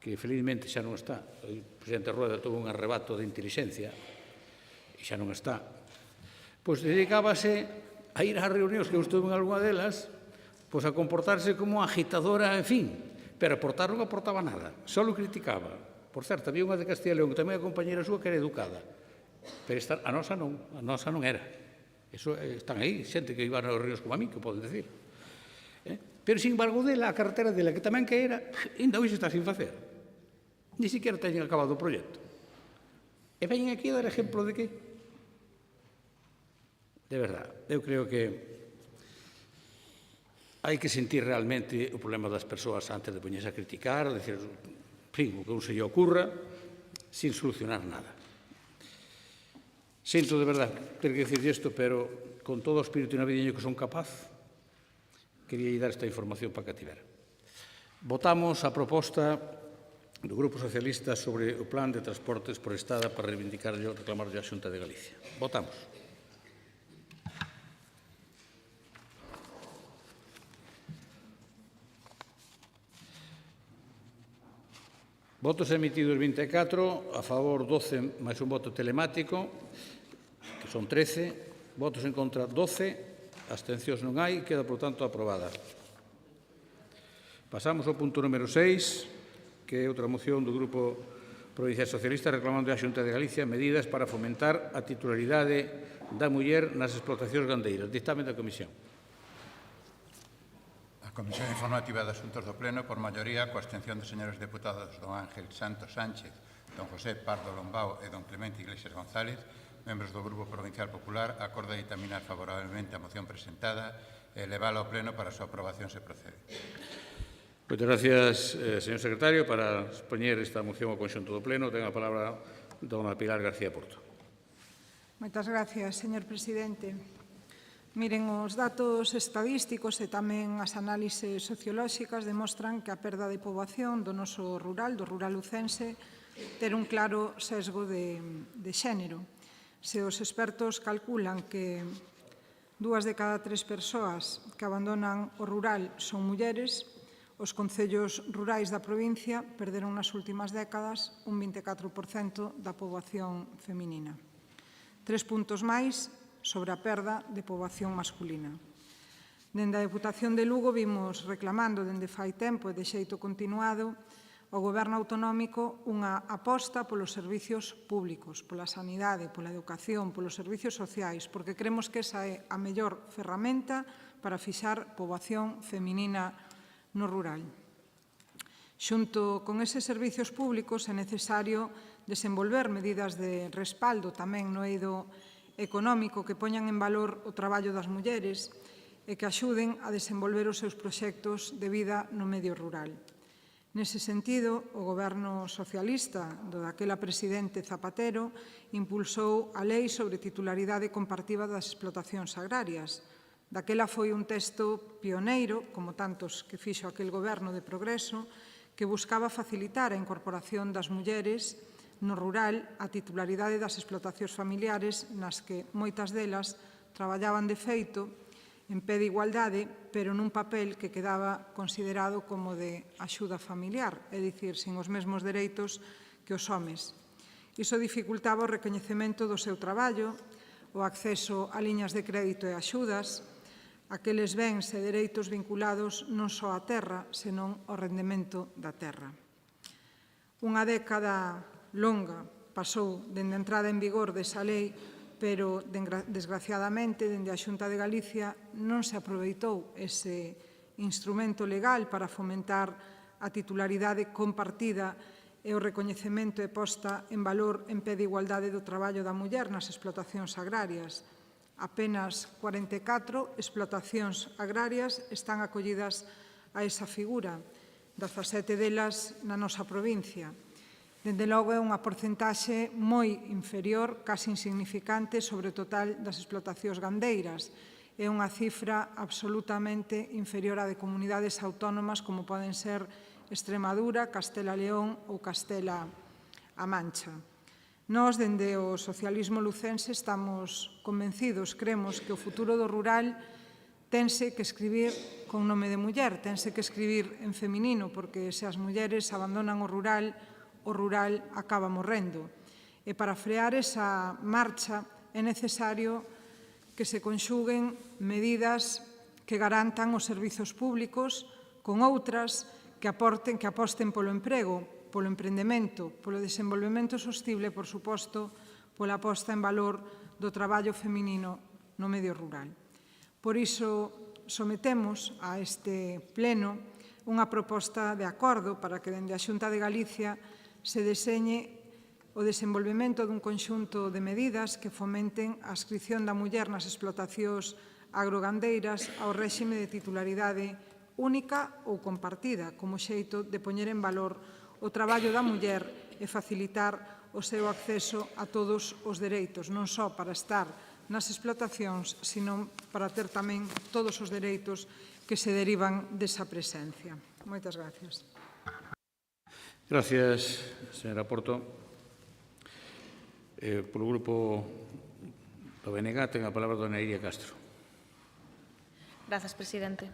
que felizmente xa non está, o presidente Rueda tuvo un arrebato de inteligencia e xa non está, pois dedicábase a ir ás reunións, que eu estuve en algunha delas, pois a comportarse como agitadora, en fin, pero aportar non aportaba nada, só criticaba. Por certo, había unha de Castilla e León, que tamén a compañera súa, que era educada, pero a nosa non era. Eso están aí, xente que iba aos reunións como a mí, que poden decir. Pero, sin embargo, dela, a carretera dela, que tamén que era, ainda hoxe está sin facer. Ni siquiera teñen acabado o proxecto. E veñen aquí a dar exemplo de que? De verdade, eu creo que hai que sentir realmente o problema das persoas antes de poñerse a criticar, a decir, en fin, o que un se lle ocurra, sin solucionar nada. Sinto de verdade ter que dicir isto, pero con todo o espírito navideño que son capaz, quería dar esta información para que a tivera. Votamos a proposta do Grupo Socialista sobre o plan de transportes por Estrada para reivindicarlo e reclamarlo á Xunta de Galicia. Votamos. Votos emitidos 24, a favor 12, máis un voto telemático, que son 13, votos en contra 12, abstencións non hai, queda, por tanto, aprobada. Pasamos ao punto número 6, que é outra moción do Grupo Provincial Socialista reclamando á Xunta de Galicia medidas para fomentar a titularidade da muller nas explotacións gandeiras. Dictamen da Comisión. A Comisión Informativa de Asuntos do Pleno, por maioría, coa abstención dos señores deputados don Ángel Santos Sánchez, don José Pardo Lombao e don Clemente Iglesias González, membros do Grupo Provincial Popular, acorda ditaminar favorablemente a moción presentada e levala ao Pleno para a súa aprobación se procede. Moitas gracias, señor secretario. Para expoñer esta moción ao conxunto do Pleno, ten a palabra dona Pilar García Porto. Moitas gracias, señor presidente. Miren, os datos estadísticos e tamén as análises sociolóxicas demostran que a perda de poboación do noso rural, do rural lucense, ter un claro sesgo de xénero. Se os expertos calculan que 2 de cada 3 persoas que abandonan o rural son mulleres, os concellos rurais da provincia perderon nas últimas décadas un 24% da poboación feminina. 3 puntos máis sobre a perda de poboación masculina. Dende a Deputación de Lugo vimos reclamando dende fai tempo e de xeito continuado ao Goberno autonómico unha aposta polos servicios públicos, pola sanidade, pola educación, polos servicios sociais, porque creemos que esa é a mellor ferramenta para fixar poboación feminina no rural. Xunto con eses servicios públicos é necesario desenvolver medidas de respaldo tamén no eido económico que poñan en valor o traballo das mulleres e que axuden a desenvolver os seus proxectos de vida no medio rural. Nese sentido, o Goberno socialista do daquela presidente Zapatero impulsou a Lei sobre titularidade compartida das explotacións agrarias. Daquela foi un texto pioneiro, como tantos que fixo aquel Goberno de progreso, que buscaba facilitar a incorporación das mulleres no rural a titularidade das explotacións familiares nas que moitas delas traballaban de feito en pé de igualdade, pero nun papel que quedaba considerado como de axuda familiar, é dicir, sin os mesmos dereitos que os homes. Iso dificultaba o recoñecemento do seu traballo, o acceso a liñas de crédito e axudas, aqueles bens e dereitos vinculados non só á terra, senón ao rendemento da terra. Unha década longa pasou dende a entrada en vigor desa lei, pero, desgraciadamente, dende a Xunta de Galicia non se aproveitou ese instrumento legal para fomentar a titularidade compartida e o recoñecemento e posta en valor en pé de igualdade do traballo da muller nas explotacións agrarias. Apenas 44 explotacións agrarias están acollidas a esa figura, 17 delas na nosa provincia. Dende logo, é unha porcentaxe moi inferior, casi insignificante, sobre o total das explotacións gandeiras. É unha cifra absolutamente inferior á de comunidades autónomas como poden ser Extremadura, Castela e León ou Castela-A Mancha. Nós, dende o socialismo lucense, estamos convencidos, cremos que o futuro do rural tense que escribir con nome de muller, tense que escribir en feminino, porque se as mulleres abandonan o rural acaba morrendo. E para frear esa marcha é necesario que se conxuguen medidas que garantan os servizos públicos con outras que aposten polo emprego, polo emprendemento, polo desenvolvemento sostible, por suposto, pola posta en valor do traballo feminino no medio rural. Por iso, sometemos a este pleno unha proposta de acordo para que dende a Xunta de Galicia se deseñe o desenvolvemento dun conxunto de medidas que fomenten a adscrición da muller nas explotacións agrogandeiras ao réxime de titularidade única ou compartida, como xeito de poñer en valor o traballo da muller e facilitar o seu acceso a todos os dereitos, non só para estar nas explotacións, sino para ter tamén todos os dereitos que se derivan desa presencia. Moitas gracias. Gracias, señora Porto. Polo grupo do BNG ten a palabra dona Iria Castro. Grazas, presidente.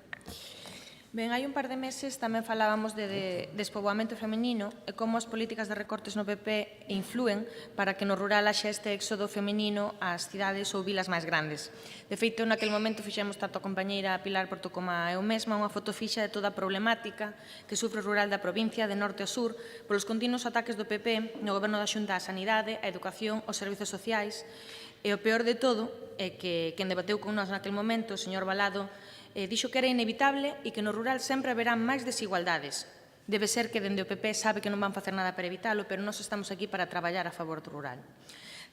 Ben, hai un par de meses tamén falábamos de despoboamento feminino e como as políticas de recortes no PP influen para que no rural haxa este éxodo feminino ás cidades ou vilas máis grandes. De feito, naquele momento fixemos tanto a compañeira Pilar Porto como eu mesma unha foto fixa de toda a problemática que sufre o rural da provincia de norte a sur polos continuos ataques do PP no goberno da Xunta á sanidade, a educación, os servizos sociais. E o peor de todo é que quen debateu con nós naquele momento, o señor Balado, dixo que era inevitable e que no rural sempre haberá máis desigualdades. Debe ser que dende o PP sabe que non van facer nada para evitalo, pero nós estamos aquí para traballar a favor do rural.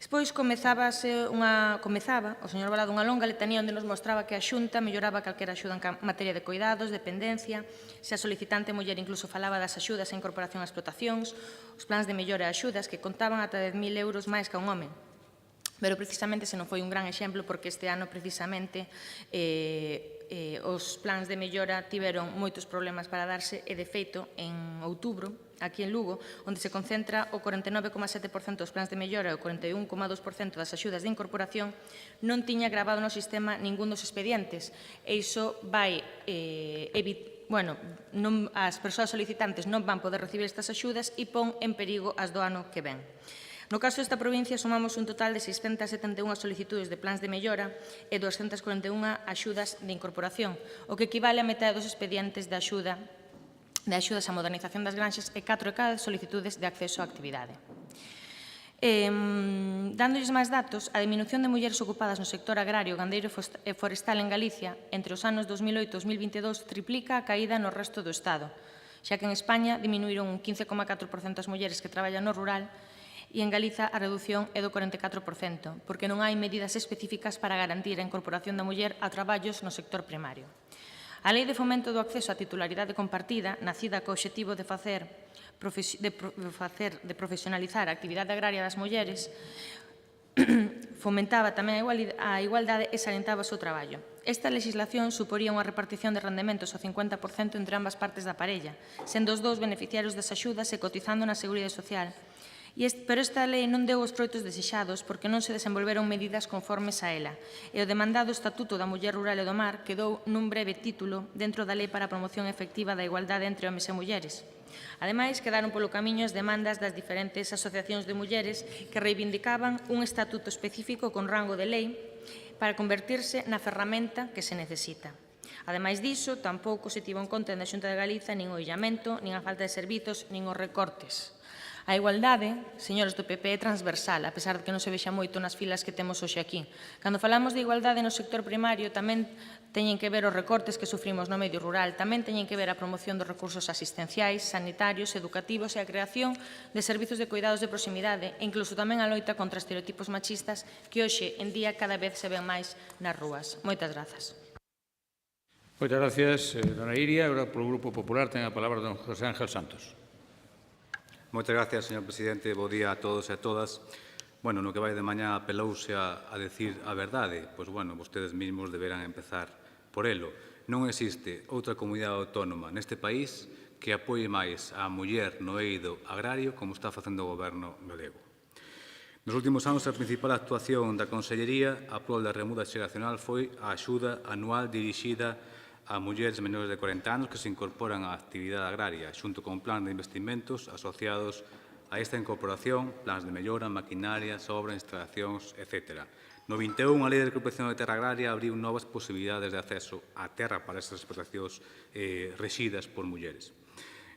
Despois comezaba o señor Balado unha longa letanía onde nos mostraba que a Xunta melloraba calquera axuda en materia de cuidados, dependencia, se a solicitante muller incluso falaba das axudas a incorporación a explotacións, os plans de mellora e axudas que contaban ata 10.000 euros máis que a un home. Pero precisamente ese non foi un gran exemplo porque este ano precisamente os plans de mellora tiveron moitos problemas para darse e, de feito, en outubro, aquí en Lugo, onde se concentra o 49,7% dos plans de mellora e o 41,2% das axudas de incorporación, non tiña gravado no sistema ningún dos expedientes. E iso vai as persoas solicitantes non van poder recibir estas axudas e pon en perigo as do ano que ven. No caso desta provincia, sumamos un total de 671 solicitudes de plans de mellora e 241 axudas de incorporación, o que equivale a metade dos expedientes de axudas á modernización das granxas e 4 de cada solicitudes de acceso á actividade. Dándolles máis datos, a diminución de mulleres ocupadas no sector agrario, gandeiro e forestal en Galicia entre os anos 2008 e 2022 triplica a caída no resto do Estado, xa que en España diminuíron un 15,4% as mulleres que traballan no rural e en Galiza a reducción é do 44%, porque non hai medidas específicas para garantir a incorporación da muller a traballos no sector primario. A Lei de Fomento do Acceso á Titularidade Compartida, nacida co obxectivo de profesionalizar a actividade agraria das mulleres, fomentaba tamén a igualdade e salientaba o seu traballo. Esta legislación suporía unha repartición de rendementos ao 50% entre ambas partes da parella, sendo os dous beneficiarios das axudas e cotizando na Seguridade Social. Pero esta lei non deu os froitos desexados porque non se desenvolveron medidas conformes a ela e o demandado Estatuto da Muller Rural e do Mar quedou nun breve título dentro da Lei para a Promoción Efectiva da Igualdade entre Homes e Mulleres. Ademais, quedaron polo camiño as demandas das diferentes asociacións de mulleres que reivindicaban un estatuto específico con rango de lei para convertirse na ferramenta que se necesita. Ademais diso, tampouco se tivo en conta na Xunta de Galiza nin o illamento, nin a falta de servizos, nin os recortes. A igualdade, señores do PP, é transversal, a pesar de que non se vexa moito nas filas que temos hoxe aquí. Cando falamos de igualdade no sector primario, tamén teñen que ver os recortes que sufrimos no medio rural, tamén teñen que ver a promoción dos recursos asistenciais, sanitarios, educativos e a creación de servizos de cuidados de proximidade e incluso tamén a loita contra estereotipos machistas que hoxe en día cada vez se ven máis nas rúas. Moitas grazas. Moitas gracias, dona Iria. Agora, polo Grupo Popular, ten a palabra don José Ángel Santos. Moitas gracias, señor presidente. Bo día a todos e a todas. Bueno, no que vai de mañá apelouse a decir a verdade. Pois, bueno, vostedes mesmos deberán empezar por elo. Non existe outra comunidade autónoma neste país que apoie máis a muller no eido agrario como está facendo o goberno galego. Nos últimos anos, a principal actuación da Consellería a prol da remuda xeracional foi a axuda anual dirixida a mulleres menores de 40 anos que se incorporan á actividade agraria, xunto con un plan de investimentos asociados a esta incorporación, plans de mellora, maquinarias, obras, instalacións, etc. No 21, a Lei de Recuperación de Terra Agraria abriu novas posibilidades de acceso á terra para estas explotacións rexidas por mulleres.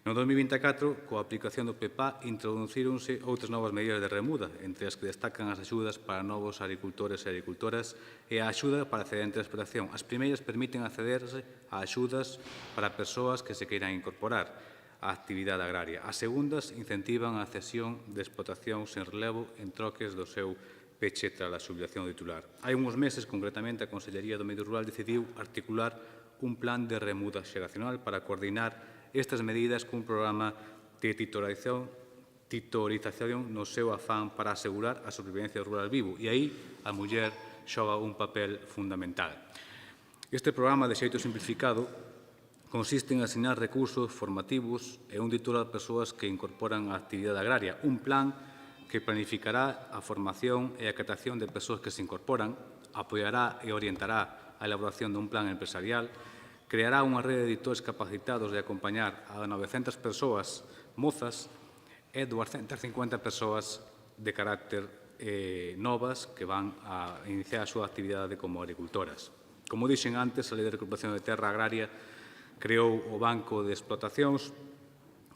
No 2024, coa aplicación do PEPA, introducíronse outras novas medidas de remuda, entre as que destacan as axudas para novos agricultores e agricultoras e a axuda para accedente á explotación. As primeiras permiten accederse a axudas para persoas que se queiran incorporar á actividade agraria. As segundas incentivan a cesión de explotación sen relevo en troques do seu peche tras a xubilación titular. Hai uns meses, concretamente, a Consellería do Medio Rural decidiu articular un plan de remuda xeracional para coordinar estas medidas cun programa de titorización no seu afán para asegurar a sobrevivencia rural vivo e aí a muller xoga un papel fundamental. Este programa, de xeito simplificado, consiste en asignar recursos formativos e un título a persoas que incorporan a actividade agraria, un plan que planificará a formación e a captación de persoas que se incorporan, apoiará e orientará a elaboración dun plan empresarial, creará unha rede de editores capacitados de acompañar a 900 persoas mozas e 250 persoas de carácter novas que van a iniciar a súa actividade como agricultoras. Como dixen antes, a Lei de Recuperación de Terra Agraria creou o Banco de Explotacións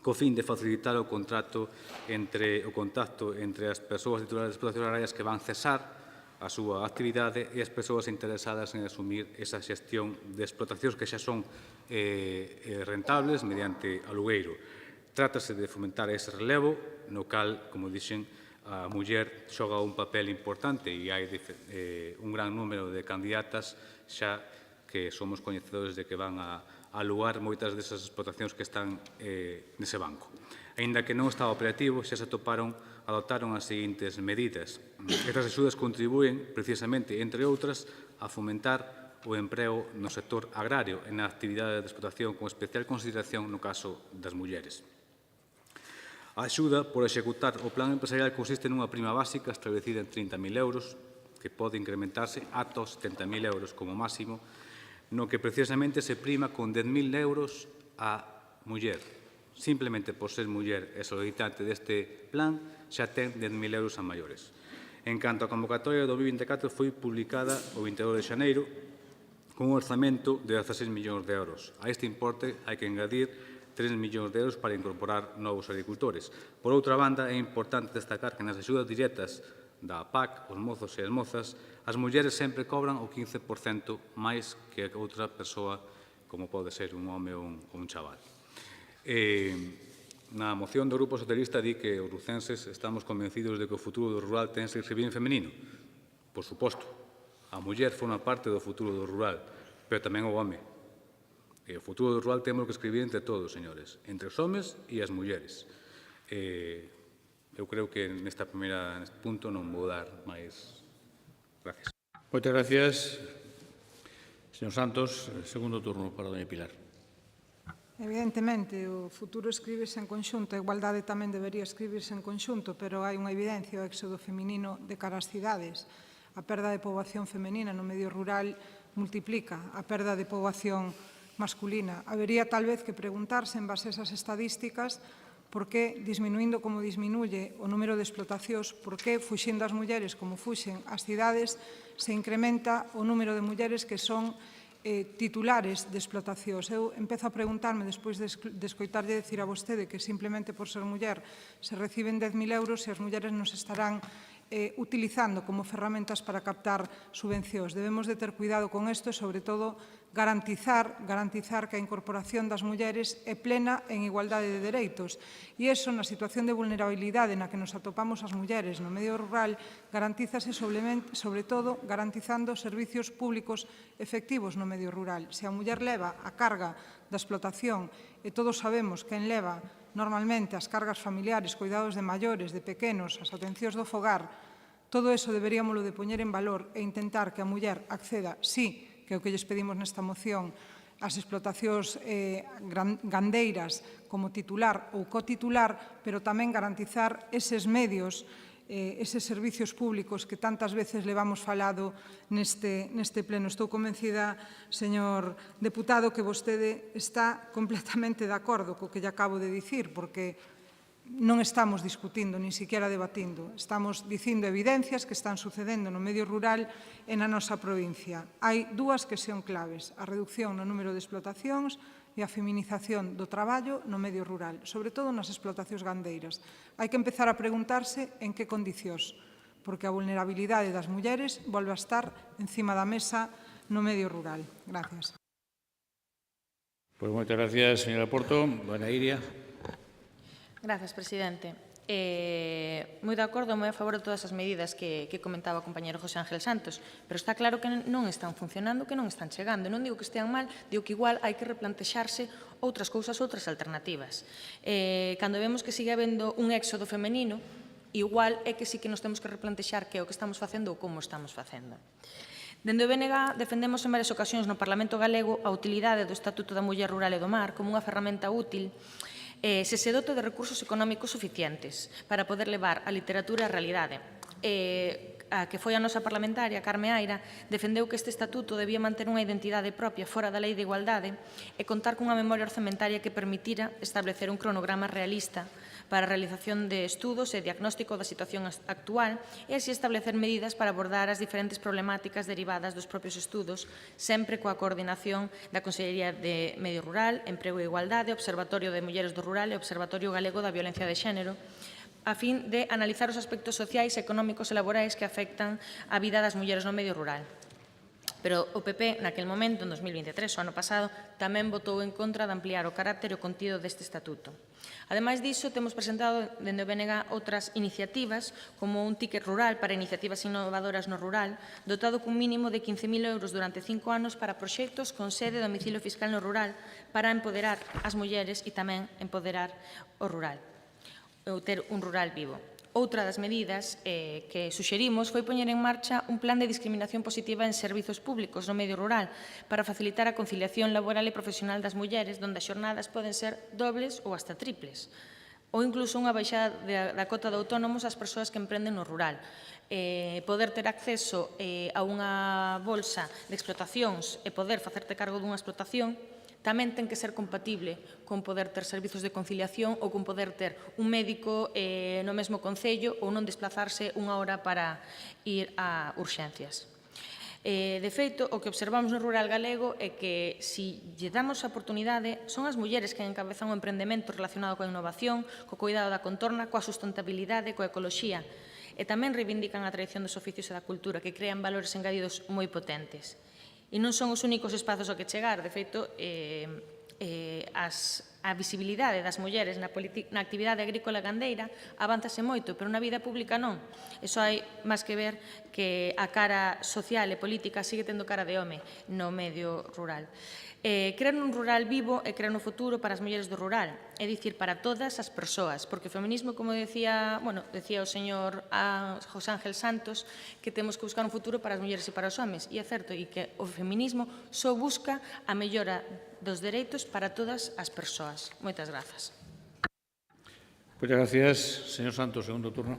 co fin de facilitar o contacto entre as persoas titulares de explotacións agrarias que van cesar a súa actividade e as persoas interesadas en asumir esa xestión de explotacións que xa son rentables mediante alugueiro. Trátase de fomentar ese relevo, no cal, como dixen, a muller xoga un papel importante e hai un gran número de candidatas xa que somos coñecedores de que van a alugar moitas desas explotacións que están nese banco. Aínda que non estaba operativo, xa se adoptaron as seguintes medidas. Estas axudas contribúen, precisamente, entre outras, a fomentar o emprego no sector agrario e na actividade de explotación con especial consideración no caso das mulleres. A axuda por executar o plan empresarial consiste nunha prima básica establecida en 30.000 euros, que pode incrementarse ata os 70.000 euros como máximo, no que precisamente se prima con 10.000 euros a muller. Simplemente por ser muller e solicitante deste plan, xa ten 10.000 euros a maiores. En canto a convocatoria do 2024, foi publicada o 22 de xaneiro con un orzamento de 16 millóns de euros. A este importe hai que engadir 3 millóns de euros para incorporar novos agricultores. Por outra banda, é importante destacar que nas axudas directas da PAC, os mozos e as mozas, as mulleres sempre cobran o 15% máis que outra persoa, como pode ser un home ou un chaval. Na moción do Grupo Socialista di que os lucenses estamos convencidos de que o futuro do rural ten que ser escribir en femenino. Por suposto, a muller forma parte do futuro do rural, pero tamén o home. E o futuro do rural temos que escribir entre todos, señores, entre os homes e as mulleres. Eu creo que neste punto non vou dar máis. Gracias. Moitas gracias. Señor Santos, segundo turno para doña Pilar. Evidentemente, o futuro escribirse en conxunto, a igualdade tamén debería escribirse en conxunto, pero hai unha evidencia, o éxodo feminino de cara ás cidades. A perda de poboación femenina no medio rural multiplica a perda de poboación masculina. Habería tal vez que preguntarse en base a esas estadísticas por que, disminuindo como disminuye o número de explotacións, por que, fuxindo as mulleres como fuxen as cidades, se incrementa o número de mulleres que son titulares de explotacións. Eu empezo a preguntarme, despois de escoitarlle decir a vostede que simplemente por ser muller se reciben 10.000 euros, se as mulleres nos estarán utilizando como ferramentas para captar subvencións. Debemos de ter cuidado con isto e, sobre todo, garantizar que a incorporación das mulleres é plena en igualdade de dereitos. E iso, na situación de vulnerabilidade na que nos atopamos as mulleres no medio rural, garantízase sobre todo garantizando servicios públicos efectivos no medio rural. Se a muller leva a carga da explotación, e todos sabemos quen leva normalmente as cargas familiares, cuidados de maiores, de pequenos, as atencións do fogar, todo eso deberíamoslo de poñer en valor e intentar que a muller acceda, sí, que é o que lles pedimos nesta moción, as explotacións gandeiras como titular ou cotitular, pero tamén garantizar eses medios, eses servicios públicos que tantas veces levamos falado neste pleno. Estou convencida, señor deputado, que vostede está completamente de acordo co que lle acabo de dicir, porque non estamos discutindo, nin siquiera debatindo. Estamos dicindo evidencias que están sucedendo no medio rural e na nosa provincia. Hai dúas que son claves: a reducción no número de explotacións e a feminización do traballo no medio rural, sobre todo nas explotacións gandeiras. Hai que empezar a preguntarse en que condicións, porque a vulnerabilidade das mulleres volve a estar encima da mesa no medio rural. Gracias. Pues moitas gracias, señora Porto. Buena Iria. Gracias, presidente. Moi de acordo, moi a favor de todas as medidas que comentaba o compañero José Ángel Santos, pero está claro que non están funcionando, que non están chegando. Non digo que estean mal, digo que igual hai que replantexarse outras cousas, outras alternativas. Cando vemos que sigue habendo un éxodo femenino, igual é que sí que nos temos que replantexar que é o que estamos facendo ou como estamos facendo. Dende o BNG defendemos en varias ocasións no Parlamento Galego a utilidade do Estatuto da Muller Rural e do Mar como unha ferramenta útil se se dota de recursos económicos suficientes para poder levar a literatura á realidade. A que foi a nosa parlamentaria, Carme Aira, defendeu que este estatuto debía manter unha identidade propia fora da Lei de Igualdade e contar cunha memoria orzamentaria que permitira establecer un cronograma realista para a realización de estudos e diagnóstico da situación actual e así establecer medidas para abordar as diferentes problemáticas derivadas dos propios estudos, sempre coa coordinación da Consellería de Medio Rural, Emprego e Igualdade, Observatorio de Mulleres do Rural e Observatorio Galego da Violencia de Xénero, a fin de analizar os aspectos sociais, económicos e laborais que afectan a vida das mulleres no medio rural. Pero o PP, naquel momento, en 2023, o ano pasado, tamén votou en contra de ampliar o carácter e o contido deste estatuto. Ademais diso, temos presentado dende o BNG outras iniciativas, como un ticket rural para iniciativas innovadoras no rural, dotado cun mínimo de 15.000 euros durante 5 anos para proxectos con sede e domicilio fiscal no rural para empoderar as mulleres e tamén empoderar o rural, ou ter un rural vivo. Outra das medidas que suxerimos foi poñer en marcha un plan de discriminación positiva en servizos públicos no medio rural para facilitar a conciliación laboral e profesional das mulleres, onde as xornadas poden ser dobles ou hasta triples, ou incluso unha baixada da cota de autónomos ás persoas que emprenden no rural. Poder ter acceso a unha bolsa de explotacións e poder facerte cargo dunha explotación tamén ten que ser compatible con poder ter servizos de conciliación ou con poder ter un médico no mesmo concello ou non desplazarse unha hora para ir a urxencias. De feito, o que observamos no rural galego é que, se lle damos a oportunidade, son as mulleres que encabezan o emprendemento relacionado coa innovación, co cuidado da contorna, coa sustentabilidade, coa ecoloxía, e tamén reivindican a tradición dos oficios e da cultura, que crean valores engadidos moi potentes. E non son os únicos espazos ao que chegar. De feito, a visibilidade das mulleres na actividade agrícola e gandeira avánzase moito, pero na vida pública non. E só hai máis que ver que a cara social e política sigue tendo cara de home no medio rural. Crear un rural vivo e crear un futuro para as mulleres do rural, é dicir, para todas as persoas, porque o feminismo, como decía o señor José Ángel Santos, que temos que buscar un futuro para as mulleres e para os homes, e é certo, e que o feminismo só busca a mellora dos dereitos para todas as persoas. Moitas grazas. Muchas gracias. Señor Santos, segundo turno.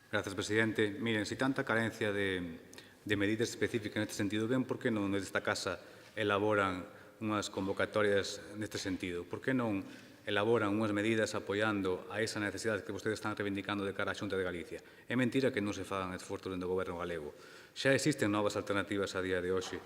Gracias, presidente. Miren, si tanta carencia de medidas específicas neste sentido, ben, por que non nesta casa elaboran unhas convocatorias neste sentido? Por que non elaboran unhas medidas apoiando a esa necesidade que vostedes están reivindicando de cara á Xunta de Galicia? É mentira que non se fagan esforzos dentro do Goberno galego. Xa existen novas alternativas a día de hoxe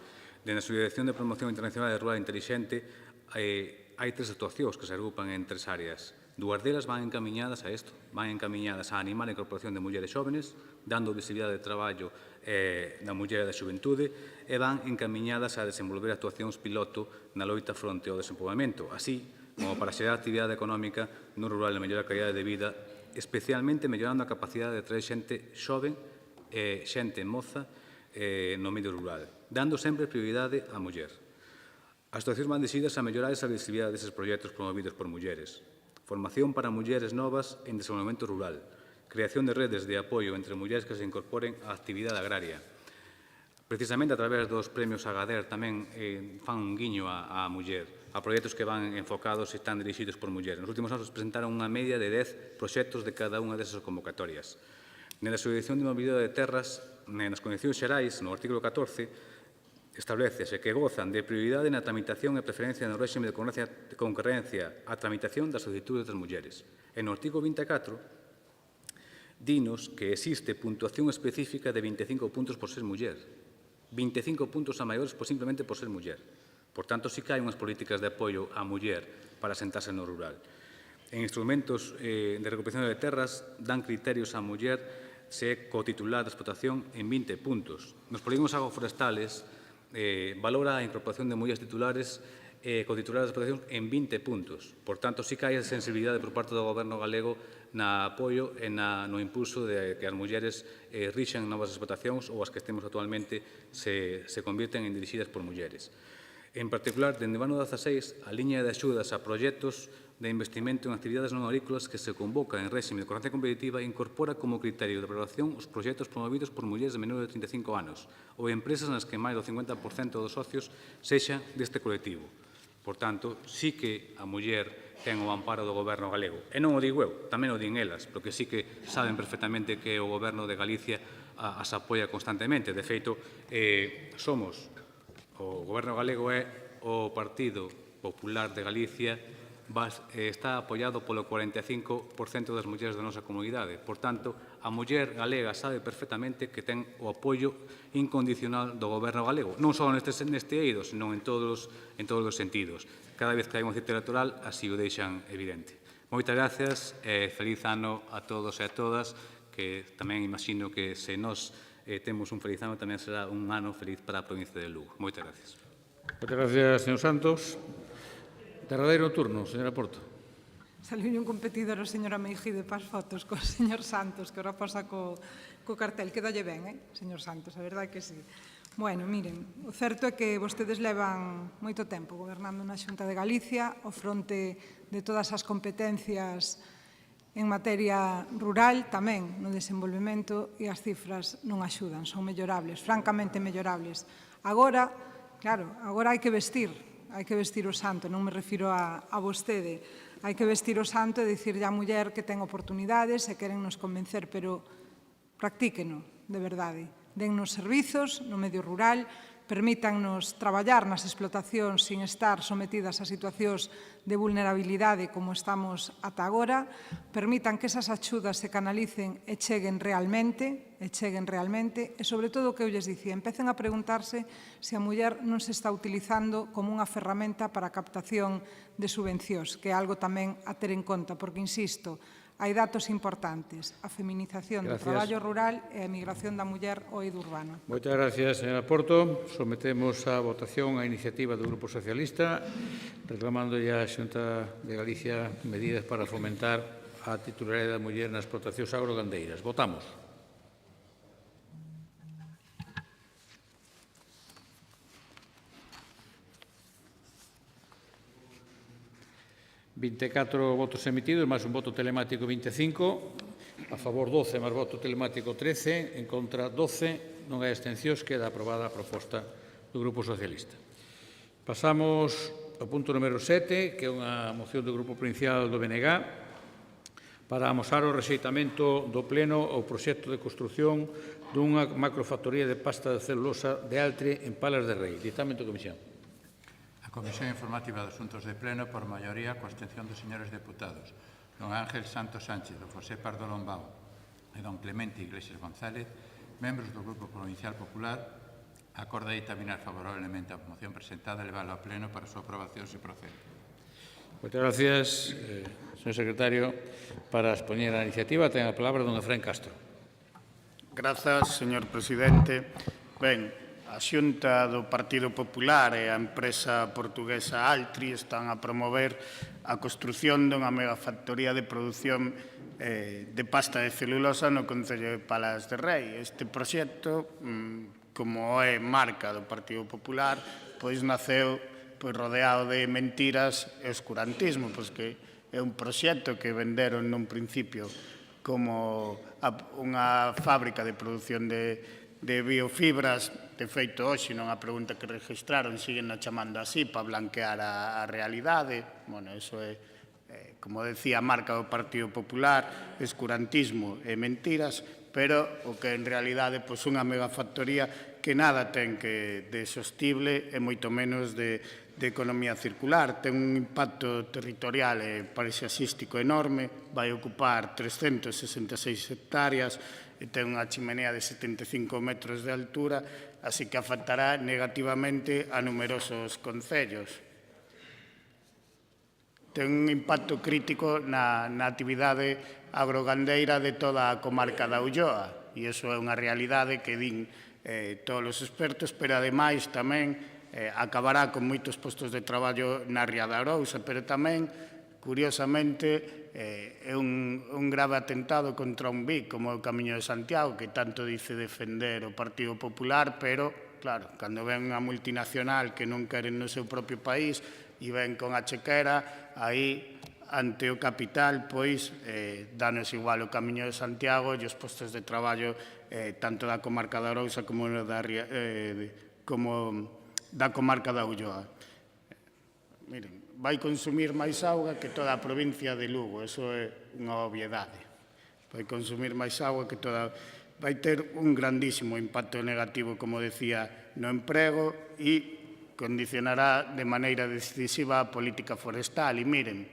Dende a Subdirección de Promoción Internacional de Rural Intelixente hai 3 actuacións que se agrupan en 3 áreas. 2 delas van encaminhadas a isto, van encaminhadas a animar a incorporación de mulleres xóvenes, dando visibilidade de traballo da muller e da xuventude, e van encaminhadas a desenvolver actuacións piloto na loita fronte ao desenvolvemento, así como para xerar actividade económica no rural e mellorar a calidade de vida, especialmente mellorando a capacidade de traer xente xoven e xente moza no medio rural, dando sempre prioridade á muller. As actuacións van dirixidas a mellorar esa visibilidade deses proxectos promovidos por mulleres. Formación para mulleres novas en desenvolvemento rural. Creación de redes de apoio entre mulleres que se incorporen á actividade agraria. Precisamente a través dos premios Agader tamén fan un guiño á muller, a proxectos que van enfocados e están dirixidos por mulleres. Nos últimos anos presentaron unha media de 10 proxectos de cada unha desas convocatorias. Na Subdirección de Mobilidade de Terras, nas condicións xerais, no artículo 14, establecese que gozan de prioridade na tramitación e preferencia no réxime de concorrencia a tramitación das solicitudes das mulleres. E no artigo 24, dinos que existe puntuación específica de 25 puntos por ser muller. 25 puntos a maiores simplemente por ser muller. Por tanto, sí que hai unhas políticas de apoio á muller para sentarse no rural. En instrumentos de recuperación de terras dan criterios á muller se é cotitular da explotación en 20 puntos. Nos polígonos agroforestales valora a incorporación de mulleres titulares cotitulares de explotación en 20 puntos. Por tanto, sí que hai sensibilidade por parte do Goberno galego na apoio e no impulso de que as mulleres rixan novas explotacións ou as que estemos actualmente se convirten en dirixidas por mulleres. En particular, dende o ano 16, a liña de axudas a proxectos de investimento en actividades non agrícolas que se convoca en réxime de concorrencia competitiva incorpora como criterio de valoración os proxectos promovidos por mulleres de menor de 35 anos ou empresas nas que máis do 50% dos socios sexa deste colectivo. Por tanto, sí que a muller ten o amparo do Goberno galego. E non o digo eu, tamén o din elas, porque sí que saben perfectamente que o Goberno de Galicia as apoia constantemente. De feito, o Goberno galego é o Partido Popular de Galicia está apoiado polo 45% das mulleres da nosa comunidade. Por tanto, a muller galega sabe perfectamente que ten o apoio incondicional do Goberno galego. Non só neste eido, senón en todos os sentidos. Cada vez que hai unha cita electoral, así o deixan evidente. Moitas gracias e feliz ano a todos e a todas, que tamén imagino que se nós temos un feliz ano, tamén será un ano feliz para a provincia de Lugo. Moitas gracias. Moitas gracias, señor Santos. Derradeiro turno, señora Porto. Saliu un competidor o señor Ameijide para as fotos co señor Santos, que ora posa co cartel. Quedalle ben, señor Santos? A verdade que sí. Bueno, miren, o certo é que vostedes levan moito tempo gobernando na Xunta de Galicia ao fronte de todas as competencias en materia rural, tamén no desenvolvemento, e as cifras non axudan, son mellorables, francamente mellorables. Agora, claro, agora hai que vestir o santo, non me refiro a vostede, hai que vestir o santo e dicirlle á muller que ten oportunidades e queren nos convencer, pero practíqueno, de verdade. Dennos servizos no medio rural, permítannos traballar nas explotacións sin estar sometidas a situacións de vulnerabilidade como estamos ata agora, permitan que esas axudas se canalicen e cheguen realmente, e sobre todo o que eu lles dicía, empecen a preguntarse se a muller non se está utilizando como unha ferramenta para a captación de subvencións, que é algo tamén a ter en conta, porque, insisto, hai datos importantes, a feminización do traballo rural e a migración da muller ao eido urbano. Moitas gracias, señora Porto. Sometemos a votación a iniciativa do Grupo Socialista, reclamando a Xunta de Galicia medidas para fomentar a titularidade da muller nas explotacións agrogandeiras. Votamos. ...24 votos emitidos, máis un voto telemático 25, a favor 12, máis voto telemático 13, en contra 12, non hai abstencións, queda aprobada a proposta do Grupo Socialista. Pasamos ao punto número 7, que é unha moción do Grupo Provincial do BNG, para amosar o rexeitamento do Pleno ao proxecto de construción dunha macrofactoría de pasta de celulosa de Altre en Palas de Rei. Dictamen da Comisión. A Comisión Informativa de Asuntos de Pleno, por maioría, coa abstención dos señores deputados don Ángel Santos Sánchez, don José Pardo Lombao e don Clemente Iglesias González, membros do Grupo Provincial Popular, Acorda dictaminar favorablemente a moción presentada e levála ao pleno para a súa aprobación se procede. Moitas gracias, señor secretario. Para expoñer a iniciativa ten a palabra don Efrén Castro. Grazas, señor presidente. Ben, a Xunta do Partido Popular e a empresa portuguesa Altri están a promover a construción dunha megafactoría de produción de pasta de celulosa no Concello de Palas de Rei. Este proxecto, como é marca do Partido Popular, pois naceu rodeado de mentiras e oscurantismo, pois que é un proxecto que venderon nun principio como unha fábrica de produción de biofibras. De feito, hoxe non a pregunta que registraron siguen chamando así para blanquear a realidade. Bueno, iso é, como decía, a marca do Partido Popular, escurantismo e mentiras, pero o que en realidade é unha megafactoría que nada ten que de sostible e moito menos de economía circular. Ten un impacto territorial e paisaxístico enorme, vai ocupar 366 hectáreas e ten unha chimenea de 75 metros de altura, así que afectará negativamente a numerosos concellos. Ten un impacto crítico na actividade agrogandeira de toda a comarca da Ulloa, e iso é unha realidade que din todos os expertos, pero ademais tamén acabará con moitos postos de traballo na Ría de Arousa, pero tamén, curiosamente, é un grave atentado contra un BIC como o Camiño de Santiago, que tanto dice defender o Partido Popular, pero, claro, cando ven unha multinacional que non queren no seu propio país e ven con a chequera, aí, ante o capital, pois, danos igual o Camiño de Santiago e os postos de traballo tanto da comarca da Arousa como da comarca da Ulloa. Miren, vai consumir máis auga que toda a provincia de Lugo, eso é unha obviedade. Vai consumir máis auga que toda... Vai ter un grandísimo impacto negativo, como decía, no emprego e condicionará de maneira decisiva a política forestal. E miren,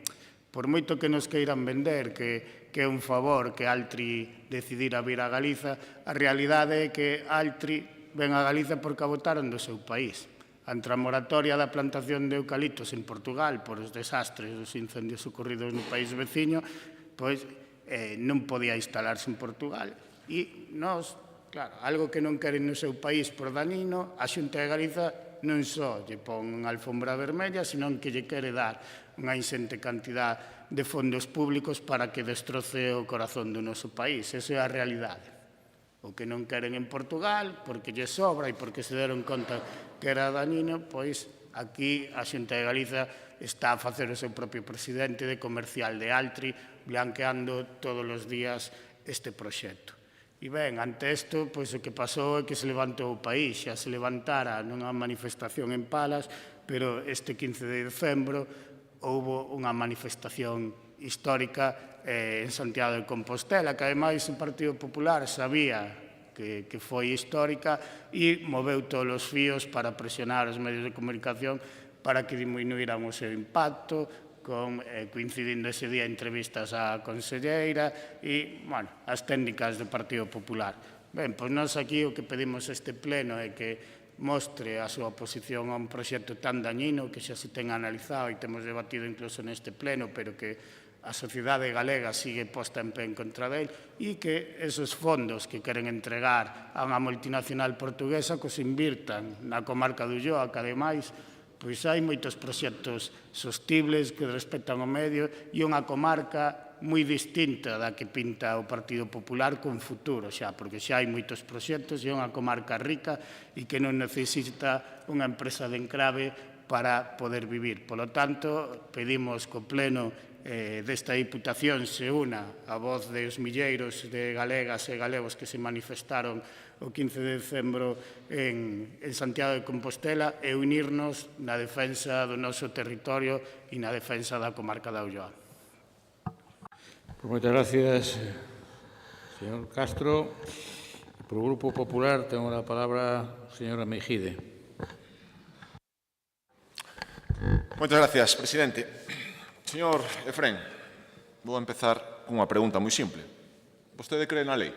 por moito que nos queiran vender que é un favor que Altri decidira vir a Galiza, a realidade é que Altri ven a Galiza porque a votaron do seu país. Ante a moratoria da plantación de eucaliptos en Portugal por os desastres dos incendios ocorridos no país veciño, pois non podía instalarse en Portugal. E nós, claro, algo que non queren no seu país por danino, a Xunta de Galiza non só lle pon unha alfombra vermella, senón que lle quere dar unha insente cantidad de fondos públicos para que destroce o corazón do noso país. Esa é a realidade. O que non queren en Portugal, porque lle sobra e porque se deron conta que era dañino, pois aquí a Xunta de Galiza está a facer o seu propio presidente de comercial de Altri, blanqueando todos os días este proxecto. E ben, ante isto, pois o que pasou é que se levantou o país, xa se levantara nunha manifestación en Palas, pero este 15 de decembro houbo unha manifestación histórica en Santiago de Compostela, que ademais o Partido Popular sabía que foi histórica e moveu todos os fíos para presionar os medios de comunicación para que diminuíran o seu impacto, coincidindo ese día entrevistas á conselleira e, bueno, as técnicas do Partido Popular. Ben, pois nós aquí o que pedimos este pleno é que mostre a súa oposición a un proxecto tan dañino que xa se ten analizado e temos debatido incluso neste pleno, pero que a sociedade galega sigue posta en pé en contra del e que esos fondos que queren entregar a unha multinacional portuguesa que os invirtan na comarca do Ulloa, que ademais pois hai moitos proxectos sostibles que respetan o medio e unha comarca moi distinta da que pinta o Partido Popular con futuro xa, porque xa hai moitos proxectos e é unha comarca rica e que non necesita unha empresa de encrave para poder vivir. Polo tanto, pedimos que o Pleno desta Diputación se una a voz dos milleiros de galegas e galegos que se manifestaron o 15 de decembro en Santiago de Compostela e unirnos na defensa do noso territorio e na defensa da comarca da Ulloa. Moitas gracias, señor Castro. Por o Grupo Popular ten a palabra a señora Mejide. Moitas gracias, presidente. Señor Efrén, vou empezar cunha pregunta moi simple. Vostede cree na lei?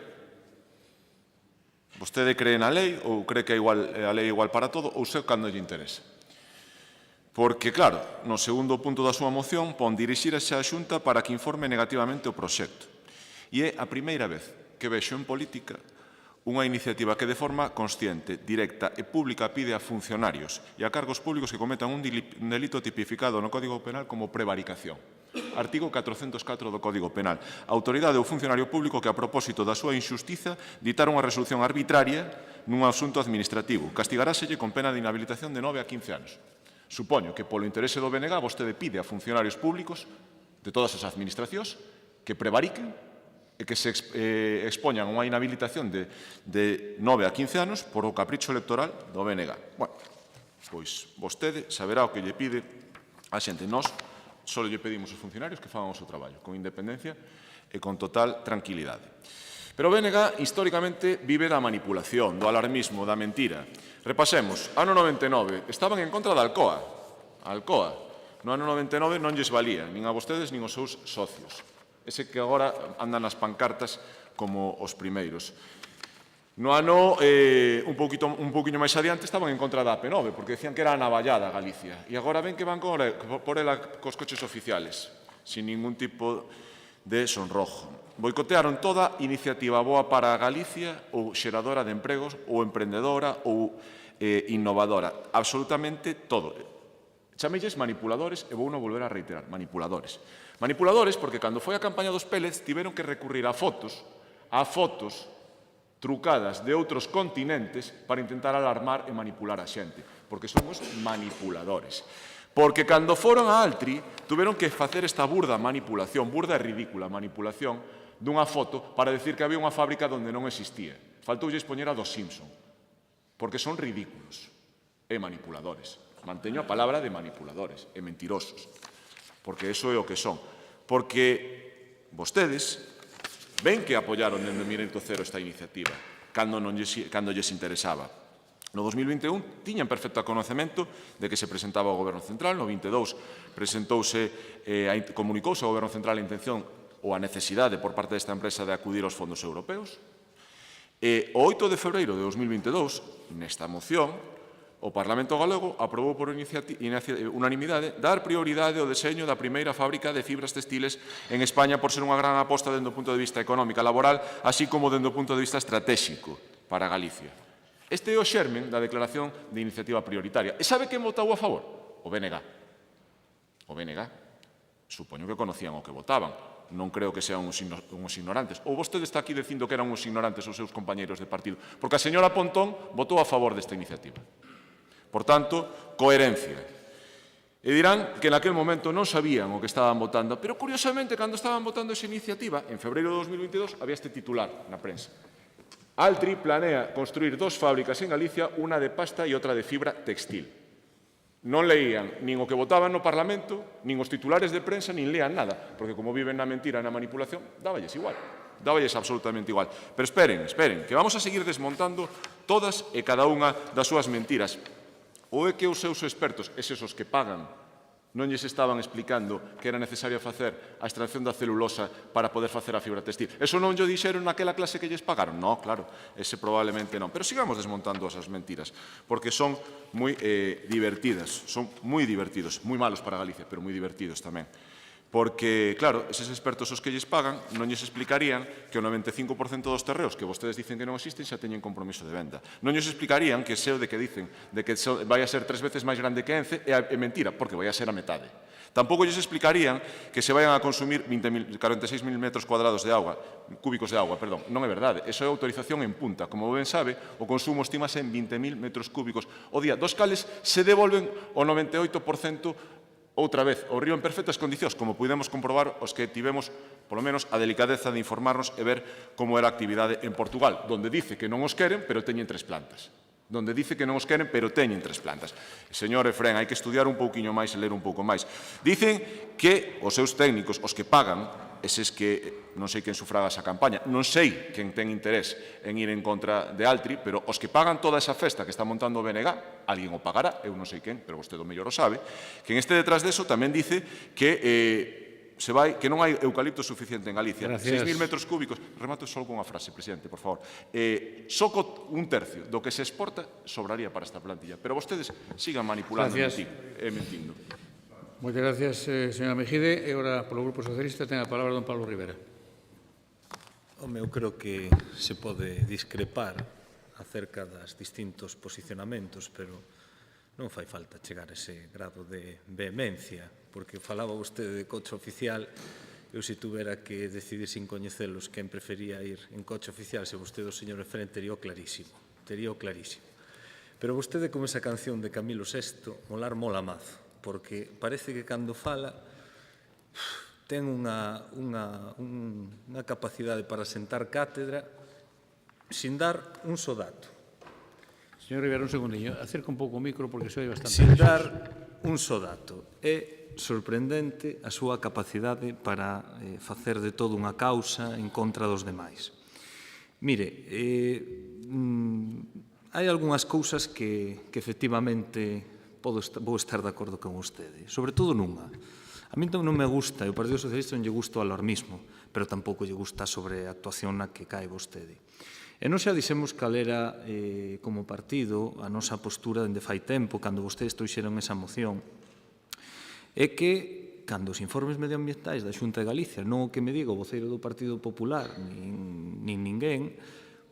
Vostede cree na lei ou cree que a lei é igual para todo ou sei cando lle interesa. Porque, claro, no segundo punto da súa moción pon dirixirse á Xunta para que informe negativamente o proxecto. E é a primeira vez que vexo en política unha iniciativa que de forma consciente, directa e pública pide a funcionarios e a cargos públicos que cometan un delito tipificado no Código Penal como prevaricación. Artigo 404 do Código Penal. A autoridade ou funcionario público que a propósito da súa injustiza ditara unha resolución arbitraria nun asunto administrativo. Castigaráselle con pena de inhabilitación de 9 a 15 anos. Supoño que polo interese do BNG vostede pide a funcionarios públicos de todas as administracións que prevariquen e que se expoñan a unha inhabilitación de 9 a 15 anos por o capricho electoral do BNG. Bueno, pois vostede saberá o que lle pide a xente. Nós só lle pedimos aos funcionarios que fagan o seu traballo, con independencia e con total tranquilidade. Pero o BNG históricamente vive da manipulación, do alarmismo, da mentira. Repasemos, ano 99, estaban en contra da Alcoa. Alcoa. No ano 99 non lles valía, nin a vostedes nin aos seus socios. Ese que agora andan nas pancartas como os primeiros. No ano, un poquinho máis adiante, estaban en contra da AP9, porque decían que era a navallada Galicia. E agora ven que van por ela cos coches oficiales, sin ningún tipo de sonrojo. Boicotearon toda iniciativa boa para Galicia ou xeradora de empregos ou emprendedora ou innovadora. Absolutamente todo. Chamelles manipuladores e vou non volver a reiterar, manipuladores. Manipuladores porque cando foi a campaña dos pellets tiveron que recurrir a fotos trucadas de outros continentes para intentar alarmar e manipular a xente, porque somos manipuladores. Porque cando foron a Altri, tuveron que facer esta burda manipulación, burda e ridícula manipulación, dunha foto para decir que había unha fábrica onde non existía. Faltoulles poñer a dos Simpson, porque son ridículos e manipuladores. Manteño a palabra de manipuladores e mentirosos, porque eso é o que son. Porque vostedes ven que apoyaron dende o minuto cero esta iniciativa, cando lles interesaba. No 2021 tiñan perfecto conocemento de que se presentaba ao Goberno Central, no 22 comunicouse ao Goberno Central a intención ou a necesidade por parte desta empresa de acudir aos fondos europeos. E o 8 de febreiro de 2022, nesta moción, o Parlamento galego aprobou por unanimidade dar prioridade ao deseño da primeira fábrica de fibras textiles en España por ser unha gran aposta dende o punto de vista económico e laboral, así como dende o punto de vista estratégico para Galicia. Este é o xermen da declaración de iniciativa prioritaria. E sabe quen votou a favor? O BNG. O BNG. Supoño que conocían o que votaban. Non creo que sean uns ignorantes. Ou vostede está aquí dicindo que eran uns ignorantes os seus compañeiros de partido. Porque a señora Pontón votou a favor desta iniciativa. Por tanto, coherencia. E dirán que naquel momento non sabían o que estaban votando, pero curiosamente, cando estaban votando esa iniciativa, en febreiro de 2022, había este titular na prensa. Altri planea construir 2 fábricas en Galicia, unha de pasta e outra de fibra textil. Non leían nin o que votaban no Parlamento, nin os titulares de prensa, nin lean nada, porque como viven na mentira e na manipulación, dáballes igual. Dáballes absolutamente igual. Pero esperen, que vamos a seguir desmontando todas e cada unha das súas mentiras. Ou é que os seus expertos, eses os que pagan, non lles estaban explicando que era necesario facer a extracción da celulosa para poder facer a fibra textil. Eso non llo dixeron naquela clase que lles pagaron? No, claro, ese probablemente non. Pero sigamos desmontando esas mentiras, porque son moi divertidas, son moi divertidos, moi malos para Galicia, pero moi divertidos tamén. Porque, claro, eses expertos os que lles pagan non lles explicarían que o 95% dos terreos que vostedes dicen que non existen xa teñen compromiso de venda. Non lles explicarían que ese o de que dicen de que vai a ser 3 veces máis grande que Ence é mentira, porque vai a ser a metade. Tampouco lles explicarían que se vayan a consumir 46.000 metros cuadrados de auga, cúbicos de auga, perdón. Non é verdade, eso é autorización en punta. Como ben sabe, o consumo estimase en 20.000 metros cúbicos o día, dos cales se devolven o 98% outra vez, o río en perfectas condicións, como pudemos comprobar os que tivemos, polo menos, a delicadeza de informarnos e ver como era a actividade en Portugal, donde dice que non os queren, pero teñen 3 plantas. Donde dice que non os queren, pero teñen 3 plantas. Señor Efrén, hai que estudiar un pouquiño máis e ler un pouco máis. Dicen que os seus técnicos, os que pagan, eses que non sei quen sufraga esa campaña, non sei quen ten interés en ir en contra de Altri, pero os que pagan toda esa festa que está montando o BNG, alguén o pagará, eu non sei quen, pero vostede o mellor o sabe, quen este detrás deso tamén dice que que non hai eucalipto suficiente en Galicia. Gracias. 6.000 metros cúbicos. Remato só con unha frase, presidente, por favor. Só un tercio do que se exporta sobraría para esta plantilla. Pero vostedes sigan manipulando e mentindo. Moitas gracias, señora Mejide. E agora, polo Grupo Socialista, ten a palabra don Pablo Rivera. Home, eu creo que se pode discrepar acerca dos distintos posicionamentos, pero non fai falta chegar a ese grado de vehemencia, porque falaba vostede de coche oficial. Eu, se tuvera que decidir sin coñecelos quen prefería ir en coche oficial, se vostede o señor Efrén, tería clarísimo. Pero vostede, como esa canción de Camilo VI, molar mola mazo, porque parece que cando fala ten unha capacidade para sentar cátedra sin dar un só dato. Señor Rivera, un segundinho. Acerca un pouco o micro porque se oi bastante. Sin dar un só dato. É sorprendente a súa capacidade para facer de todo unha causa en contra dos demais. Mire, hai algunhas cousas que efectivamente vou estar de acordo con vostede. Sobre todo nunha. A mí non me gusta, e o Partido Socialista non lle gusta o alarmismo, pero tampouco lle gusta sobre a actuación na que cae vostede. E non xa dixemos cal era, como partido, a nosa postura dende fai tempo, cando vostedes trouxeron esa moción, é que, cando os informes medioambientais da Xunta de Galicia, non o que me diga o voceiro do Partido Popular, nin ninguén,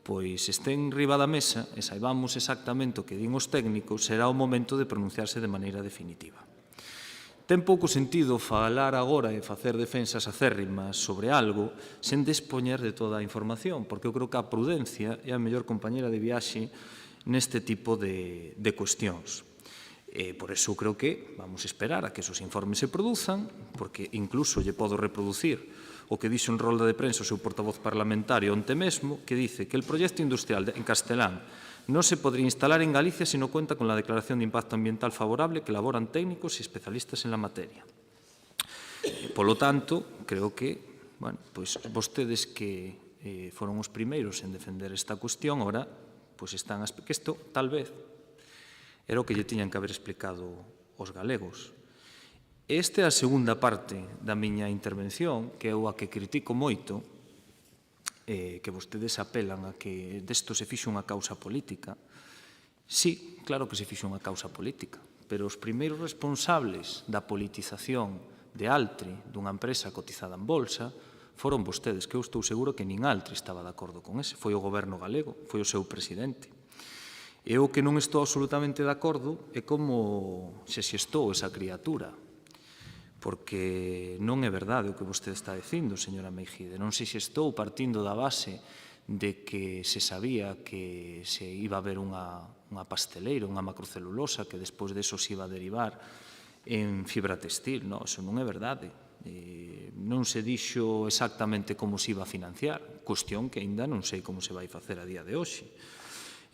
pois estén riba da mesa e saibamos exactamente o que din os técnicos, será o momento de pronunciarse de maneira definitiva. Ten pouco sentido falar agora e facer defensas acérrimas sobre algo sen dispoñer de toda a información, porque eu creo que a prudencia é a mellor compañera de viaxe neste tipo de cuestións. Por eso creo que vamos a esperar a que esos informes se produzan, porque incluso lle podo reproducir o que dixo en rolda de prensa o seu portavoz parlamentario onte mesmo, que dice que el proxecto industrial en castelán non se podría instalar en Galicia se non cuenta con la declaración de impacto ambiental favorable que elaboran técnicos e especialistas en la materia. Polo tanto, creo que, bueno, pois vostedes que foron os primeiros en defender esta cuestión, ahora, pois están que isto, tal vez, era o que lle tiñan que haber explicado os galegos. Esta é a segunda parte da miña intervención, que é a que critico moito, que vostedes apelan a que desto se fixo unha causa política. Sí, claro que se fixo unha causa política, pero os primeiros responsables da politización de Altri, dunha empresa cotizada en bolsa, foron vostedes, que eu estou seguro que nin Altri estaba de acordo con ese. Foi o goberno galego, foi o seu presidente. E o que non estou absolutamente de acordo é como se xestou esa criatura, porque non é verdade o que vostede está dicindo, señora Meijide. Non se xestou partindo da base de que se sabía que se iba a haber unha pasteleira, unha macrocelulosa, que despois deso se iba a derivar en fibra textil. Non, eso non é verdade. Non se dixo exactamente como se iba a financiar, cuestión que aínda non sei como se vai facer a día de hoxe.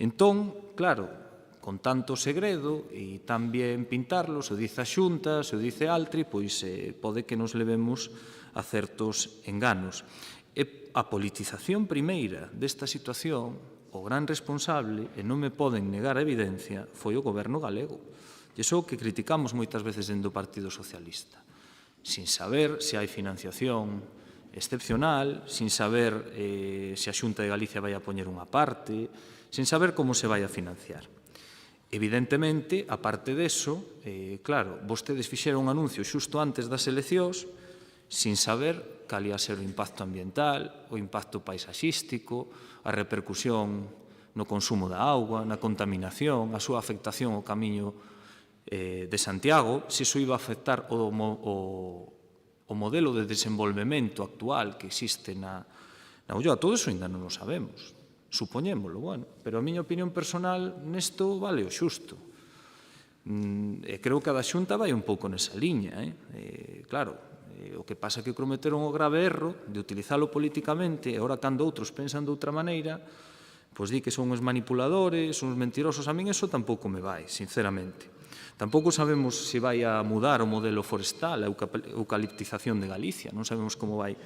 Entón, claro, con tanto segredo e tan bien pintarlo, se o dice a Xunta, se o dice Altri, pois pode que nos levemos a certos enganos. E a politización primeira desta situación, o gran responsable, e non me poden negar a evidencia, foi o goberno galego. E iso que criticamos moitas veces dentro do Partido Socialista, sin saber se hai financiación excepcional, sin saber se a Xunta de Galicia vai a poñer unha parte, sin saber como se vai a financiar. Evidentemente, a parte deso, claro, vostedes fixeron un anuncio xusto antes das eleccións sin saber cal ia ser o impacto ambiental, o impacto paisaxístico, a repercusión no consumo da auga, na contaminación, a súa afectación ao camiño de Santiago, se iso iba a afectar o modelo de desenvolvemento actual que existe na Ulloa. Todo iso ainda non o sabemos. Supoñémolo, bueno, pero a miña opinión personal nesto vale o xusto. E creo que a da Xunta vai un pouco nesa liña. Claro, o que pasa é que cometeron o grave erro de utilizalo políticamente e agora cando outros pensan de outra maneira, pois di que son os manipuladores, son os mentirosos. A min eso tampouco me vai, sinceramente. Tampouco sabemos se vai a mudar o modelo forestal, a eucaliptización de Galicia. Non sabemos como vai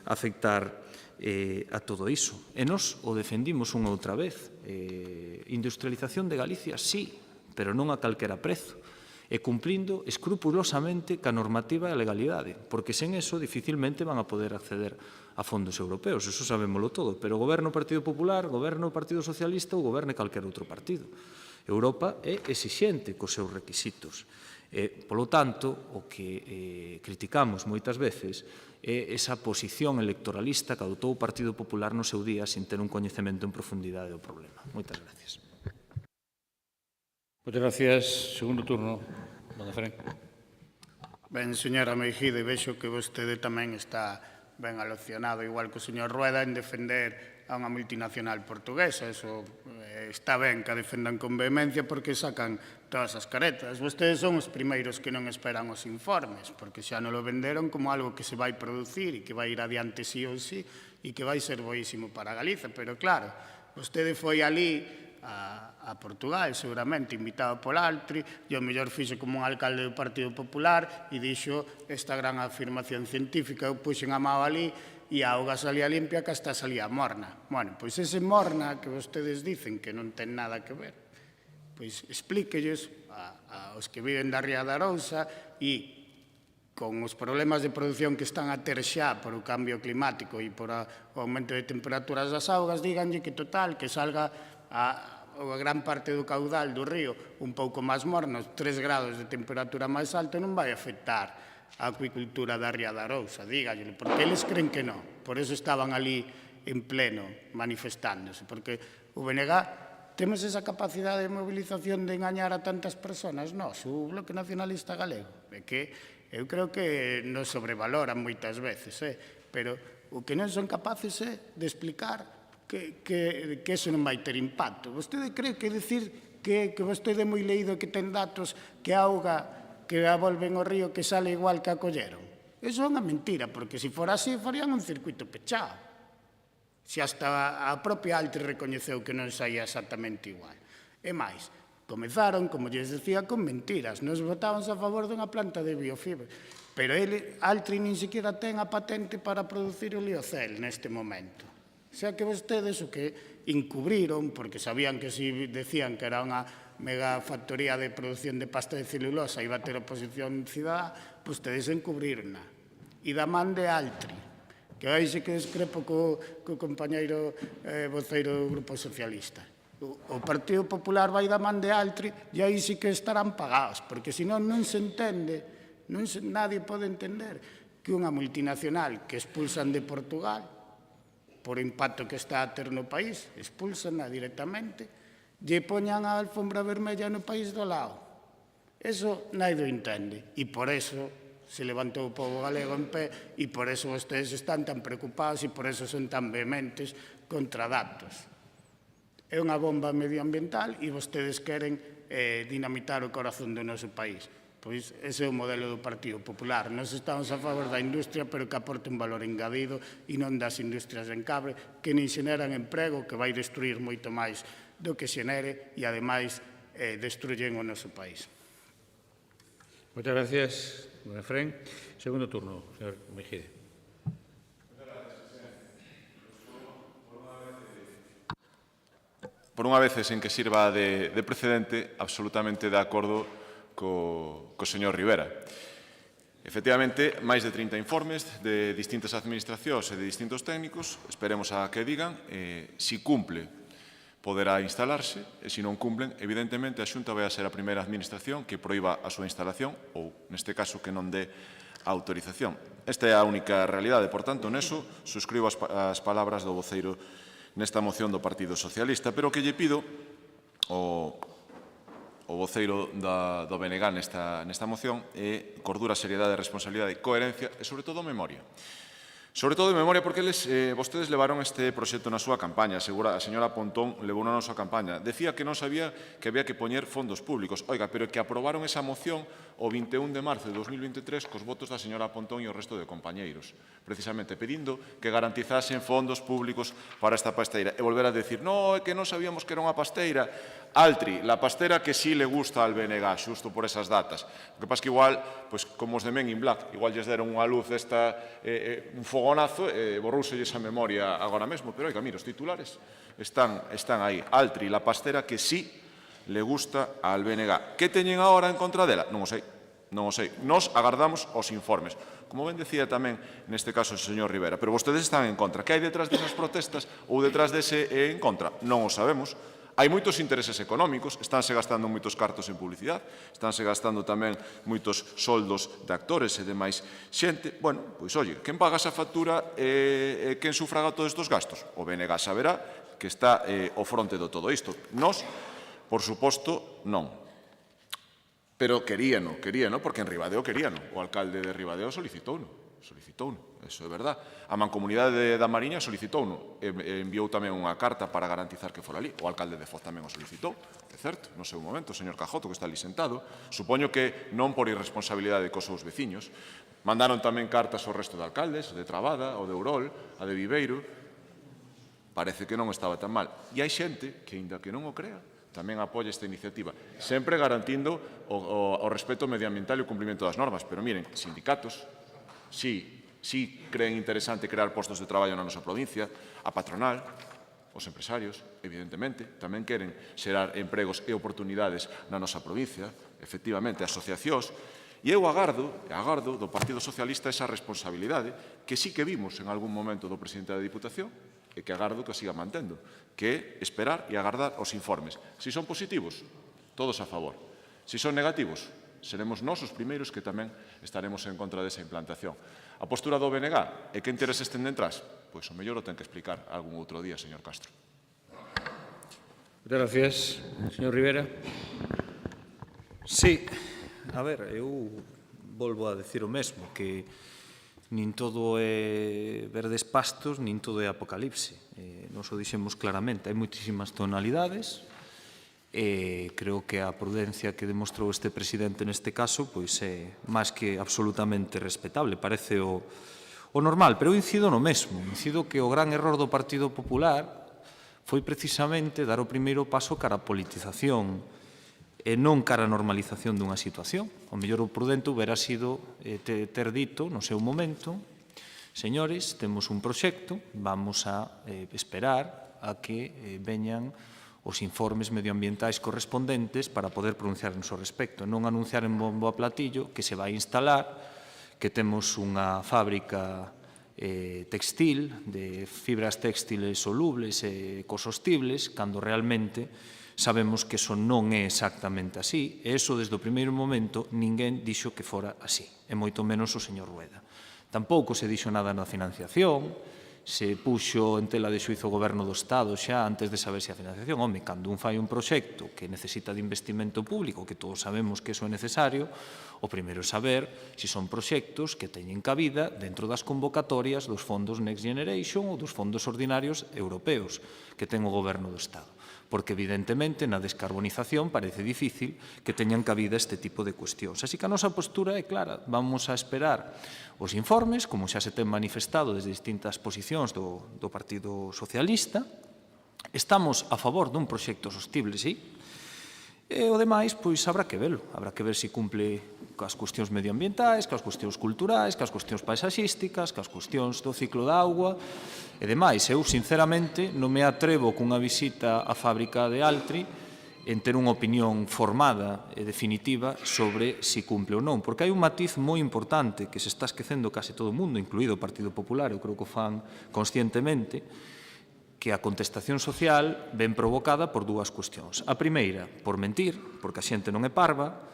afectar a todo iso. E nos o defendimos unha outra vez. Industrialización de Galicia, sí, pero non a calquera prezo. e cumplindo escrupulosamente ca normativa e a legalidade, porque sen eso dificilmente van a poder acceder a fondos europeos, eso sabémolo todo, pero goberno o Partido Popular, goberno o Partido Socialista ou goberne calquer outro partido. Europa é exixente cos seus requisitos. Polo tanto, o que criticamos moitas veces é esa posición electoralista que adoptou o Partido Popular no seu día sin ter un coñecemento en profundidade do problema. Moitas gracias. Moitas gracias. Segundo turno, don Efrén. Ben, señora Meijide, vexo que vostede tamén está ben alocionado, igual que o señor Rueda, en defender a unha multinacional portuguesa. Eso está ben que a defendan con vehemencia porque sacan todas as caretas. Vostedes son os primeiros que non esperan os informes, porque xa non lo venderon como algo que se vai producir e que vai ir adiante sí ou sí e que vai ser boísimo para Galiza. Pero claro, vostede foi ali a Portugal, seguramente, invitado por Altri, e o mellor fixo como un alcalde do Partido Popular e dixo esta gran afirmación científica, eu puxen a mao ali e a auga salía limpia que hasta salía morna. Bueno, pois ese morna que vostedes dicen que non ten nada que ver, pois explíquelles aos que viven da Ría de Arousa e con os problemas de produción que están a ter xa por o cambio climático e por o aumento de temperaturas das augas, díganlle que total, que salga a gran parte do caudal do río un pouco máis morno, 3 grados de temperatura máis alta non vai afectar a acuicultura da Ría de Arousa, dígallelo, porque eles creen que non. Por eso estaban ali en pleno manifestándose, porque o BNG temos esa capacidade de movilización de engañar a tantas persoas, nós, o Bloque Nacionalista Galego, é que eu creo que nos sobrevaloran moitas veces, pero o que non son capaces é de explicar que eso non vai ter impacto. Vostede cree que decir que vostede é moi leído que ten datos que a auga que a volven ao río que sale igual que a colleron? Eso é unha mentira, porque se fora así farían un circuito pechado. Se hasta a propia Altri recoñeceu que non saía exactamente igual. E máis, comezaron, como lles decía, con mentiras. Nos votábamos a favor dunha planta de biofibra, pero Altri nin siquiera ten a patente para producir o liocel neste momento. O sea que vostedes o que encubriron, porque sabían que si decían que era unha mega factoría de producción de pasta de celulosa iba a ter oposición cidadá, vostedes encubriron. E da man de Altri, que aí sí que discrepo co compañeiro voceiro do Grupo Socialista. O Partido Popular vai da man de Altri e aí sí que estarán pagados, porque senón non se entende, nadie pode entender que unha multinacional que expulsan de Portugal por o impacto que está a ter no país, expulsan directamente, lle poñan a alfombra vermella no país do lado. Eso nadie o entende, e por eso se levantou o povo galego en pé, e por eso vostedes están tan preocupados e por eso son tan vehementes contra datos. É unha bomba medioambiental e vostedes queren dinamitar o corazón do noso país. Pois ese é o modelo do Partido Popular. Nos estamos a favor da industria, pero que aporte un valor engadido e non das industrias en cabre, que nin xeneran emprego, que vai destruir moito máis do que xenere e, ademais, destruyen o noso país. Moitas gracias, don Efrén. Segundo turno, señor Meijide. Por unha vez, sen que sirva de precedente, absolutamente de acordo co señor Rivera. Efectivamente, máis de 30 informes de distintas administracións e de distintos técnicos, esperemos a que digan, si cumple poderá instalarse, e se non cumplen, evidentemente a Xunta vai a ser a primeira administración que proíba a súa instalación, ou, neste caso, que non dé a autorización. Esta é a única realidade, por tanto, neso, suscribo as palabras do voceiro nesta moción do Partido Socialista, pero o que lle pido o voceiro do BNG nesta moción é cordura, seriedade, responsabilidade, coherencia e, sobre todo, memoria. Sobre todo, memoria, porque vostedes levaron este proxecto na súa campaña. A señora Pontón levou na nosa campaña. Decía que non sabía que había que poñer fondos públicos. Oiga, pero que aprobaron esa moción o 21 de marzo de 2023 cos votos da señora Pontón e o resto de compañeiros, precisamente pedindo que garantizasen fondos públicos para esta pasteira. E volver a decir, no, é que non sabíamos que era unha pasteira. Altri, la pastera que sí le gusta al BNG, xusto por esas datas. O que pasa que igual, como os de Men in Black, igual lles deron unha luz un fogonazo e borrouse esa memoria agora mesmo. Pero, oiga, mira, os titulares están aí. Altri, la pastera que sí le gusta al BNG. Que teñen agora en contra dela? Non o sei. Non o sei. Nos agardamos os informes. Como ben decía tamén, neste caso, o señor Rivera, pero vostedes están en contra. Que hai detrás desas protestas ou detrás dese en contra? Non o sabemos. Hai moitos intereses económicos, estánse gastando moitos cartos en publicidade, estánse gastando tamén moitos soldos de actores e demais xente. Bueno, pois, oye, quen paga esa factura e quen sufraga todos estes gastos? O BNG saberá que está ao fronte de todo isto. Nos, por suposto, non. Pero queríano, porque en Ribadeo queríano. O alcalde de Ribadeo solicitouno, eso é verdad. A Mancomunidade da Mariña solicitouno, enviou tamén unha carta para garantizar que fora ali. O alcalde de Foz tamén o solicitou, é certo, no seu momento, o señor Cajoto, que está ali sentado. Supoño que non por irresponsabilidade cos seus veciños. Mandaron tamén cartas ao resto de alcaldes, de Trabada, o de Ourol, a de Viveiro. Parece que non estaba tan mal. E hai xente que, aínda que non o crea, tamén apoia esta iniciativa, sempre garantindo o respeto medioambiental e o cumprimento das normas. Pero miren, sindicatos, sí creen interesante crear postos de traballo na nosa provincia, a patronal, os empresarios, evidentemente, tamén queren xerar empregos e oportunidades na nosa provincia, efectivamente, asociacións, e eu agardo do Partido Socialista esa responsabilidade que sí que vimos en algún momento do presidente da Diputación, e que agardo que siga mantendo, que é esperar e agardar os informes. Se son positivos, todos a favor. Se son negativos, seremos nós os primeiros que tamén estaremos en contra desa implantación. A postura do BNG e que intereses ten detrás? Pois o mellor o ten que explicar algún outro día, señor Castro. Moitas gracias. Señor Rivera. Sí, a ver, eu volvo a decir o mesmo, que nin todo é verdes pastos, nin todo é apocalipse. Nos o dixemos claramente, hai moitísimas tonalidades, e creo que a prudencia que demostrou este presidente neste caso pois é máis que absolutamente respetable, parece o normal, pero eu incido no mesmo, incido que o gran error do Partido Popular foi precisamente dar o primeiro paso cara a politización e non cara a normalización dunha situación. O mellor o prudente hubiera sido ter dito no seu momento: señores, temos un proxecto, vamos a esperar a que veñan os informes medioambientais correspondentes para poder pronunciarnos ao respecto. Non anunciar en bombo a platillo que se vai instalar, que temos unha fábrica textil, de fibras textiles solubles e ecosostibles, cando realmente sabemos que eso non é exactamente así, e eso, desde o primeiro momento, ninguén dixo que fora así, e moito menos o señor Rueda. Tampouco se dixo nada na financiación, se puxo en tela de xuizo o Goberno do Estado xa antes de saber se a financiación. Home, cando un fai un proxecto que necesita de investimento público, que todos sabemos que eso é necesario, o primeiro é saber se son proxectos que teñen cabida dentro das convocatorias dos fondos Next Generation ou dos fondos ordinarios europeos que ten o Goberno do Estado. Porque, evidentemente, na descarbonización parece difícil que teñan cabida este tipo de cuestións. Así que a nosa postura é clara. Vamos a esperar os informes, como xa se ten manifestado desde distintas posicións do Partido Socialista. Estamos a favor dun proxecto sostible, sí. E o demais, pois, habrá que velo. Habrá que ver se cumple cas cuestións medioambientais, cas cuestións culturais, cas cuestións paisaxísticas, cas cuestións do ciclo da auga e demais. Eu, sinceramente, non me atrevo cunha visita á fábrica de Altri en ter unha opinión formada e definitiva sobre se cumple ou non, porque hai un matiz moi importante que se está esquecendo case todo o mundo, incluído o Partido Popular, eu creo que o fan conscientemente, que a contestación social ven provocada por dúas cuestións. A primeira, por mentir, porque a xente non é parva,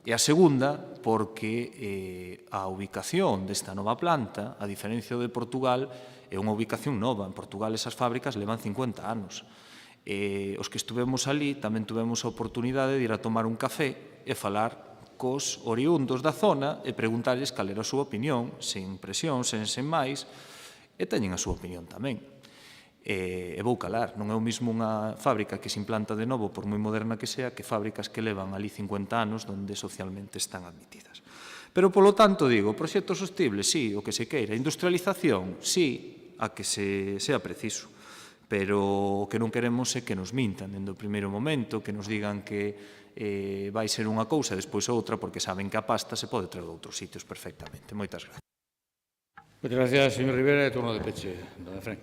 e a segunda, porque a ubicación desta nova planta, a diferencia de Portugal, é unha ubicación nova. En Portugal esas fábricas levan 50 anos. Os que estuvemos ali tamén tuvemos a oportunidade de ir a tomar un café e falar cos oriundos da zona e preguntarles cal era a súa opinión, sen presión, sen máis, e teñen a súa opinión tamén. E vou calar, non é o mismo unha fábrica que se implanta de novo, por moi moderna que sea, que fábricas que levan ali 50 anos donde socialmente están admitidas. Pero, polo tanto, digo, proxecto sostible, sí, o que se queira. Industrialización, sí, a que sea preciso. Pero o que non queremos é que nos mintan dende o primeiro momento, que nos digan que vai ser unha cousa e despois outra, porque saben que a pasta se pode traer de outros sitios perfectamente. Moitas gracias. Moitas gracias, señor Rivera. E turno de peche, don Efrén.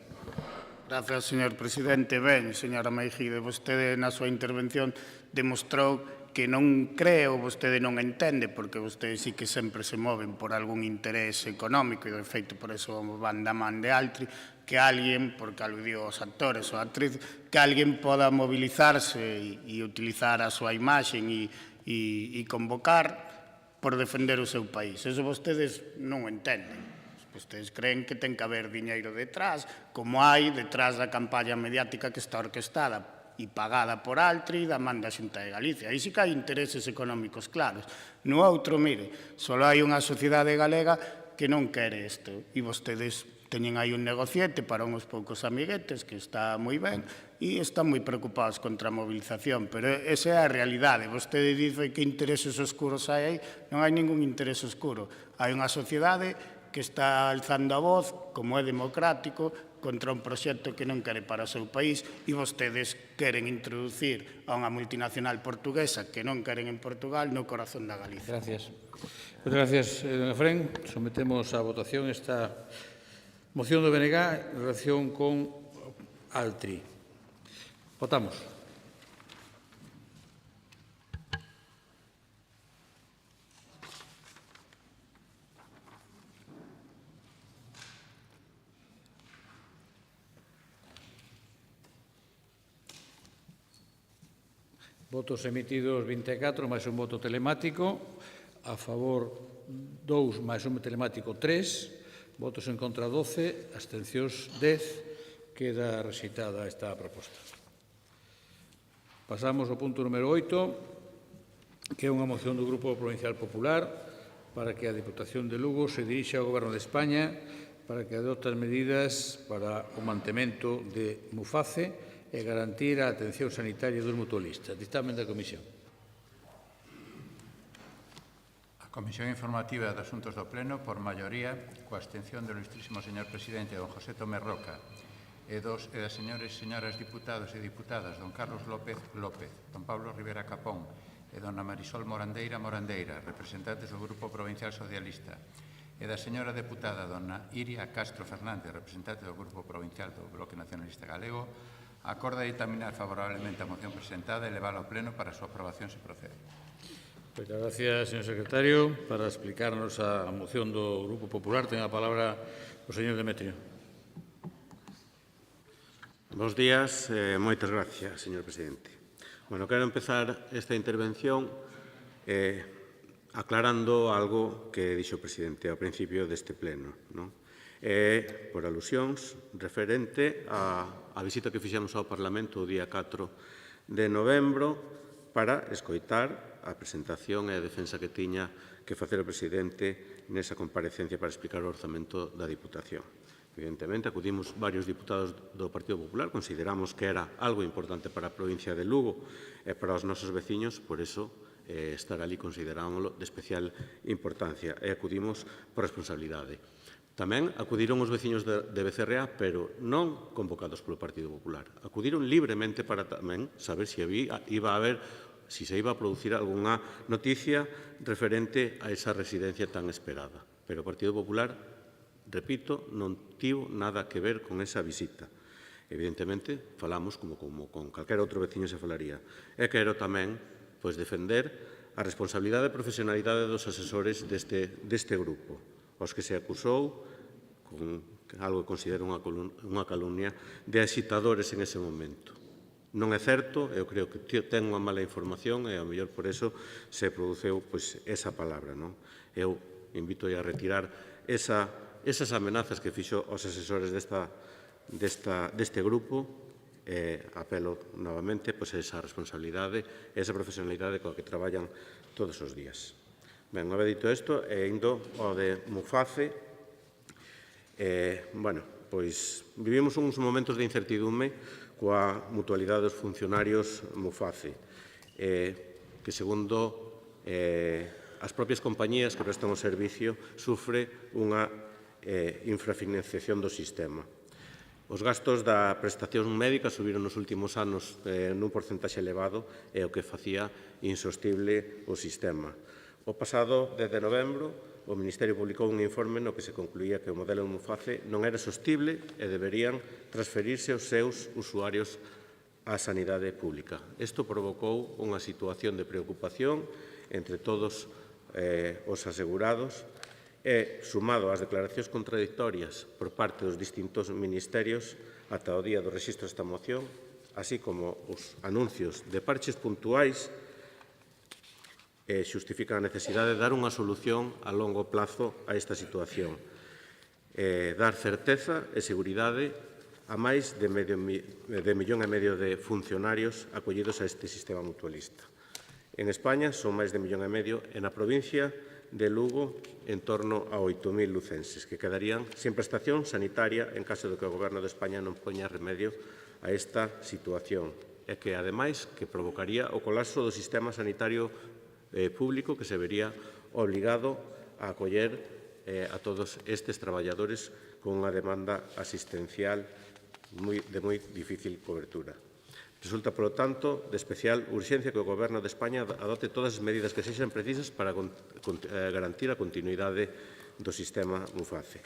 Gracias, señor presidente. Ben, señora Meijide, vostede na súa intervención demostrou que non creo, vostede non entende, porque vostede sí que sempre se moven por algún interés económico, e de feito por eso van da man de Altri, que alguén, porque aludiu aos actores ou actriz, que alguén poda mobilizarse e utilizar a súa imaxe e convocar por defender o seu país. Eso vostedes non o entenden. Vostedes creen que ten que haber diñeiro detrás, como hai detrás da campaña mediática que está orquestada e pagada por Altri da man da Xunta de Galicia. Aí sí que hai intereses económicos claros. No outro, mire, só hai unha sociedade galega que non quere isto. E vostedes teñen aí un negociete para uns poucos amiguetes que está moi ben e están moi preocupados contra a movilización. Pero esa é a realidade. Vostede dice que intereses oscuros hai aí. Non hai ningún interés oscuro. Hai unha sociedade que está alzando a voz, como é democrático, contra un proxecto que non quere para o seu país e vostedes queren introducir a unha multinacional portuguesa que non queren en Portugal no corazón da Galicia. Gracias. Moitas gracias, don Efrén. Sometemos a votación esta moción do BNG en relación con Altri. Votamos. Votos emitidos 24, máis un voto telemático. A favor 2, máis un telemático 3. Votos en contra 12, abstencións 10. Queda rexeitada esta proposta. Pasamos ao punto número 8, que é unha moción do Grupo Provincial Popular para que a Diputación de Lugo se dirixa ao Goberno de España para que adopte as medidas para o mantemento de Muface e garantir a atención sanitaria dos mutualistas. Dictamen da Comisión. A Comisión Informativa de Asuntos do Pleno, por maioría, coa abstención do ilustrísimo señor presidente don José Tomé Roca e das señores e señoras diputados e diputadas don Carlos López López, don Pablo Rivera Capón e dona Marisol Morandeira Morandeira, representantes do Grupo Provincial Socialista, e da señora deputada dona Iria Castro Fernández, representante do Grupo Provincial do Bloque Nacionalista Galego, acorda dictaminar favorablemente a moción presentada e levala ao Pleno para a súa aprobación se procede. Moitas gracias, señor secretario. Para explicarnos a moción do Grupo Popular, ten a palabra o señor Demetrio. Bos días, moitas gracias, señor presidente. Bueno, quero empezar esta intervención aclarando algo que dixo o presidente ao principio deste pleno, non? Por alusións referente á visita que fixemos ao Parlamento o día 4 de novembro para escoitar a presentación e a defensa que tiña que facer o presidente nesa comparecencia para explicar o orzamento da Diputación. Evidentemente, acudimos varios diputados do Partido Popular, consideramos que era algo importante para a provincia de Lugo e para os nosos veciños, por eso estar ali considerámoslo de especial importancia e acudimos por responsabilidade. Tamén acudiron os veciños de Becerreá, pero non convocados polo Partido Popular. Acudiron libremente para tamén saber se iba a haber, se iba a producir algunha noticia referente a esa residencia tan esperada. Pero o Partido Popular, repito, non tivo nada que ver con esa visita. Evidentemente, falamos como con calquera outro veciño se falaría. E quero tamén defender a responsabilidade e profesionalidade dos asesores deste grupo, os que se acusou, con algo que considero unha calumnia, de agitadores en ese momento. Non é certo, eu creo que ten unha mala información e, ao mellor, por eso se produceu esa palabra. Eu invito a retirar esas amenazas que fixo os asesores deste grupo e apelo novamente a esa responsabilidade e esa profesionalidade coa que traballan todos os días. Ben, unha vez dito isto, indo ao de Muface, vivimos uns momentos de incertidume coa mutualidade dos funcionarios Muface, que, segundo as propias compañías que prestan o servicio, sufre unha infrafinanciación do sistema. Os gastos da prestación médica subiron nos últimos anos nun porcentaxe elevado e o que facía insostible o sistema. O pasado 10 de novembro, o Ministerio publicou un informe no que se concluía que o modelo Muface non era sostible e deberían transferirse os seus usuarios á sanidade pública. Isto provocou unha situación de preocupación entre todos os asegurados e, sumado ás declaracións contradictorias por parte dos distintos ministerios ata o día do rexistro desta moción, así como os anuncios de parches puntuais, xustifican a necesidade de dar unha solución a longo plazo a esta situación, dar certeza e seguridade a máis de millón e medio de funcionarios acollidos a este sistema mutualista. En España son máis de millón e medio e na provincia de Lugo en torno a 8.000 lucenses que quedarían sen prestación sanitaria en caso de que o Goberno de España non poña remedio a esta situación e que, ademais, que provocaría o colapso do sistema sanitario público que se vería obligado a acoller a todos estes traballadores con unha demanda asistencial de moi difícil cobertura. Resulta, polo tanto, de especial urxencia que o Goberno de España adote todas as medidas que sexan precisas para garantir a continuidade do sistema MUFACE.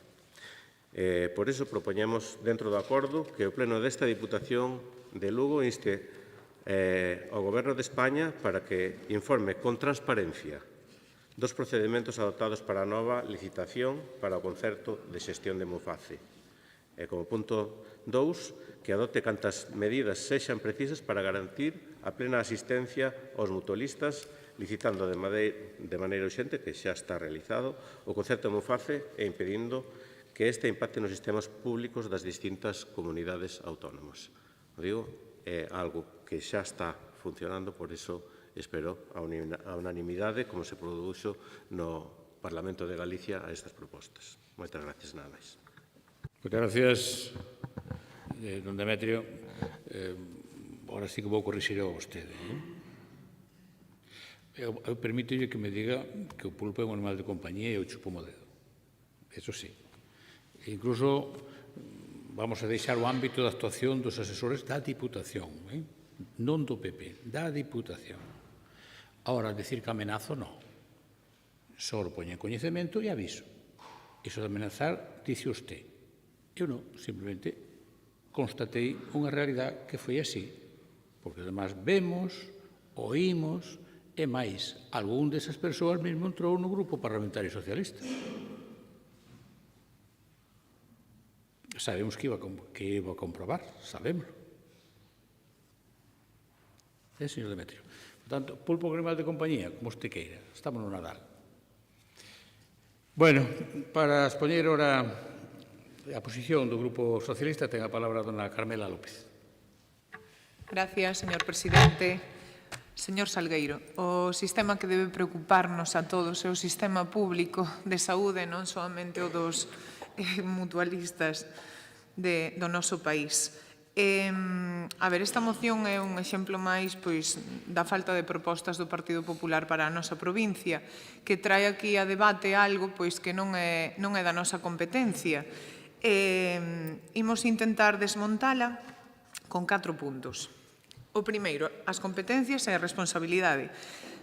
Por iso, propoñemos, dentro do acordo, que o Pleno desta Diputación de Lugo inste ao Goberno de España para que informe con transparencia dos procedementos adoptados para a nova licitación para o concerto de xestión de MUFACE. E como punto 2, que adote cantas medidas sexan precisas para garantir a plena asistencia aos mutualistas, licitando de maneira urxente, que xa está realizado, o concerto de MUFACE e impedindo que este impacte nos sistemas públicos das distintas comunidades autónomas. O digo, é algo que xa está funcionando, por iso espero a unanimidade, como se produxo no Parlamento de Galicia a estas propostas. Moitas gracias, nada máis. Moitas gracias, don Demetrio. Ahora sí que vou corrixir a vostede. Eu permítolle que me diga que o pulpo é un animal de compañía e eu chupo o dedo. Eso sí. Incluso vamos a deixar o ámbito da actuación dos asesores da Diputación, non do PP, da Diputación. Ahora, decir que amenazo, non. Só o poño en coñecemento e aviso. Iso de amenazar, dice usted. Eu non, simplemente constatei unha realidade que foi así. Porque, además, vemos, oímos, e máis, algún desas persoas mesmo entrou no Grupo Parlamentario Socialista. Sabemos que iba a comprobar, sabemos. Señor Demetrio. Por tanto, pulpo animal de compañía, como usted queira. Estamos no Nadal. Bueno, para expoñer ora a posición do Grupo Socialista, ten a palabra a dona Carmela López. Gracias, señor presidente. Señor Salgueiro, o sistema que debe preocuparnos a todos é o sistema público de saúde, non soamente o dos mutualistas do noso país. A ver, esta moción é un exemplo máis da falta de propostas do Partido Popular para a nosa provincia, que trae aquí a debate algo que non é da nosa competencia. Imos intentar desmontala con 4 puntos. O primeiro, as competencias e a responsabilidade.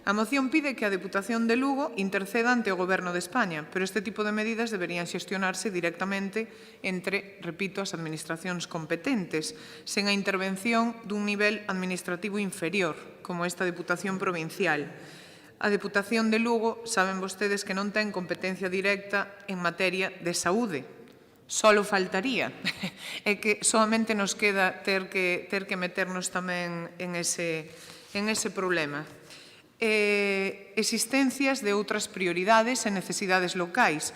A moción pide que a Deputación de Lugo interceda ante o Goberno de España, pero este tipo de medidas deberían xestionarse directamente entre, repito, as administracións competentes, sen a intervención dun nivel administrativo inferior, como esta Deputación Provincial. A Deputación de Lugo, saben vostedes que non ten competencia directa en materia de saúde. Solo faltaría. É que solamente nos queda ter que meternos tamén en ese problema. Existencias de outras prioridades e necesidades locais.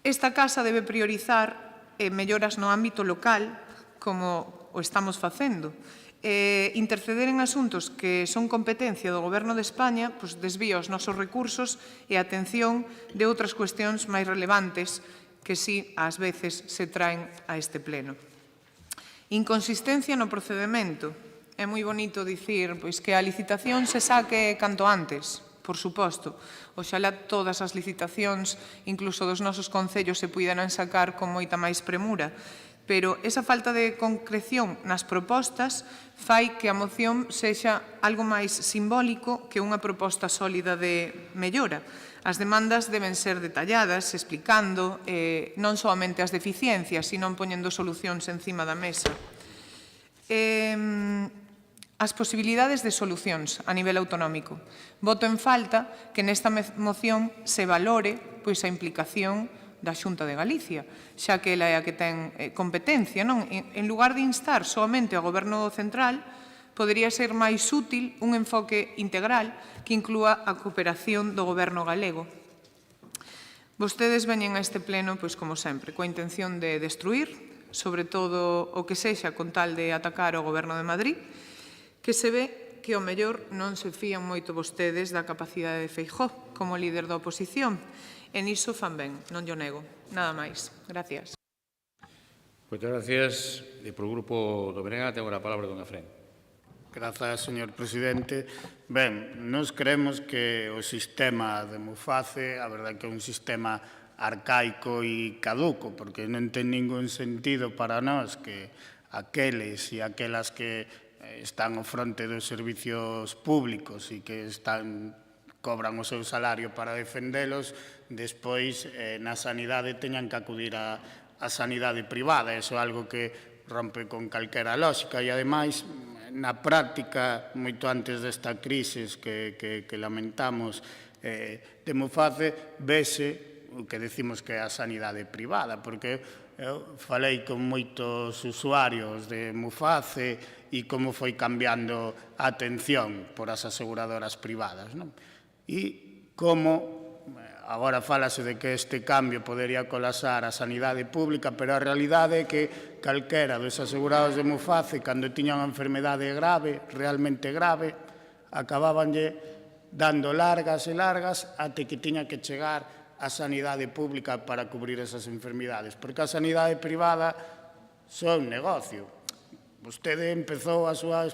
Esta Casa debe priorizar melloras no ámbito local, como o estamos facendo. Interceder en asuntos que son competencia do Goberno de España desvía os nosos recursos e a atención de outras cuestións máis relevantes que sí, ás veces, se traen a este pleno. Inconsistencia no procedemento. É moi bonito dicir que a licitación se saque canto antes, por suposto. Oxalá todas as licitacións, incluso dos nosos concellos, se puideran sacar con moita máis premura. pero esa falta de concreción nas propostas fai que a moción sexa algo máis simbólico que unha proposta sólida de mellora. As demandas deben ser detalladas, explicando non soamente as deficiencias, sino poñendo solucións encima da mesa. As posibilidades de solucións a nivel autonómico. Voto en falta que nesta moción se valore a implicación da Xunta de Galicia, xa que ela é a que ten competencia, non? En lugar de instar soamente ao Goberno central, podería ser máis útil un enfoque integral que inclúa a cooperación do Goberno galego. Vostedes veñen a este pleno, pois como sempre, coa intención de destruir, sobre todo o que sexa con tal de atacar o Goberno de Madrid, que se ve que ao mellor non se fían moito vostedes da capacidade de Feijóo como líder da oposición. E niso fan ben, non llo nego. Nada máis. Gracias. Moitas gracias. E por o Grupo do BNG ten a palabra don Efrén. Grazas, señor presidente. Ben, nos creemos que o sistema de Muface, a verdade que é un sistema arcaico e caduco, porque non ten ningún sentido para nós que aqueles e aquelas que están ao fronte dos servicios públicos e que cobran o seu salario para defendelos, despois na sanidade teñan que acudir á sanidade privada. Iso é algo que rompe con calquera lógica e, ademais, na práctica, moito antes desta crise que lamentamos de Muface, vese o que decimos que é a sanidade privada, porque eu falei con moitos usuarios de Muface e como foi cambiando a atención por as aseguradoras privadas, non? E como agora fálase de que este cambio podería colapsar a sanidade pública, pero a realidade é que calquera dos asegurados de Muface, cando tiñan unha enfermedade grave, realmente grave, acababanlle dando largas e largas até que tiña que chegar a sanidade pública para cubrir esas enfermidades, porque a sanidade privada son negocio. Vostede empezou a súa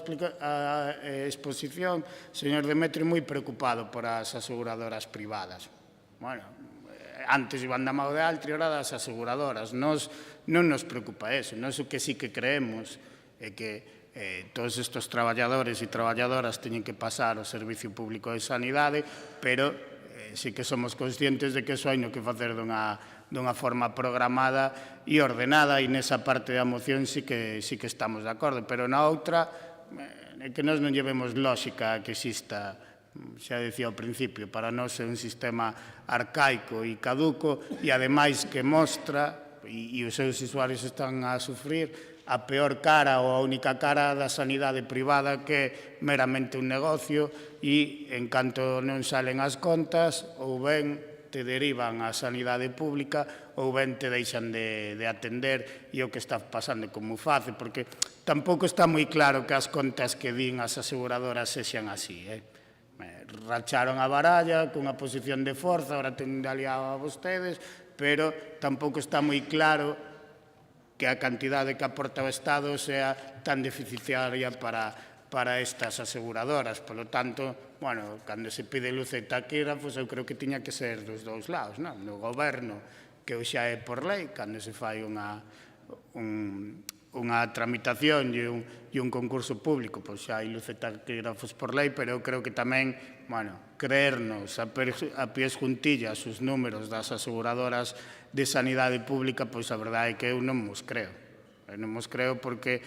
exposición, señor Demetrio, moi preocupado por as aseguradoras privadas. Bueno, antes iban da mão de Altri, ora das aseguradoras. Non nos preocupa eso. Nós o que sí que creemos é que todos estes traballadores e traballadoras teñen que pasar ao Servicio Público de Sanidade, pero sí que somos conscientes de que eso hai no que facer dunha forma programada e ordenada, e nesa parte da moción sí que estamos de acordo, pero na outra é que nós non llevemos lógica que exista, xa decía ao principio, para nós é un sistema arcaico e caduco e ademais que mostra, e os seus usuarios están a sufrir, a peor cara ou a única cara da sanidade privada, que é meramente un negocio, e en canto non salen as contas, ou ben te derivan á sanidade pública ou ben te deixan de atender, e o que está pasando con Muface, porque tampouco está moi claro que as contas que din as aseguradoras sexan así. Racharon a baralla cunha posición de forza, agora ten aliado a vostedes, pero tampouco está moi claro que a cantidade que aporta o Estado sea tan deficitaria para estas aseguradoras. Por lo tanto, bueno, cando se pide luz e taquígrafos, eu creo que tiña que ser dos dous lados, non? No goberno, que xa é por lei, cando se fai unha tramitación e un concurso público, pois xa hai luz e taquígrafos por lei, pero eu creo que tamén, bueno, creernos a pies juntillas os números das aseguradoras de sanidade pública, pois a verdade é que eu non mos creo. Non mos creo porque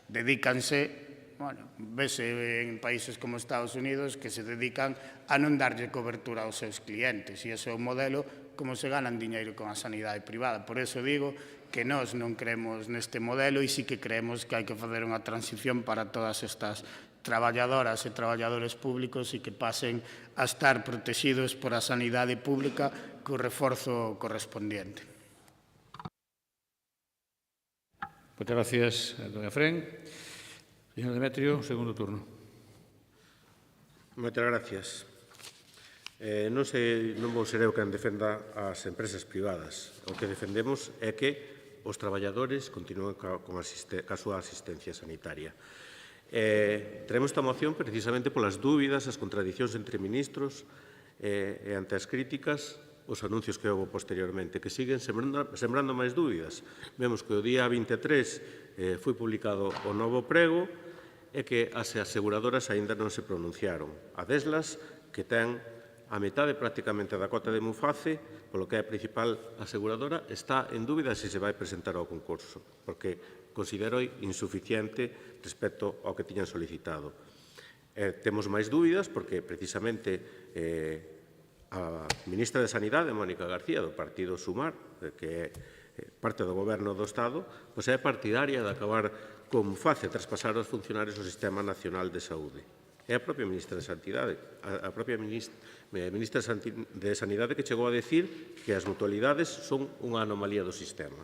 dedícanse, bueno, vese en países como Estados Unidos que se dedican a non darlle cobertura aos seus clientes, e ese é o modelo como se ganan diñeiro con a sanidade privada. Por eso digo que nós non creemos neste modelo e sí que creemos que hai que fazer unha transición para todas estas traballadoras e traballadores públicos e que pasen a estar protegidos por a sanidade pública co reforzo correspondiente. Moitas gracias, don Efrén. Señor Demetrio, segundo turno. Moitas gracias. Non vou ser eu quen defenda as empresas privadas. O que defendemos é que os traballadores continúen ca súa asistencia sanitaria. Traemos esta moción precisamente polas dúbidas, as contradicións entre ministros e ante as críticas os anuncios que houve posteriormente, que siguen sembrando máis dúbidas. Vemos que o día 23 foi publicado o novo prego e que as aseguradoras aínda non se pronunciaron. A Deslas, que ten a metade prácticamente da cota de Muface, polo que é a principal aseguradora, está en dúbida se se vai presentar ao concurso, porque considero insuficiente respecto ao que tiñan solicitado. Temos máis dúbidas porque, precisamente, a ministra de Sanidade, Mónica García, do partido Sumar, que é parte do goberno do Estado, pois é partidaria de acabar con Muface, traspasar aos funcionarios o Sistema Nacional de Saúde. É a propia ministra de Sanidade, a propia ministra de Sanidade que chegou a decir que as mutualidades son unha anomalía do sistema.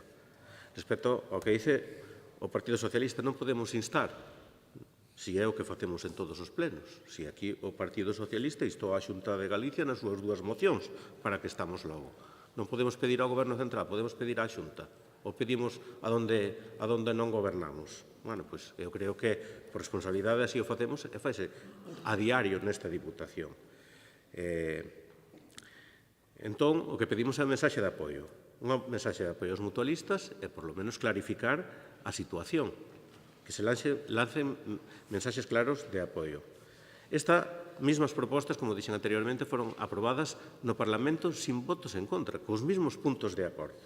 Respecto ao que dice o Partido Socialista, non podemos instar, si é o que facemos en todos os plenos. Si aquí o Partido Socialista instou a Xunta de Galicia nas súas dúas mocións, para que estamos logo. Non podemos pedir ao Goberno Central, podemos pedir á Xunta. Ou pedimos a donde non gobernamos. Bueno, pois eu creo que por responsabilidade así o facemos e faise a diario nesta Diputación. Entón, o que pedimos é un mensaxe de apoio. Un mensaxe de apoio aos mutualistas e, por lo menos, clarificar a situación. Que se lancen mensaxes claros de apoio. Estas mesmas propostas, como dixen anteriormente, foron aprobadas no Parlamento sin votos en contra, cos mesmos puntos de acordo.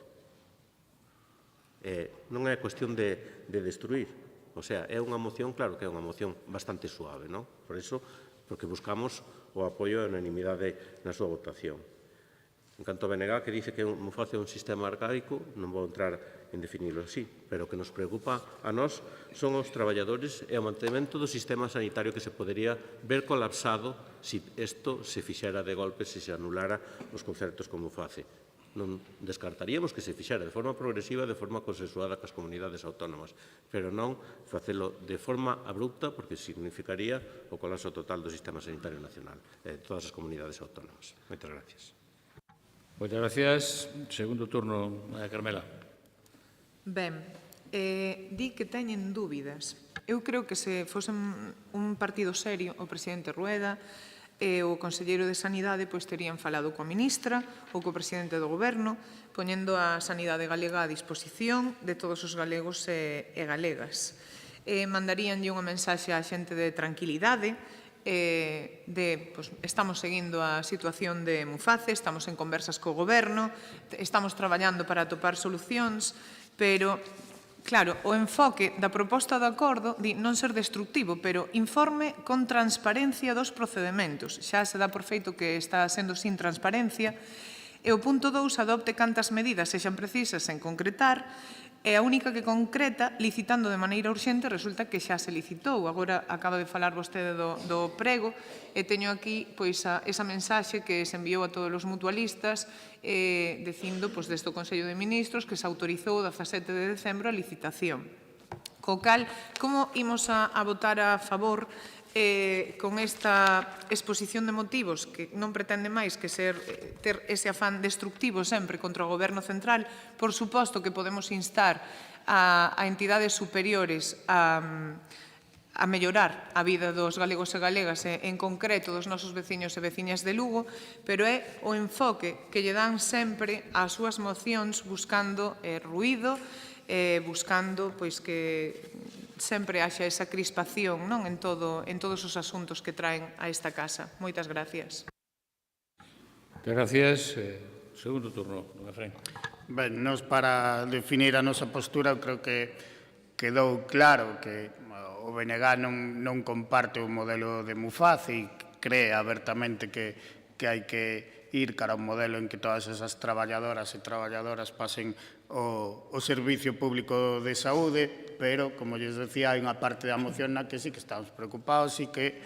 Non é cuestión de destruir. O sea, é unha moción, claro que é unha moción bastante suave, non? Por iso, porque buscamos o apoio e a unanimidade na súa votación. En canto a BNG, que dice que Muface é un sistema arcaico, non vou entrar en definirlo así, pero o que nos preocupa a nós son os traballadores e o mantemento do sistema sanitario que se podería ver colapsado se isto se fixera de golpe, se anulara os concertos con Muface. Non descartaríamos que se fixera de forma progresiva, de forma consensuada cas comunidades autónomas, pero non facelo de forma abrupta, porque significaría o colapso total do sistema sanitario nacional de todas as comunidades autónomas. Moitas gracias. Moitas gracias. Segundo turno, Carmela. Ben, di que teñen dúbidas. Eu creo que se fose un partido serio, o presidente Rueda e o conselleiro de Sanidade pois terían falado coa ministra ou co presidente do goberno, poñendo a sanidade galega a disposición de todos os galegos e galegas. Mandaríanlle unha mensaxe á xente de tranquilidade, estamos seguindo a situación de Muface, estamos en conversas co goberno, estamos traballando para atopar solucións, pero claro, o enfoque da proposta de acordo di non ser destructivo, pero informe con transparencia dos procedementos. Xa se dá por feito que está sendo sin transparencia. E o punto 2 adopte cantas medidas sexan precisas en concretar, e a única que concreta, licitando de maneira urxente, resulta que xa se licitou. Agora acaba de falar vostede do prego, e teño aquí esa mensaxe que se enviou a todos os mutualistas dicindo desde o Consello de Ministros que se autorizou o 17 de decembro a licitación. Co cal, como imos a votar a favor con esta exposición de motivos que non pretende máis que ter ese afán destructivo sempre contra o Goberno Central? Por suposto que podemos instar a entidades superiores a mellorar a vida dos galegos e galegas, en concreto dos nosos veciños e veciñas de Lugo, pero é o enfoque que lle dan sempre ás súas mocións buscando ruído, buscando que sempre haxa esa crispación en todos os asuntos que traen a esta casa. Moitas gracias. Moitas gracias. Segundo turno, don Efraín. Ben, nos para definir a nosa postura, eu creo que quedou claro que o BNG non comparte o modelo de Muface e cree abertamente que hai que ir cara a un modelo en que todas esas traballadoras e traballadoras pasen o servicio público de saúde, pero, como lles decía, hai unha parte da moción na que sí que estamos preocupados e que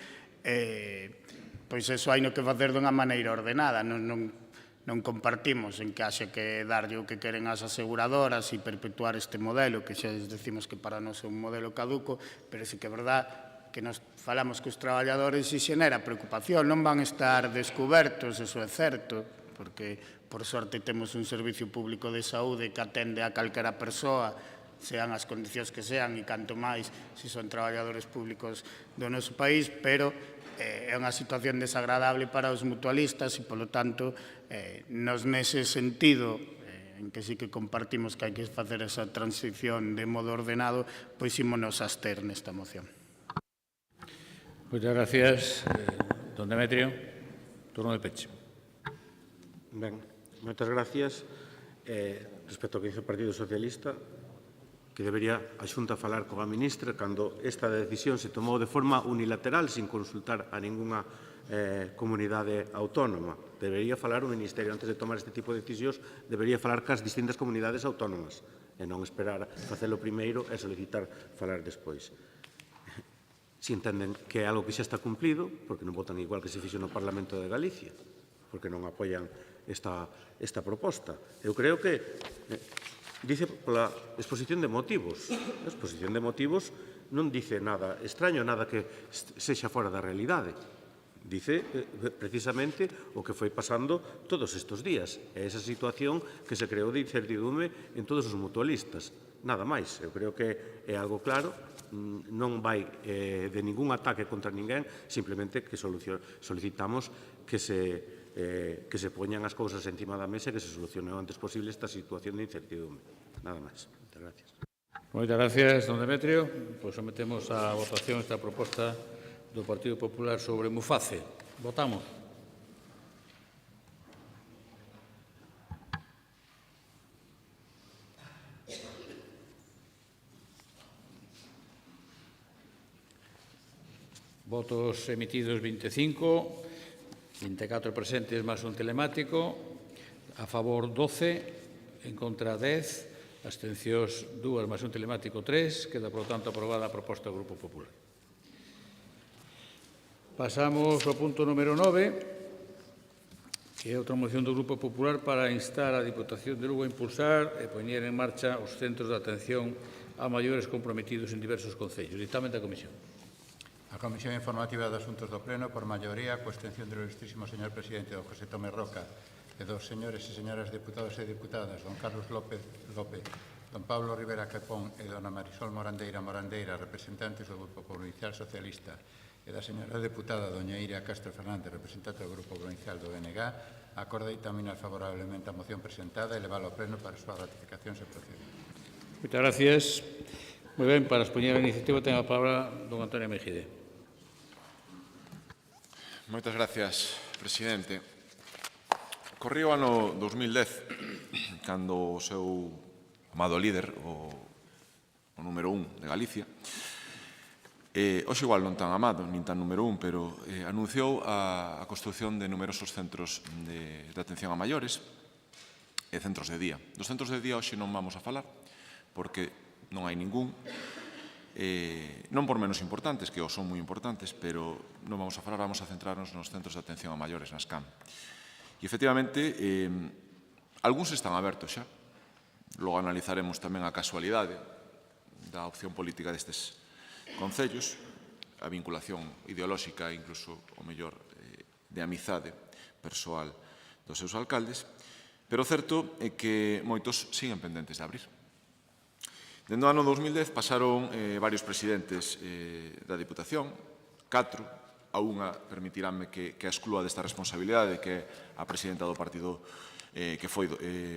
pois eso hai no que facer dunha maneira ordenada. Non compartimos en que haxe que darlle o que queren as aseguradoras e perpetuar este modelo, que xa decimos que para nós é un modelo caduco, pero sí que é verdad que nos falamos cos traballadores e xenera preocupación. Non van estar descubertos, eso é certo, porque, por sorte, temos un servicio público de saúde que atende a calquera persoa, sean as condicións que sean, e canto máis se son traballadores públicos do noso país, pero é unha situación desagradable para os mutualistas e, polo tanto, nese sentido, en que sí que compartimos que hai que facer esa transición de modo ordenado, pois ímonos a abster nesta moción. Moitas gracias, don Demetrio. Turno de peche. Ben, moitas gracias. Respecto ao que dice o Partido Socialista, que debería a Xunta falar coa ministra cando esta decisión se tomou de forma unilateral sin consultar a ninguna comunidade autónoma. Debería falar o Ministerio antes de tomar este tipo de decisións, debería falar cas distintas comunidades autónomas e non esperar facelo primeiro e solicitar falar despois. Si entenden que é algo que xa está cumplido, porque non votan igual que se fixo no Parlamento de Galicia, porque non apoian esta proposta. Eu creo que dice pola exposición de motivos. A exposición de motivos non dice nada extraño, nada que sexa fora da realidade. Dice precisamente o que foi pasando todos estes días. É esa situación que se creou de incertidume en todos os mutualistas. Nada máis. Eu creo que é algo claro. Non vai de ningún ataque contra ninguén, simplemente que solicitamos que se poñan as cousas encima da mesa e que se solucione o antes posible esta situación de incertidumbre. Nada máis. Moitas gracias. Moitas gracias, don Demetrio. Pois sometemos a votación esta proposta do Partido Popular sobre Muface. Votamos. Votos emitidos 25, 24 presentes máis un telemático, a favor 12, en contra 10, abstencións 2 máis un telemático 3, queda, por lo tanto, aprobada a proposta do Grupo Popular. Pasamos ao punto número 9, que é outra moción do Grupo Popular para instar a Diputación de Lugo a impulsar e poñer en marcha os centros de atención a maiores comprometidos en diversos concellos. Dictamen da Comisión. A Comisión Informativa de Asuntos do Pleno, por maioría, coa abstención do ilustrísimo señor presidente don José Tomé Roca e dos señores e señoras deputados e deputadas don Carlos López, don Pablo Rivera Capón e dona Marisol Morandeira, representantes do Grupo Provincial Socialista, e da señora deputada doña Iria Castro Fernández, representante do Grupo Provincial do BNG, acorda ditaminar favorablemente a moción presentada e leválo ao Pleno para a súa ratificación se procede. Moitas gracias. Moi ben, para expoñer a iniciativa ten a palabra don Antonio Mejide. Moitas gracias, presidente. Corría o ano 2010, cando o seu amado líder, o número 1 de Galicia, hoxe igual non tan amado, nin tan número 1, pero anunciou a construción de numerosos centros de atención a maiores e centros de día. Dos centros de día hoxe non vamos a falar, porque non hai ningún, non por menos importantes, que son moi importantes, pero non vamos a falar, vamos a centrarnos nos centros de atención a maiores, nas CAM. E, efectivamente, algúns están abertos xa. Logo analizaremos tamén a casualidade da opción política destes concellos, a vinculación ideolóxica, incluso, o mellor, de amizade persoal dos seus alcaldes, pero o certo é que moitos siguen pendentes de abrir. Dende o ano 2010 pasaron varios presidentes da Diputación, 4, a unha permitiránme que a exclúa desta responsabilidade, que é a presidenta do partido, que foi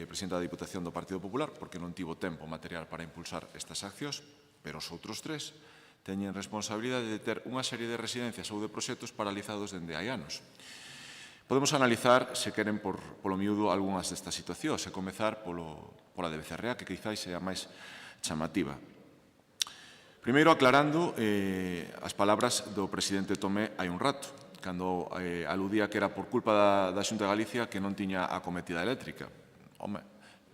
presidenta da Diputación do Partido Popular, porque non tivo tempo material para impulsar estas accións, pero os outros 3 teñen responsabilidade de ter unha serie de residencias ou de proxectos paralizados dende hai anos. Podemos analizar, se queren, polo miúdo, algunhas destas situacións, e comezar pola de Becerrea, que quizáis é a máis chamativa. Primeiro, aclarando as palabras do presidente Tomé hai un rato, cando aludía que era por culpa da Xunta de Galicia que non tiña acometida eléctrica. Home,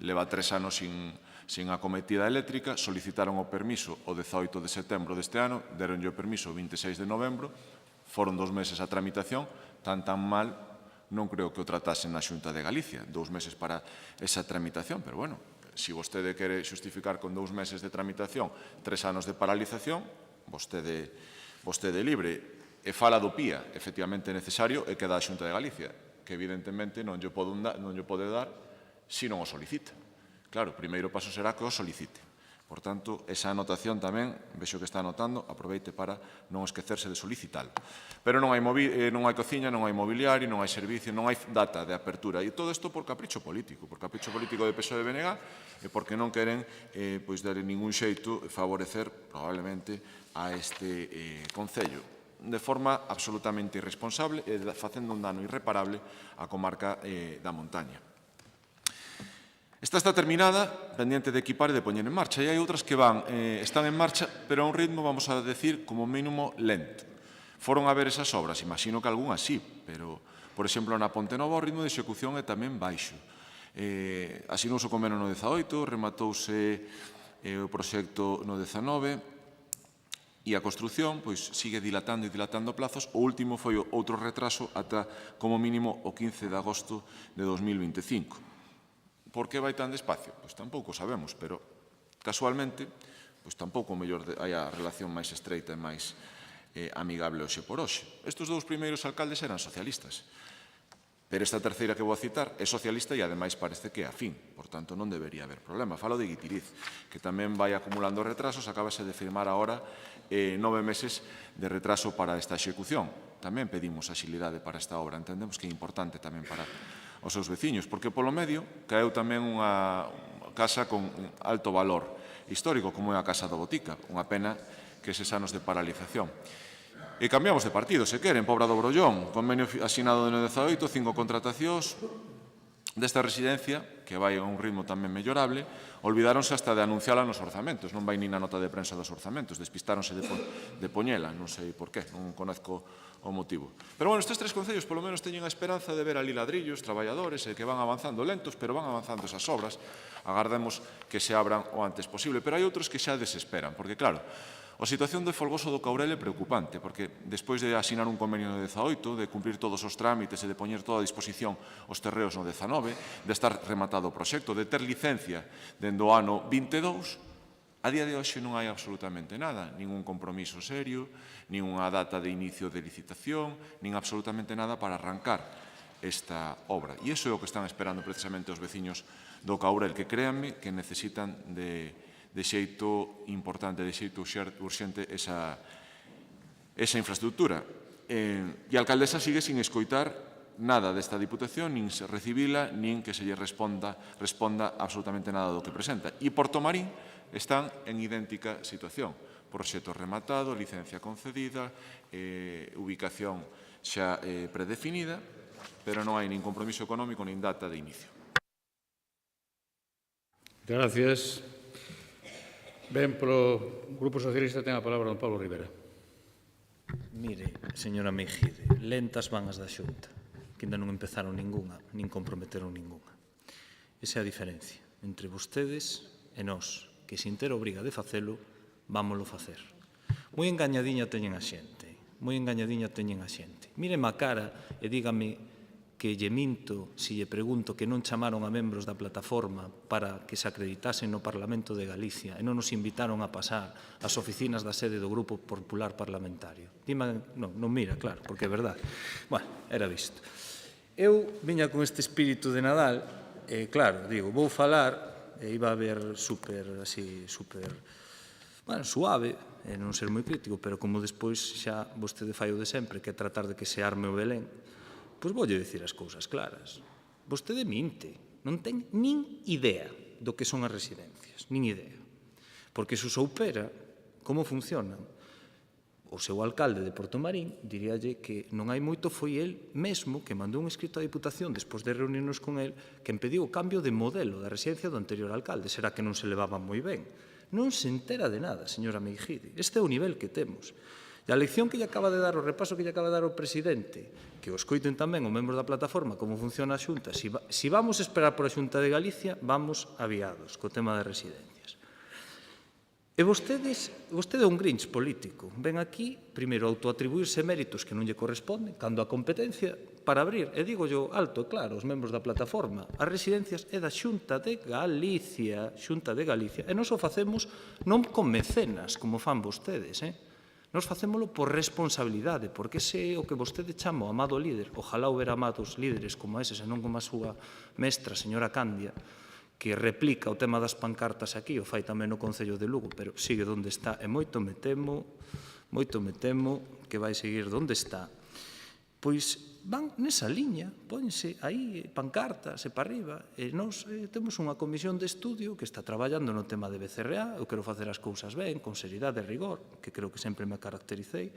leva 3 anos sin acometida eléctrica, solicitaron o permiso o 18 de setembro deste ano, deronlle o permiso o 26 de novembro, foron 2 meses a tramitación, tan mal non creo que o tratasen na Xunta de Galicia, 2 meses para esa tramitación, pero bueno, se vostede quere xustificar con 2 meses de tramitación 3 anos de paralización, vostede libre. E fala do PIA, efectivamente necesario, e que da a Xunta de Galicia, que evidentemente non lle pode dar se non o solicita. Claro, o primeiro paso será que o solicite. Por tanto, esa anotación tamén, vexo que está anotando, aproveite para non esquecerse de solicitalo. Pero non hai cociña, non hai mobiliario, non hai servicio, non hai data de apertura. E todo isto por capricho político de PSOE e BNG, e porque non queren dar en ningún xeito favorecer, probablemente, a este Concello, de forma absolutamente irresponsable e facendo un dano irreparable á comarca da montaña. Esta está terminada, pendiente de equipar e de poñer en marcha, e hai outras que están en marcha, pero a un ritmo, vamos a decir, como mínimo lento. Foron a ver esas obras, imagino que algunhas sí, pero, por exemplo, na Ponte Nova o ritmo de execución é tamén baixo. Asinouse o convenio no 18, rematouse o proxecto no 19, e a construción sigue dilatando e dilatando plazos. O último foi outro retraso ata, como mínimo, o 15 de agosto de 2025. Por que vai tan despacio? Pois tampouco sabemos, pero casualmente tampouco mellor hai a relación máis estreita e máis amigable hoxe por hoxe. Estes dous primeiros alcaldes eran socialistas, pero esta terceira que vou a citar é socialista e ademais parece que é afín, por tanto non debería haber problema. Falo de Guitiriz, que tamén vai acumulando retrasos, acabase de firmar agora 9 meses de retraso para esta execución. Tamén pedimos axilidade para esta obra, entendemos que é importante tamén para os seus veciños, porque polo medio caeu tamén unha casa con alto valor histórico, como é a Casa da Botica, unha pena que eses anos de paralización. E cambiamos de partido, se queren, Pobra do Brollón, convenio asinado no 18, 5 contratacións desta residencia, que vai a un ritmo tamén mellorable, olvidáronse hasta de anunciala nos orzamentos, non vai nin na nota de prensa dos orzamentos, despistáronse de poñela, non sei por qué, non conozco o motivo. Pero, bueno, estes tres concellos polo menos teñen a esperanza de ver ali ladrillos, traballadores, que van avanzando lentos, pero van avanzando esas obras. Agardemos que se abran o antes posible. Pero hai outros que xa desesperan, porque, claro, a situación de Folgoso do Caurel é preocupante, porque despois de asinar un convenio no 18, de cumprir todos os trámites e de poñer toda a disposición os terreos no 19, de estar rematado o proxecto, de ter licencia dende o ano 22, a día de hoxe non hai absolutamente nada, ningún compromiso serio, nin unha data de inicio de licitación, nin absolutamente nada para arrancar esta obra. E iso é o que están esperando precisamente os veciños do Caurel, que créanme que necesitan de xeito importante, de xeito urxente esa infraestructura. E a alcaldesa sigue sin escoitar nada desta Diputación, nin recibila, nin que se lle responda absolutamente nada do que presenta. E Portomarín están en idéntica situación. Proxecto rematado, licencia concedida, ubicación xa predefinida, pero non hai nin compromiso económico nin data de inicio. Gracias. Ben, polo Grupo Socialista ten a palabra don Pablo Rivera. Mire, señora Meijide, lentas van as da Xunta, que ainda non empezaron ningunha, nin comprometeron ningunha. Esa é a diferencia entre vostedes e nós, que sin ter obriga de facelo, vámoslo facer. Moi engañadiña teñen a xente, moi engañadiña teñen a xente. Míreme a cara e dígame que lle minto se lle pregunto que non chamaron a membros da plataforma para que se acreditasen no Parlamento de Galicia e non nos invitaron a pasar ás oficinas da sede do Grupo Popular Parlamentario. Dime, non mira, claro, porque é verdade. Bueno, era visto. Eu viña con este espírito de Nadal, e claro, digo, vou falar, e iba a ver super suave, e non ser moi crítico, pero como despois xa vostede fai o de sempre, que é tratar de que se arme o Belén, pois voulle dicir as cousas claras. Vostede minte, non ten nin idea do que son as residencias, nin idea. Porque se soupera como funcionan, o seu alcalde de Portomarín diríalle que non hai moito, foi el mesmo que mandou un escrito á Diputación despois de reunirnos con el que impediu o cambio de modelo da residencia do anterior alcalde. Será que non se levaban moi ben? Non se entera de nada, señora Meijide. Este é o nivel que temos. E a lección que lle acaba de dar, o repaso que lle acaba de dar o presidente, que o escoiten tamén os membros da plataforma como funciona a Xunta, se vamos esperar por a Xunta de Galicia, vamos aviados co tema das residencias. E vostede é un grinch político. Ven aquí, primeiro, autoatribuirse méritos que non lle corresponden, cando a competencia para abrir, e digo yo alto e claro, os membros da plataforma, as residencias é da Xunta de Galicia, e nós o facemos non con mecenas, como fan vostedes, Nós facémolo por responsabilidade, porque ese é o que vostede chama o amado líder. Ojalá houbera amados líderes como eses, e non como a súa mestra, señora Candia, que replica o tema das pancartas aquí, o fai tamén no Concello de Lugo, pero sigue onde está, e moito me temo que vai seguir onde está. Pois van nesa liña, pónse aí pancartas e para arriba, e nós temos unha comisión de estudio que está traballando no tema de BCRA, eu quero facer as cousas ben, con seriedade e rigor, que creo que sempre me caractericei,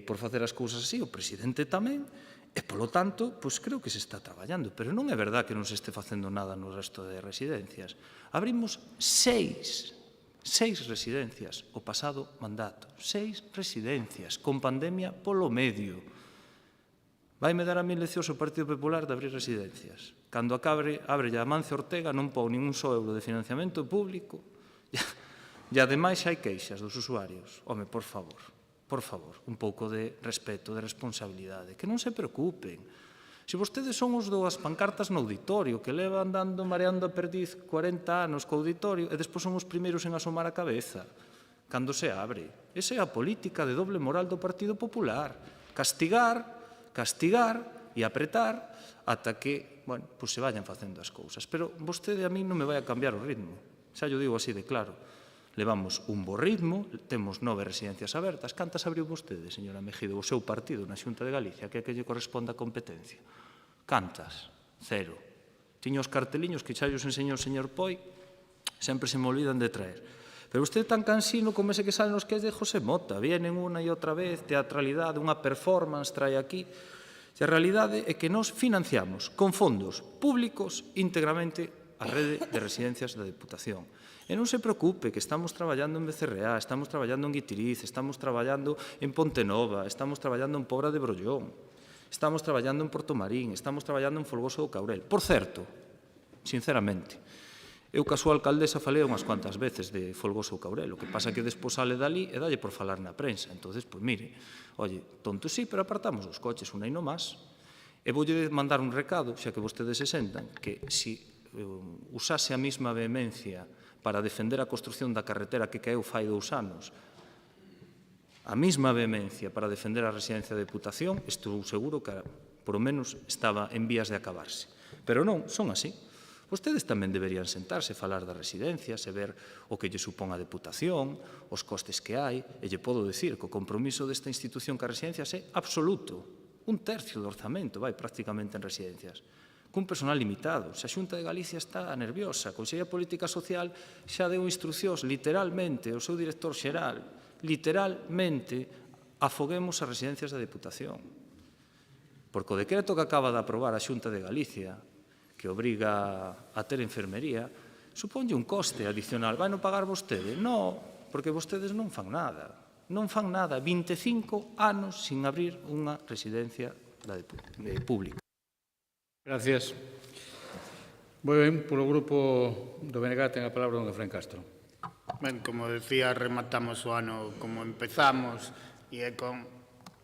por facer as cousas así, o presidente tamén, e, polo tanto, pois creo que se está traballando, pero non é verdad que non se este facendo nada no resto de residencias. Abrimos 6 residencias o pasado mandato, 6 residencias, con pandemia polo medio. Vaime dar a mí leccións o Partido Popular de abrir residencias. Cando abre a Amancio Ortega non pon nin un só euro de financiamento público e ademais hai queixas dos usuarios. Home, por favor, un pouco de respeto, de responsabilidade, que non se preocupen. Se vostedes son os das pancartas no auditorio, que levan dando mareando a perdiz 40 anos co auditorio e despois son os primeiros en asomar a cabeza cando se abre. Esa é a política de doble moral do Partido Popular. Castigar e apretar ata que, bueno, pois se vayan facendo as cousas. Pero vostede a mí non me vai a cambiar o ritmo. Xa yo digo así de claro. Levamos un bo ritmo, temos 9 residencias abertas. Cantas abriu vostede, señora Mejido, o seu partido na Xunta de Galicia, que é que lle corresponde a competencia? Cantas? 0. Tiño os carteliños que xa os enseñou o señor Poi, sempre se me olvidan de traer. Pero usted tan cansino como ese que salen os que é de José Mota. Vienen unha e outra vez, teatralidade, unha performance trae aquí. E a realidade é que nos financiamos con fondos públicos íntegramente a rede de residencias da Deputación. E non se preocupe que estamos traballando en BCRA, estamos traballando en Guitiriz, estamos traballando en Pontenova, estamos traballando en Pobra de Brollón, estamos traballando en Portomarín, estamos traballando en Folgoso do Caurel. Por certo, sinceramente, eu ca súa alcaldesa falei unhas cuantas veces de Folgoso do Caurel, o que pasa que despois sale dali e dalle por falar na prensa. Entonces, pois mire, oye, tonto sí, pero apartamos os coches, un aí no más. E voulle mandar un recado, xa que vostedes se sentan, que si usase a mesma vehemencia para defender a construción da carretera que caeu fai 2 anos, a mesma vehemencia para defender a residencia de Deputación, estou seguro que, por lo menos, estaba en vías de acabarse. Pero non, son así. Vostedes tamén deberían sentarse, falar das residencias e ver o que lle supón a Deputación, os costes que hai, e lle podo dicir que o compromiso desta institución que as residencias é absoluto. 1/3 do orzamento vai prácticamente en residencias, cun personal limitado. Se a Xunta de Galicia está nerviosa, a Consellería de Política Social xa deu instruccións, literalmente, o seu director xeral, literalmente, afoguemos as residencias da Deputación. Porque o decreto que acaba de aprobar a Xunta de Galicia, que obriga a ter enfermería, suponlle un coste adicional. Vai non pagar vostede? Non, porque vostedes non fan nada. Non fan nada. 25 anos sin abrir unha residencia pública. Gracias. Moi ben, polo grupo do BNG ten a palabra don Efrén Castro. Ben, como decía, rematamos o ano como empezamos e é con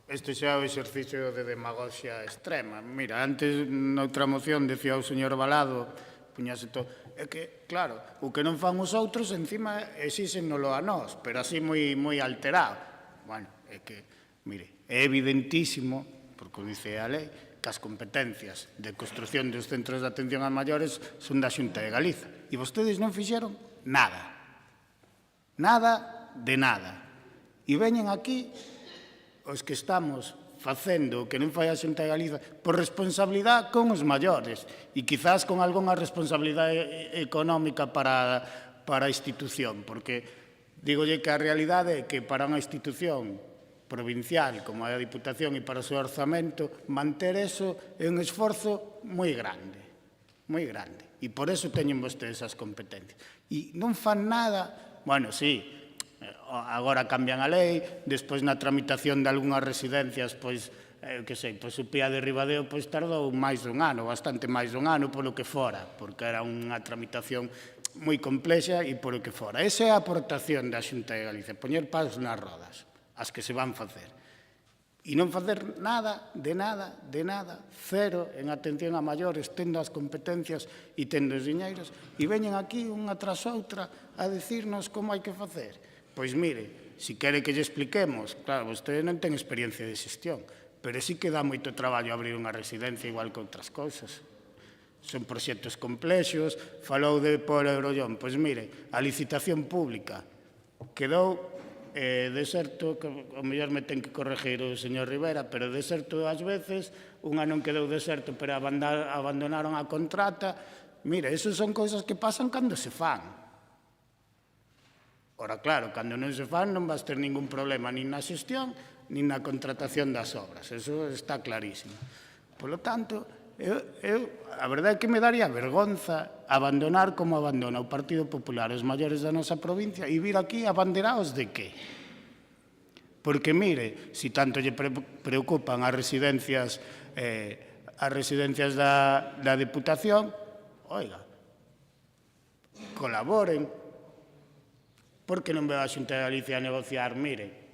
este xa é o exercicio de demagoxia extrema. Mira, antes noutra moción decía o señor Balado, puñase todo, é que, claro, o que non fan os outros encima exíxenolo a nós, pero así moi alterado. Bueno, é que, mire, é evidentísimo, porque o dice a lei, que as competencias de construción dos centros de atención a maiores son da Xunta de Galiza. E vostedes non fixeron nada. Nada de nada. E veñen aquí os que estamos facendo o que non fai a Xunta de Galiza por responsabilidade con os maiores e quizás con algunha responsabilidade económica para a institución, porque digolle que a realidade é que para unha institución provincial como é a Diputación e para o seu orzamento, manter eso é un esforzo moi grande, moi grande. E por eso teñen vostedes as competencias. E non fan nada, bueno, sí, agora cambian a lei, despois na tramitación de algunhas residencias, pois, que sei, pois o Pía de Ribadeo pois tardou máis dun ano, bastante máis dun ano polo que fora, porque era unha tramitación moi complexa e polo que fora. Esa é a aportación da Xunta de Galicia, poñer paus nas rodas, as que se van facer. E non facer nada, de nada, de nada, cero en atención a maiores, tendo as competencias e tendo os diñeiros, e veñen aquí unha tras outra a decirnos como hai que facer. Pois mire, se quere que lle expliquemos, claro, vostede non ten experiencia de xestión, pero sí que dá moito traballo abrir unha residencia igual que outras cousas. son proxectos complexos, falou de Polo Eurollón. Pois mire, a licitación pública quedou deserto, o mellor me ten que corregir o señor Rivera, pero deserto ás veces, unha non quedou deserto, pero abandonaron a contrata. Mire, eso son cousas que pasan cando se fan. Ora, claro, cando non se fan non vas ter ningún problema nin na xestión, nin na contratación das obras. Eso está clarísimo. Por lo tanto, a verdade é que me daría vergonza abandonar como abandona o Partido Popular os maiores da nosa provincia e vir aquí abanderaos de qué? Porque, mire, si tanto lle preocupan as residencias da Deputación, oiga, colaboren. Por que non veo a Xunta de Galicia a negociar? Mire,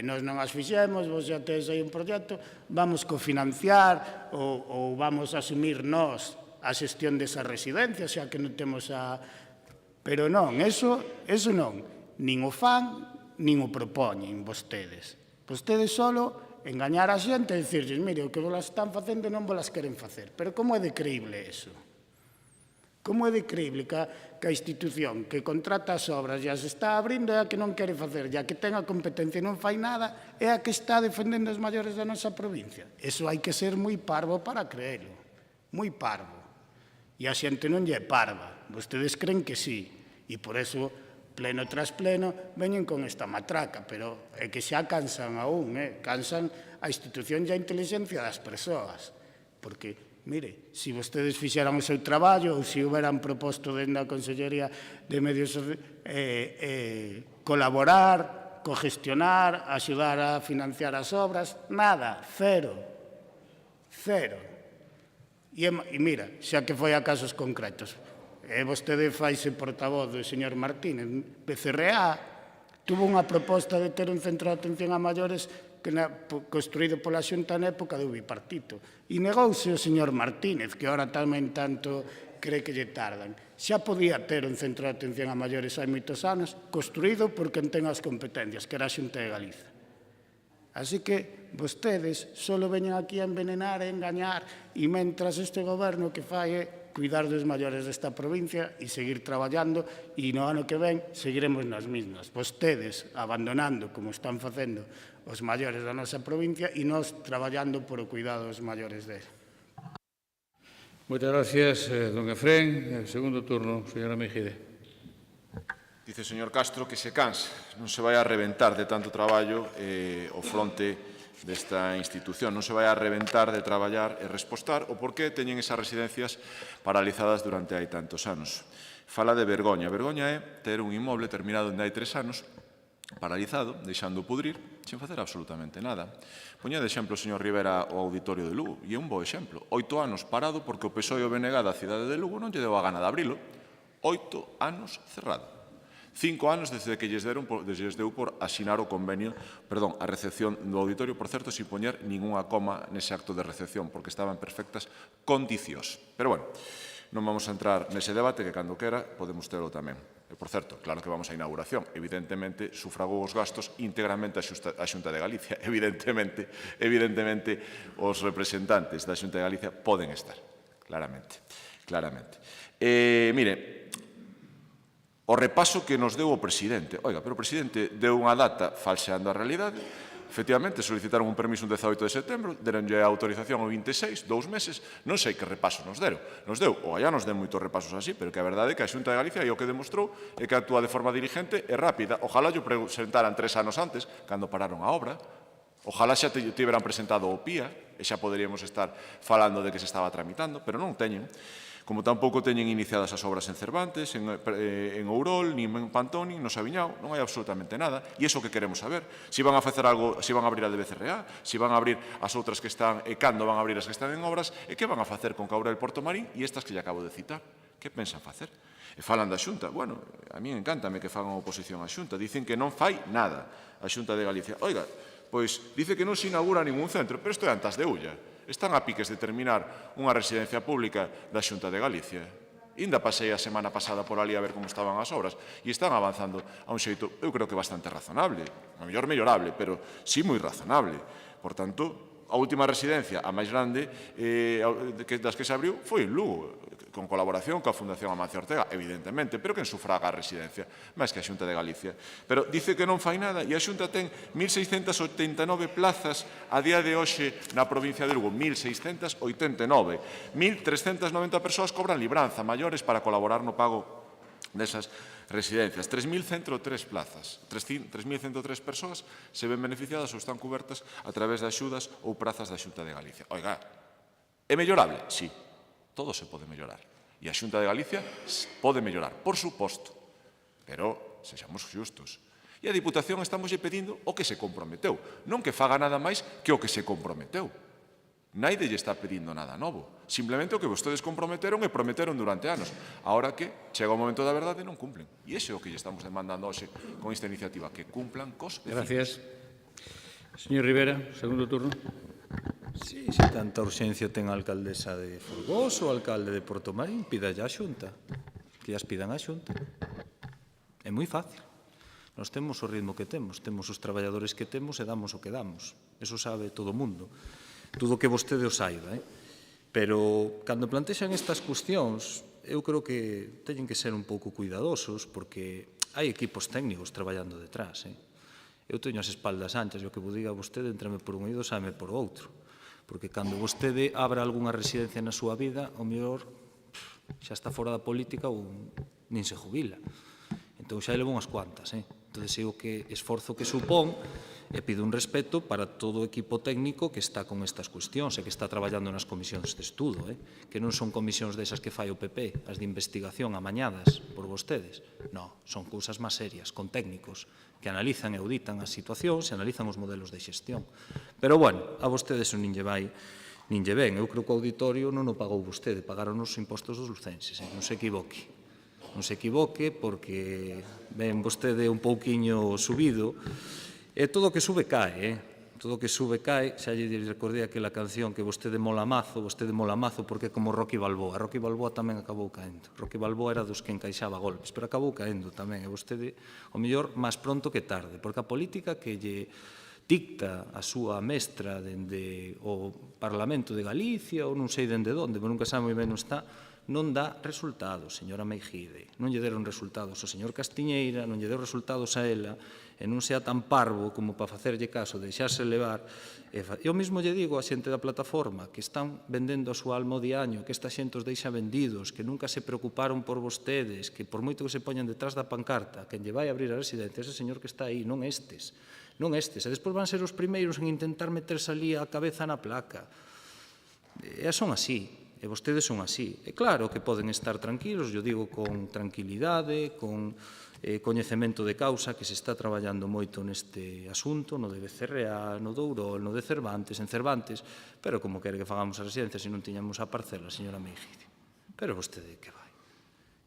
nós non as fixemos, vos xa tedes aí un proxecto, vamos cofinanciar ou vamos asumir nós a xestión desas residencias, xa que non temos a... Pero non, eso non. Nin o fan, nin o propoñen vostedes. Vostedes solo engañar a xente e dicirles, mire, o que vos están facendo non vos las queren facer. Pero como é de creíble eso? Como é de creíble que a institución que contrata as obras e as está abrindo é a que non quere facer, e a que ten a competencia e non fai nada, é a que está defendendo os maiores da nosa provincia. Eso hai que ser moi parvo para creerlo. Moi parvo. E a xente non lle é parva. Vostedes creen que sí. E por eso, pleno tras pleno, veñen con esta matraca. Pero é que xa cansan aún, cansan a institución e a inteligencia das persoas. Porque... mire, se vostedes fixeran o seu traballo ou se houberan proposto dentro da Consellería de Medios colaborar, cogestionar, axudar a financiar as obras, nada, cero. E mira, xa que foi a casos concretos, vostede faise portavoz do señor Martínez, BCRA tuvo unha proposta de ter un centro de atención a maiores construído pola Xunta na época do bipartito. E negouse o señor Martínez, que ahora tamén tanto cree que lle tardan. Xa podía ter un centro de atención a maiores hai moitos anos, construído por quen ten as competencias, que era a Xunta de Galiza. Así que vostedes só veñen aquí a envenenar e engañar, e mentras este goberno que fai é cuidar dos maiores desta provincia e seguir traballando, e no ano que ven seguiremos nas mismas. Vostedes abandonando, como están facendo, os maiores da nosa provincia e nós traballando por o cuidado dos maiores dela. Moitas gracias, don Efrén. En segundo turno, señora Mejide. Dice o señor Castro que se cansa, non se vai a reventar de tanto traballo o fronte desta institución, non se vai a reventar de traballar e respostar o porqué teñen esas residencias paralizadas durante hai tantos anos. Fala de vergoña. Vergoña é ter un inmoble terminado onde hai 3 anos, paralizado, deixando pudrir, sen facer absolutamente nada. Poña de exemplo, señor Rivera, o Auditorio de Lugo, e é un bo exemplo. 8 anos parado porque o PSOE e o BNG da cidade de Lugo non lle deu a gana de abrilo. 8 anos cerrado. 5 anos desde que lles deu por asinar o convenio, perdón, a recepción do auditorio, por certo, sin poñer ninguna coma nese acto de recepción, porque estaba en perfectas condicións. Pero, bueno, non vamos a entrar nese debate, que cando quera podemos terlo tamén. E, por certo, claro que vamos á inauguración. Evidentemente, sufragou os gastos íntegramente a Xunta de Galicia. Evidentemente, os representantes da Xunta de Galicia poden estar, claramente. Mire, o repaso que nos deu o presidente. Oiga, pero o presidente deu unha data falseando a realidade. Efectivamente, solicitaron un permiso un 18 de setembro, deronlle a autorización o 26, 2 meses, non sei que repaso nos deu. Nos deu, ou allá nos den moitos repasos así, pero que a verdade é que a Xunta de Galicia e o que demostrou é que actúa de forma dirigente e rápida. Ojalá yo presentaran 3 anos antes, cando pararon a obra. Ojalá xa tiveran presentado o PIA, e xa poderíamos estar falando de que se estaba tramitando, pero non teñen. Como tampouco teñen iniciadas as obras en Cervantes, en Ourol, nin en Pantón, nin no Sabiñao, non hai absolutamente nada. E iso que queremos saber, se van a facer algo, se van a abrir a de BCRA, se van a abrir as outras que están, e cando van a abrir as que están en obras, e que van a facer con Caurel Portomarín e estas que lle acabo de citar. Que pensan facer? E falan da Xunta. Bueno, a mí encántame que fagan oposición á Xunta. Dicen que non fai nada a Xunta de Galicia. Oiga, pois dice que non se inaugura ningún centro, pero isto é antas de Ulla. Están a piques de terminar unha residencia pública da Xunta de Galicia. Inda pasei a semana pasada por ali a ver como estaban as obras e están avanzando a un xeito, eu creo que bastante razonable, a mellor mellorable, pero sí moi razonable. Por tanto, A última residencia, a máis grande das que se abriu, foi en Lugo, con colaboración coa Fundación Amancio Ortega, evidentemente, pero quen sufraga a residencia, máis que a Xunta de Galicia. Pero dice que non fai nada e a Xunta ten 1.689 plazas a día de hoxe na provincia de Lugo, 1.689. 1.390 persoas cobran libranza, maiores, para colaborar no pago desas residencias. 3.103 plazas, 3.103 persoas se ven beneficiadas ou están cubertas a través de axudas ou prazas da Xunta de Galicia. Oiga, é mellorable? Sí, todo se pode mellorar. E a Xunta de Galicia pode mellorar, por suposto, pero sexamos justos. E a Diputación estamos pedindo o que se comprometeu, non que faga nada máis que o que se comprometeu. Naide lle está pedindo nada novo. Simplemente o que vostedes comprometeron e prometeron durante anos. Ahora que chega o momento da verdade non cumplen. E iso é o que lle estamos demandando hoxe con esta iniciativa, que cumplan cos vecinos. Gracias. Señor Rivera, segundo turno. Sí, se tanta urxencia ten a alcaldesa de Folgós ou o alcalde de Portomarín, pídalle á Xunta. Que as pidan á Xunta. É moi fácil. Nos temos o ritmo que temos os traballadores que temos e damos o que damos. Eso sabe todo o mundo. Tudo que vostede o saiba, pero cando plantexan estas cuestións, eu creo que teñen que ser un pouco cuidadosos, porque hai equipos técnicos traballando detrás. Eu teño as espaldas anchas, e o que vos diga vostede, entrame por un oído, sáme por outro. Porque cando vostede abra algunha residencia na súa vida, o mellor xa está fora da política ou nin se jubila. Entón xa levo unhas cuantas. Entón, é o que esforzo que supón, e pido un respeto para todo o equipo técnico que está con estas cuestións e que está traballando nas comisións de estudo, que non son comisións desas que fai o PP, as de investigación amañadas por vostedes. Non, son cousas máis serias, con técnicos que analizan e auditan as situacións e analizan os modelos de xestión. Pero, bueno, a vostedes non lle vai nin lle ven. Eu creo que o auditorio non o pagou vostede, pagaron os impostos dos lucenses, non se equivoque. Non se equivoque, porque ven vostede un pouquiño subido. E todo o que sube cae, todo o que sube cae. Xa lle recordei aquela canción que vostede mola mazo porque é como Rocky Balboa. Rocky Balboa tamén acabou caendo. Rocky Balboa era dos que encaixaba golpes, pero acabou caendo tamén. E vostede, o mellor, máis pronto que tarde, porque a política que lle dicta a súa mestra dende o Parlamento de Galicia ou non sei dende onde, pero nunca sabe moi ben non está, non dá resultados, señora Meijide. Non lle deron resultados ao señor Castiñeira, non lle deron resultados a ela, e non sea tan parvo como para facerlle caso, deixarse levar. Eu mesmo lle digo a xente da plataforma que están vendendo a súa alma o diaño, que esta xente os deixa vendidos, que nunca se preocuparon por vostedes, que por moito que se poñan detrás da pancarta, quen lle vai abrir a residencia, ese señor que está aí, non estes. Non estes. E despois van ser os primeiros en intentar meterse ali a cabeza na placa. E son así. E vostedes son así. E claro que poden estar tranquilos, eu digo con tranquilidade, con coñecemento de causa, que se está traballando moito neste asunto, no de Becerreá, no de Ourol, no de Cervantes, en Cervantes, pero como quere que fagamos a residencia se non tiñamos a parcela, señora Meijide? Pero vostede que vai?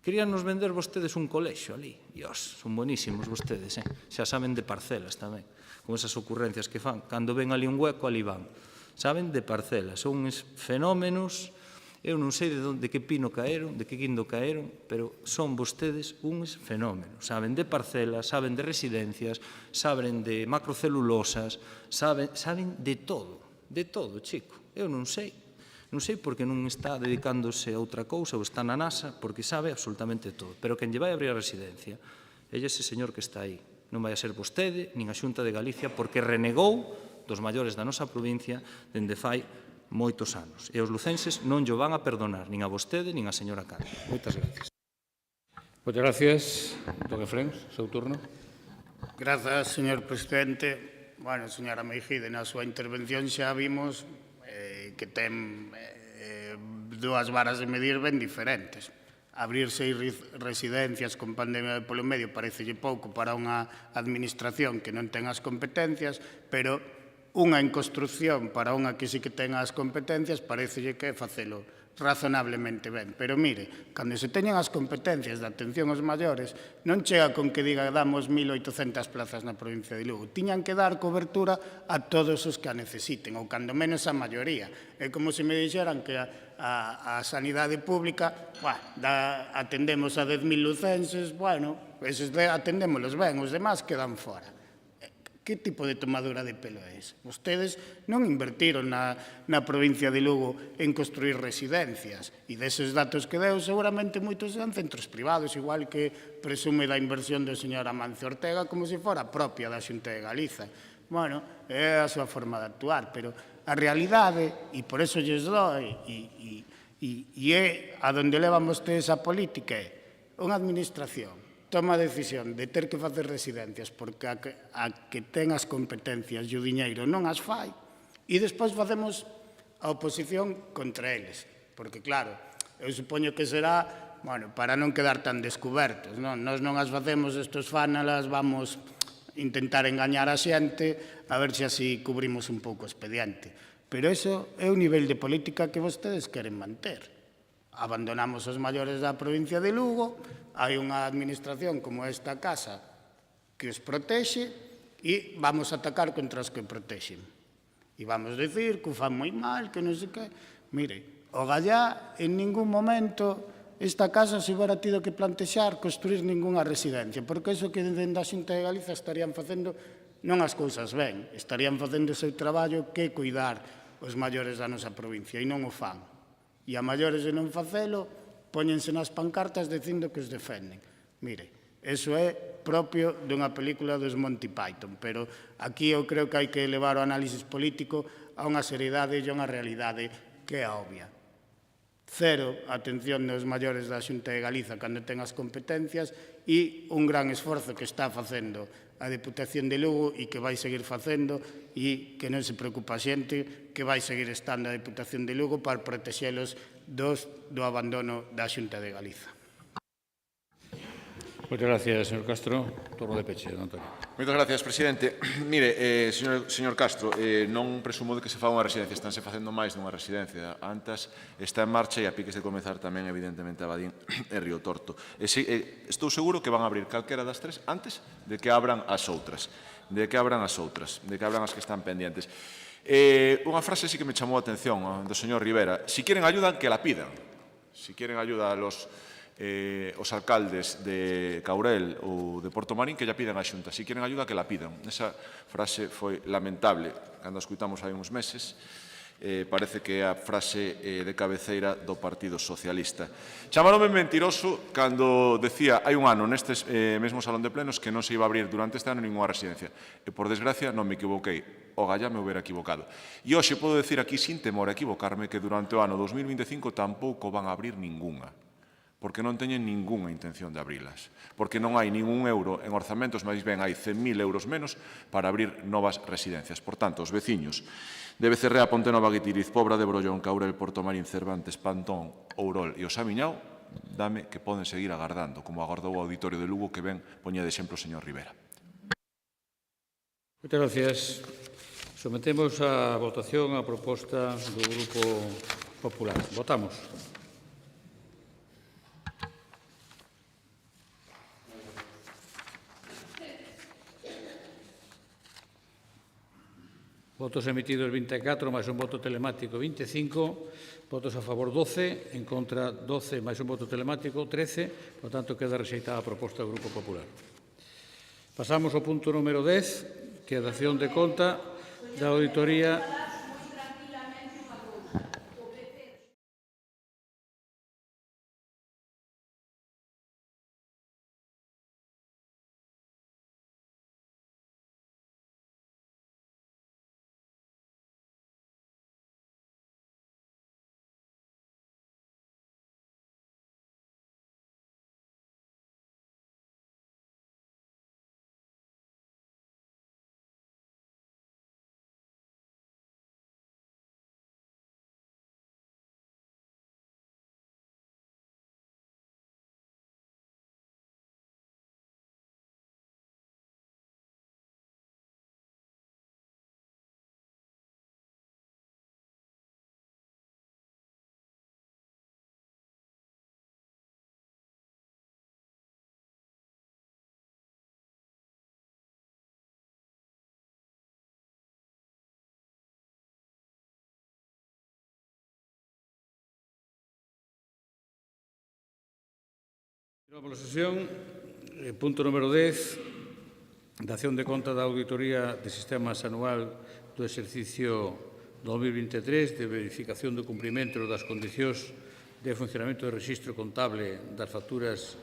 Querían nos vender vostedes un colexo ali. Dios, son buenísimos vostedes, xa saben de parcelas tamén, con esas ocurrencias que fan. Cando ven ali un hueco, ali van. Saben de parcelas, son uns fenómenos. Eu non sei de que pino caeron, de que guindo caeron, pero son vostedes uns fenómenos. Saben de parcelas, saben de residencias, saben de macrocelulosas, saben de todo, chico. Eu non sei. Non sei porque non está dedicándose a outra cousa ou está na NASA, porque sabe absolutamente todo. Pero quen lle vai abrir a residencia é ese señor que está aí. Non vai a ser vostede, nin a Xunta de Galicia, porque renegou dos maiores da nosa provincia dende fai moitos anos. E os lucenses non llo van a perdonar, nin a vostede, nin a señora Cándido. Moitas gracias. Moitas gracias. Don Efrén, seu turno. Grazas, señor presidente. Bueno, señora Meijide, na súa intervención xa vimos que ten dúas varas de medir ben diferentes. Abrir 6 residencias con pandemia polo medio parecelle pouco para unha administración que non ten as competencias, pero unha en construcción para unha que sí que ten as competencias parecelle que é facelo razonablemente ben. Pero mire, cando se teñen as competencias de atención aos maiores, non chega con que diga damos 1.800 plazas na provincia de Lugo. Tiñan que dar cobertura a todos os que a necesiten, ou cando menos a maioría. É como se me dixeran que a sanidade pública, atendemos a 10.000 lucenses, bueno, eses atendémolos ben, os demás quedan fora. Que tipo de tomadura de pelo é esa? Vostedes non invertiron na provincia de Lugo en construir residencias e deses datos que deu seguramente moitos sean centros privados, igual que presume da inversión do señor Amancio Ortega como se fora propia da Xunta de Galiza. Bueno, é a súa forma de actuar, pero a realidade, e por eso lles doi, e é a donde levan vostedes a política, é unha administración toma a decisión de ter que facer residencias porque a que ten as competencias e o diñeiro non as fai e despois facemos a oposición contra eles. Porque, claro, eu supoño que será para non quedar tan descubertos. Nós non as facemos, estos fánalas, vamos intentar engañar a xente a ver se así cubrimos un pouco o expediente. Pero iso é o nivel de política que vostedes queren manter. Abandonamos os maiores da provincia de Lugo, hai unha administración como esta casa que os protexe e vamos a atacar contra os que protexen. E vamos dicir que o fan moi mal, que non sei que... Mire, o Gallá en ningún momento esta casa se hubiera tido que plantexar construir ninguna residencia, porque iso que dende a Xunta de Galiza estarían facendo non as cousas ben, estarían facendo o seu traballo que cuidar os maiores da nosa provincia e non o fan. E a maiores de non facelo, póñense nas pancartas dicindo que os defenden. Mire, eso é propio dunha película dos Monty Python, pero aquí eu creo que hai que elevar o análisis político a unha seriedade e a unha realidade que é obvia. Cero atención dos maiores da Xunta de Galiza cando ten as competencias e un gran esforzo que está facendo a Deputación de Lugo e que vai seguir facendo e que non se preocupa a xente que vai seguir estando a Deputación de Lugo para protexelos do abandono da Xunta de Galiza. Moitas gracias, señor Castro. Turno de peche, don Antonio. Moitas gracias, presidente. Mire, señor Castro, non presumo de que se fa unha residencia, estánse facendo máis dunha residencia. Antas está en marcha e a piques de comezar tamén, evidentemente, a Badín e Río Torto. Estou seguro que van a abrir calquera das tres antes de que abran as outras, de que abran as que están pendientes. Unha frase sí que me chamou a atención do señor Rivera. Si quieren ayuda, que la pidan. Si quieren ayuda a os alcaldes de Caurel ou de Porto Marín que lla pidan a Xunta. Si quieren ayuda, que la pidan. Esa frase foi lamentable cando a escuitamos hai uns meses. Parece que é a frase de cabeceira do Partido Socialista. Chamaronme mentiroso cando decía hai un ano nestes mesmo salón de plenos que non se iba a abrir durante este ano ninguna residencia. E, por desgracia, non me equivoquei. O Gallá me houbera equivocado. E hoxe podo decir aquí, sin temor a equivocarme, que durante o ano 2025 tampouco van a abrir ningunha, porque non teñen ningunha intención de abrilas, porque non hai ningún euro en orzamentos, máis ben hai 100.000 euros menos para abrir novas residencias. Por tanto, os veciños de Becerrea, Pontenova, Guitiriz, Pobra de Brollón, Caurel, Portomarín, Cervantes, Pantón, Ourol e o Samiñao, dame que poden seguir agardando, como agardou o auditorio de Lugo que ven poña de exemplo o señor Rivera. Moitas gracias. Sometemos a votación a proposta do Grupo Popular. Votamos. Votos emitidos 24, máis un voto telemático 25, votos a favor 12, en contra 12, máis un voto telemático 13, por tanto queda rexeitada a proposta do Grupo Popular. Pasamos ao punto número 10, que é a dación de conta da auditoría. Continuamos a sesión. Punto número 10. dación de conta da auditoría de sistemas anual do exercicio 2023 de verificación do cumprimento das condicións de funcionamento do registro contable das facturas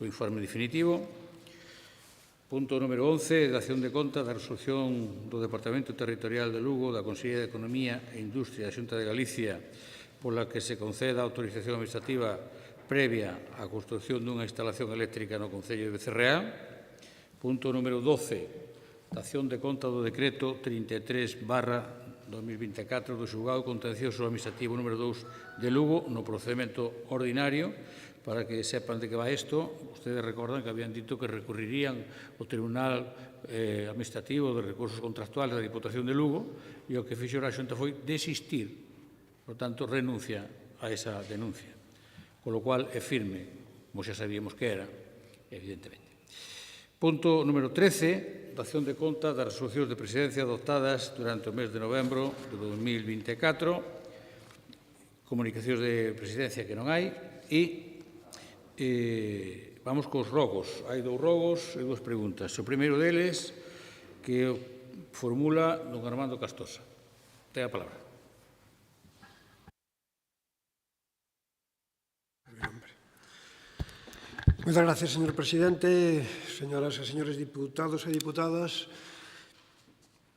co informe definitivo. Punto número 11, dación de conta da resolución do Departamento Territorial de Lugo da Consellería de Economía e Industria da Xunta de Galicia pola que se conceda a autorización administrativa previa á construción dunha instalación eléctrica no Concello de Becerreá. Punto número 12, dación de conta do decreto 33/2024 do Xulgado Contencioso Administrativo número 2 de Lugo no procedimento ordinario. Para que sepan de que va isto, ustedes recordan que habían dito que recurrirían ao Tribunal Administrativo de Recursos Contractuales da Diputación de Lugo e o que fixo a Xunta foi desistir, por tanto, renuncia a esa denuncia, con lo cual é firme, como xa sabíamos que era, evidentemente. Punto número 13, dación de conta das resolucións de presidencia adoptadas durante o mes de novembro de 2024, comunicacións de presidencia que non hai, e vamos cos rogos. Hai dous rogos e dúas preguntas. O primeiro deles que formula don Armando Castosa. Ten a palabra. Moitas gracias, señor presidente, señoras e señores diputados e diputadas,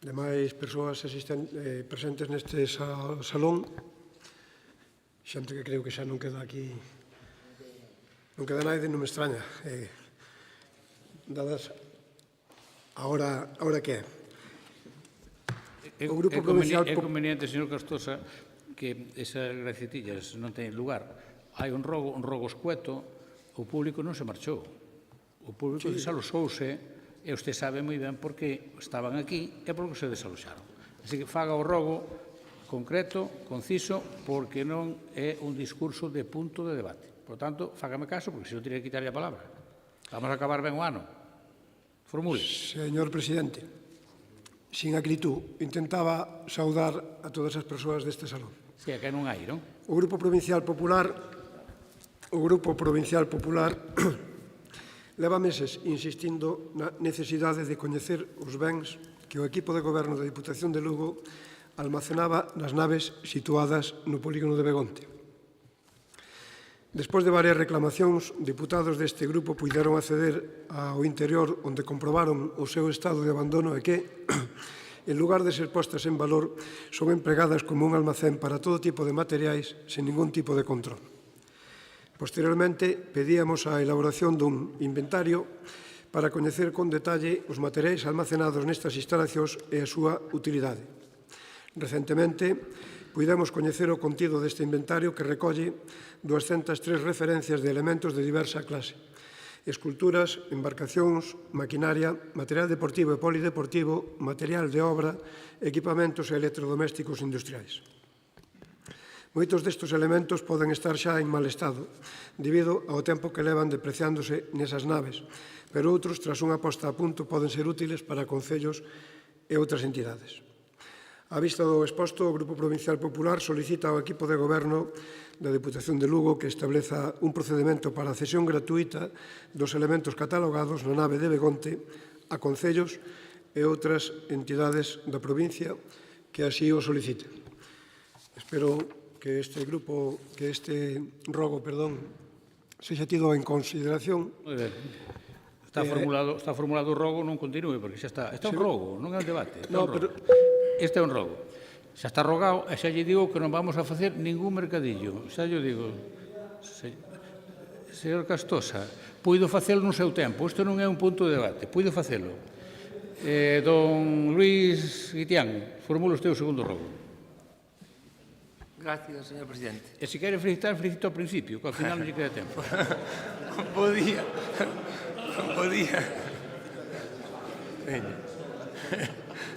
demais persoas presentes neste salón, xente que creo que xa non queda aquí. Non queda naide, non me extraña. Dadas a hora que é. É conveniente, señor Castosa, que esas gracetillas non teñen lugar. Hai un rogo escueto, o público non se marchou. O público desaloxouse e usted sabe moi ben por que estaban aquí e por que se desaloxaron. Así que faga o rogo concreto, conciso, porque non é un discurso de punto de debate. Por tanto, fágame caso, porque se non tiene que quitarle a palabra. Vamos a acabar ben o ano. Formule. Señor presidente, sin acritud, intentaba saudar a todas as persoas deste salón. Si, que non hai, non? O Grupo Provincial Popular leva meses insistindo na necesidade de coñecer os bens que o equipo de goberno da Diputación de Lugo almacenaba nas naves situadas no polígono de Begonte. Despois de varias reclamacións, diputados deste grupo puideron acceder ao interior onde comprobaron o seu estado de abandono e que, en lugar de ser postas en valor, son empregadas como un almacén para todo tipo de materiais sen ningún tipo de control. Posteriormente, pedíamos a elaboración dun inventario para coñecer con detalle os materiais almacenados nestas instalacións e a súa utilidade. Recentemente, puidemos coñecer o contido deste inventario que recolle 203 referencias de elementos de diversa clase: esculturas, embarcacións, maquinaria, material deportivo e polideportivo, material de obra, equipamentos e electrodomésticos industriais. Moitos destes elementos poden estar xa en mal estado, debido ao tempo que levan depreciándose nesas naves, pero outros, tras unha posta a punto, poden ser útiles para concellos e outras entidades. A vista do exposto, o Grupo Provincial Popular solicita ao equipo de goberno da Diputación de Lugo que estableza un procedimento para a cesión gratuita dos elementos catalogados na nave de Begonte a concellos e outras entidades da provincia que así o soliciten. Espero que este rogo, sexa tido en consideración. Moi ben. Está formulado o rogo, non continúe, porque xa está. Este é un rogo, non é un debate. Este é un rogo. Xa está rogado e xa lle digo que non vamos a facer ningún mercadillo. Xa lle digo, señor Castosa, puido facelo no seu tempo. Isto non é un punto de debate. Puido facelo. Don Luís Guitián, formula usted o segundo rogo. Gracias, señor presidente. E se quere felicitar, felicito ao principio, que ao final non lle queda tempo. Bo día. Veña.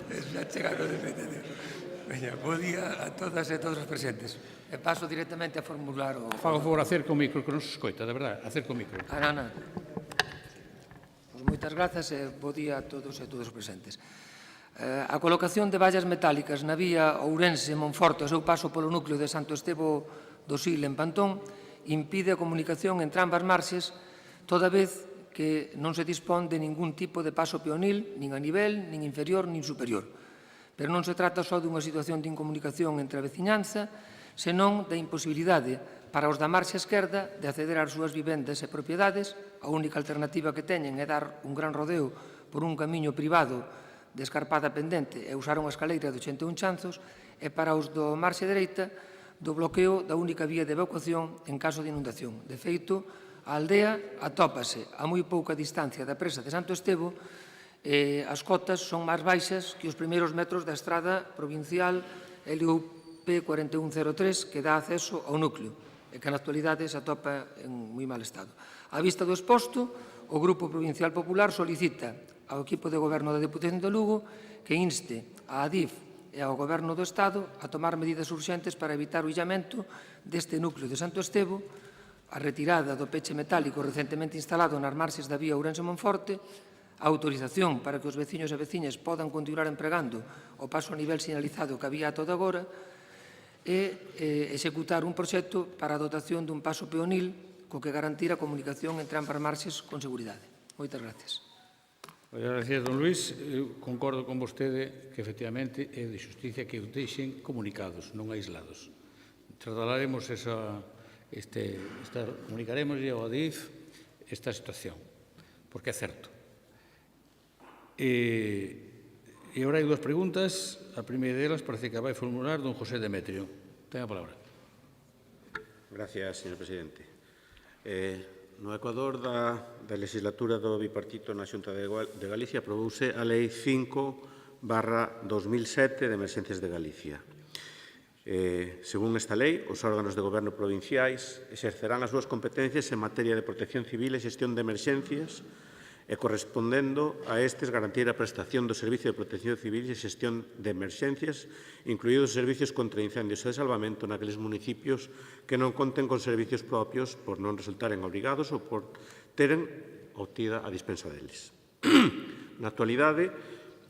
Xa chegaron de feita. Veña, bo día a todas e todos os presentes. E paso directamente a formular o... Faga o favor, acerca o micro, que non se escoita, de verdade, acerca o micro. Non. Pois moitas grazas e bo día a todos e todos os presentes. A colocación de vallas metálicas na vía Ourense-Monforte ao seu paso polo núcleo de Santo Estevo do Sil en Pantón impide a comunicación entre ambas marxes, toda vez que non se dispón de ningún tipo de paso peonil, nin a nivel, nin inferior, nin superior. Pero non se trata só dunha situación de incomunicación entre a veciñanza, senón da imposibilidade para os da marxa esquerda de acceder ás súas vivendas e propiedades. A única alternativa que teñen é dar un gran rodeo por un camiño privado de escarpada pendente e usar unha escaleira de 81 chanzos, e para os do marxa dereita do bloqueo da única vía de evacuación en caso de inundación. De feito, a aldea atópase a moi pouca distancia da presa de Santo Estevo e as cotas son máis baixas que os primeiros metros da estrada provincial LUP 4103 que dá acceso ao núcleo e que na actualidade se atopa en moi mal estado. A vista do exposto, o Grupo Provincial Popular solicita ao equipo de goberno da Deputación de Lugo que inste a ADIF e ao Goberno do Estado a tomar medidas urxentes para evitar o illamento deste núcleo de Santo Estevo, a retirada do peche metálico recentemente instalado nas marxes da vía Ourense-Monforte, a autorización para que os veciños e veciñas podan continuar empregando o paso a nivel sinalizado que había ata agora e executar un proxecto para a dotación dun paso peonil co que garantir a comunicación entre ambas marxes con seguridade. Moitas gracias. Gracias, don Luís. Eu concordo con vostede que, efectivamente, é de xusticia que o deixen comunicados, non aislados. Trasladaremos comunicaremos ao ADIF esta situación, porque é certo. E agora hai dúas preguntas. A primeira delas parece que vai formular don José Demetrio. Ten a palabra. Gracias, señor presidente. No Ecuador da legislatura do bipartito na Xunta de Galicia aprobouse a Lei 5/2007 de Emerxencias de Galicia. Según esta lei, os órganos de goberno provinciais exercerán as súas competencias en materia de protección civil e xestión de emerxencias e correspondendo a estes garantir a prestación do Servicio de Protección Civil e Xestión de Emerxencias, incluídos os servicios contra incendios e de salvamento naqueles municipios que non conten con servicios propios por non resultaren obrigados ou por teren obtida a dispensa deles. Na actualidade,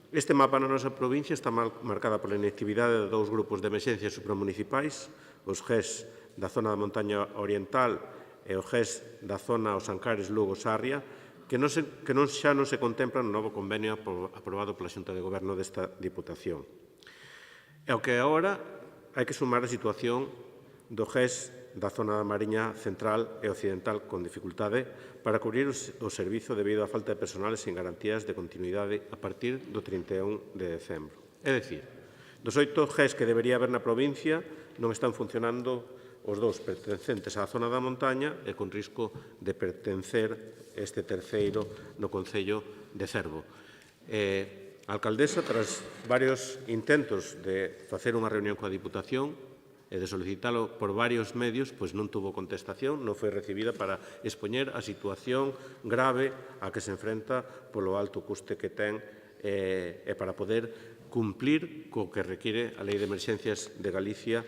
este mapa na nosa provincia está marcada pola inactividade de dous grupos de emerxencias supramunicipais, os GES da zona da montaña oriental e o GES da zona os Ancares Lugo-Sarria, que xa non se contempla no novo convenio aprobado pola Xunta de Goberno desta Diputación. E ao que agora hai que sumar a situación do GES da zona da Mariña Central e Occidental con dificultade para cubrir o servizo debido á falta de personal e sin garantías de continuidade a partir do 31 de decembro. É dicir, dos 8 GES que debería haber na provincia non están funcionando os dous pertencentes á zona da montaña e con risco de pertencer este terceiro no Concello de Cervo. A alcaldesa, tras varios intentos de facer unha reunión coa Diputación e de solicitalo por varios medios, pois non tuvo contestación, non foi recibida para expoñer a situación grave a que se enfrenta polo alto custe que ten e para poder cumplir co que require a Lei de Emerxencias de Galicia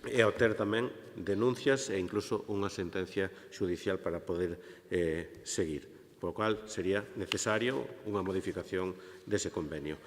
e ao ter tamén denuncias e incluso unha sentencia judicial para poder seguir, por lo cual sería necesario unha modificación dese convenio.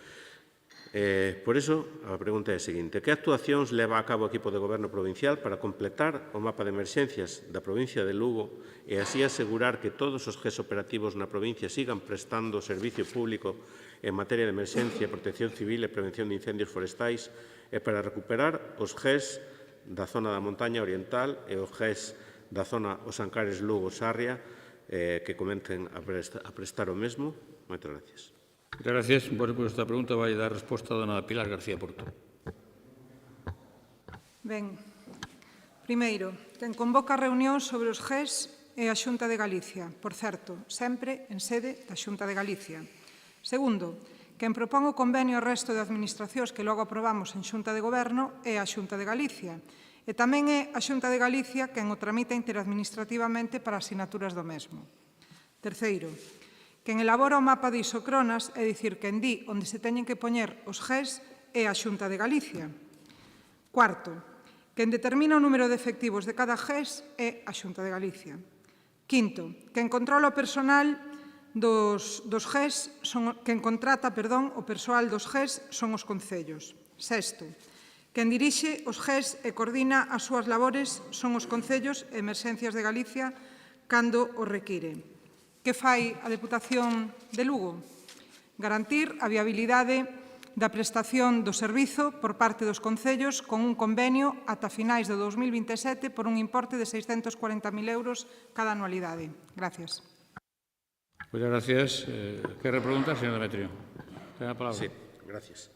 Por iso, a pregunta é a seguinte: que actuacións leva a cabo o equipo de goberno provincial para completar o mapa de emerxencias da provincia de Lugo e así asegurar que todos os GES operativos na provincia sigan prestando servicio público en materia de emerxencia, protección civil e prevención de incendios forestais e para recuperar os GES da zona da montaña oriental e o GES da zona os Ancares Lugo-Sarria que comenten a prestar o mesmo? Moitas gracias. Moitas gracias. Bueno, pois esta pregunta vai dar resposta a dona Pilar García Porto. Ben, primeiro, quen convoca a reunión sobre os GES é a Xunta de Galicia, por certo, sempre en sede da Xunta de Galicia. Segundo, quen propón o convenio ao resto de administracións que logo aprobamos en Xunta de Goberno é a Xunta de Galicia. E tamén é a Xunta de Galicia quen o tramita interadministrativamente para asinaturas do mesmo. Terceiro, quen elabora o mapa de isocronas, é dicir, quen di onde se teñen que poñer os GES é a Xunta de Galicia. Cuarto, quen determina o número de efectivos de cada GES é a Xunta de Galicia. Quinto, quen controla o personal dos GES, quen contrata, o persoal dos GES son os concellos. Sexto, quen dirixe os GES e coordina as súas labores son os concellos e emerxencias de Galicia cando o requiren. Que fai a Deputación de Lugo? Garantir a viabilidade da prestación do servizo por parte dos concellos con un convenio ata finais de 2027 por un importe de 640.000 euros cada anualidade. Gracias. Muchas gracias. ¿Qué repregunta, señor Demetrio? Tiene la palabra. Sí, gracias.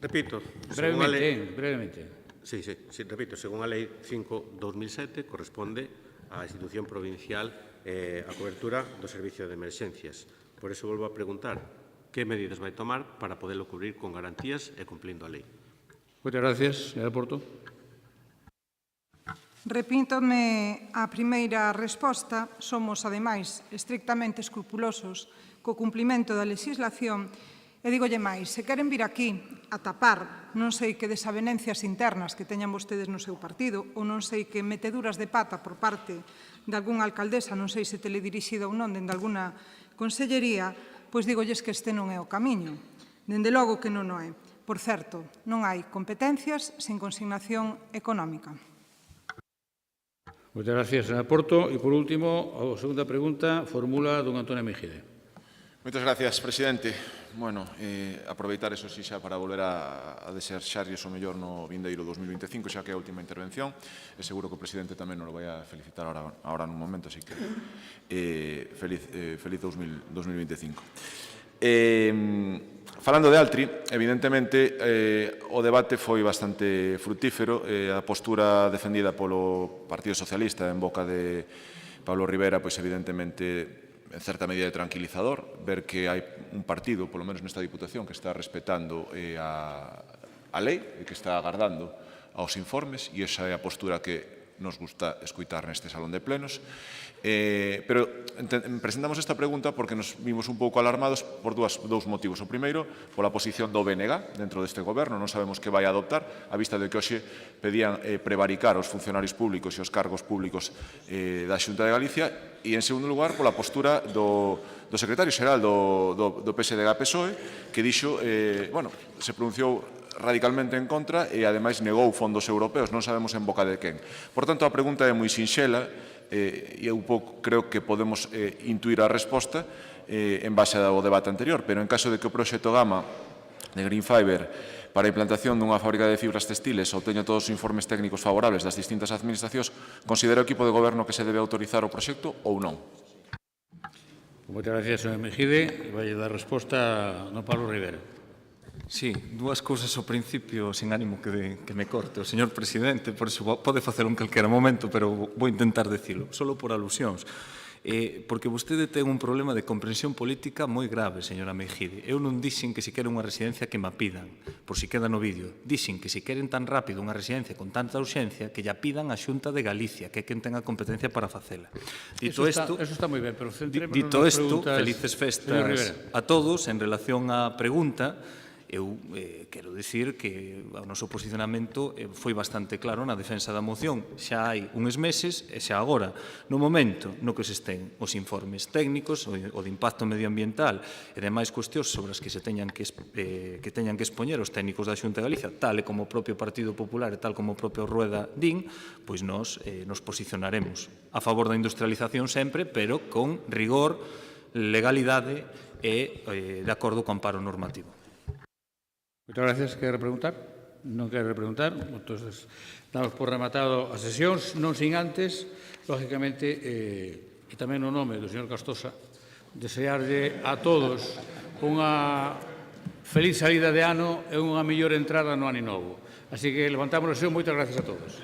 Repito, brevemente. Sí, repito, según a Lei 5/2007 corresponde á institución provincial a cobertura do servicio de emerxencias. Por eso volvo a preguntar que medidas vai tomar para poderlo cubrir con garantías e cumplindo a lei. Muchas gracias, señor Porto. Repítome a primeira resposta. Somos, ademais, estrictamente escrupulosos co cumplimento da legislación e digolle máis, se queren vir aquí a tapar non sei que desavenencias internas que teñan vostedes no seu partido ou non sei que meteduras de pata por parte de algunha alcaldesa, non sei se teledirixida ou non, dende alguna consellería, pois digolles que este non é o camiño. Dende logo que non o é. Por certo, non hai competencias sen consignación económica. Muchas gracias, señor Porto. E, por último, a segunda pregunta formula don Antonio Mejide. Moitas gracias, presidente. Bueno, aproveitar eso sí xa para volver a desexarlles o mellor no vindeiro 2025, xa que é a última intervención, e seguro que o presidente tamén nos vai a felicitar ahora nun momento, así que feliz 2025. Falando de Altri, evidentemente o debate foi bastante frutífero, a postura defendida polo Partido Socialista en boca de Pablo Rivera, pois evidentemente en certa medida de tranquilizador, ver que hai un partido, polo menos nesta Diputación, que está respetando a lei e que está agardando aos informes, e esa é a postura que nos gusta escuitar neste salón de plenos. Pero presentamos esta pregunta porque nos vimos un pouco alarmados por dous motivos. O primeiro, pola posición do BNG dentro deste goberno, non sabemos que vai adoptar, a vista de que hoxe pedían prevaricar os funcionarios públicos e os cargos públicos da Xunta de Galicia, e en segundo lugar, pola postura do secretario xeral do PSDG-PSOE, que dixo, se pronunciou radicalmente en contra e, ademais, negou fondos europeos, non sabemos en boca de quen. Por tanto, a pregunta é moi sinxela, e eu creo que podemos intuir a resposta en base ao debate anterior, pero en caso de que o proxecto Gama de Green Fiber para a implantación dunha fábrica de fibras textiles obteña todos os informes técnicos favorables das distintas administracións, considera o equipo de goberno que se debe autorizar o proxecto ou non? Moitas gracias, señor Mejide. Vai dar resposta a don Pablo Rivera. Sí, dúas cousas ao principio, sin ánimo que me corte. O señor presidente, por iso pode facelo en calquera momento, pero vou intentar dicilo, solo por alusións. Porque vostede ten un problema de comprensión política moi grave, señora Mejide. Eu non dixen que se quere unha residencia que me pidan, por si queda no vídeo. Dixen que se queren tan rápido unha residencia con tanta urxencia que ya pidan a Xunta de Galicia, que é quen ten a competencia para facela. Eso está moi ben, pero dito isto, felices festas a todos. En relación á pregunta, eu quero dicir que o noso posicionamento foi bastante claro na defensa da moción xa hai uns meses e xa agora. No momento no que se estén os informes técnicos, o de impacto medioambiental e demais cuestións sobre as que se teñan que expoñer os técnicos da Xunta de Galicia, tal e como o propio Partido Popular e tal como o propio Rueda din, pois nos posicionaremos a favor da industrialización sempre, pero con rigor, legalidade e de acordo co amparo normativo. Moitas gracias. Quer repreguntar? Non quer repreguntar. Entón, damos por rematado a sesión, non sin antes, lógicamente, e tamén no nome do señor Castosa, desearlle a todos unha feliz salida de ano e unha mellor entrada no ano novo. Así que levantamos a sesión. Moitas gracias a todos.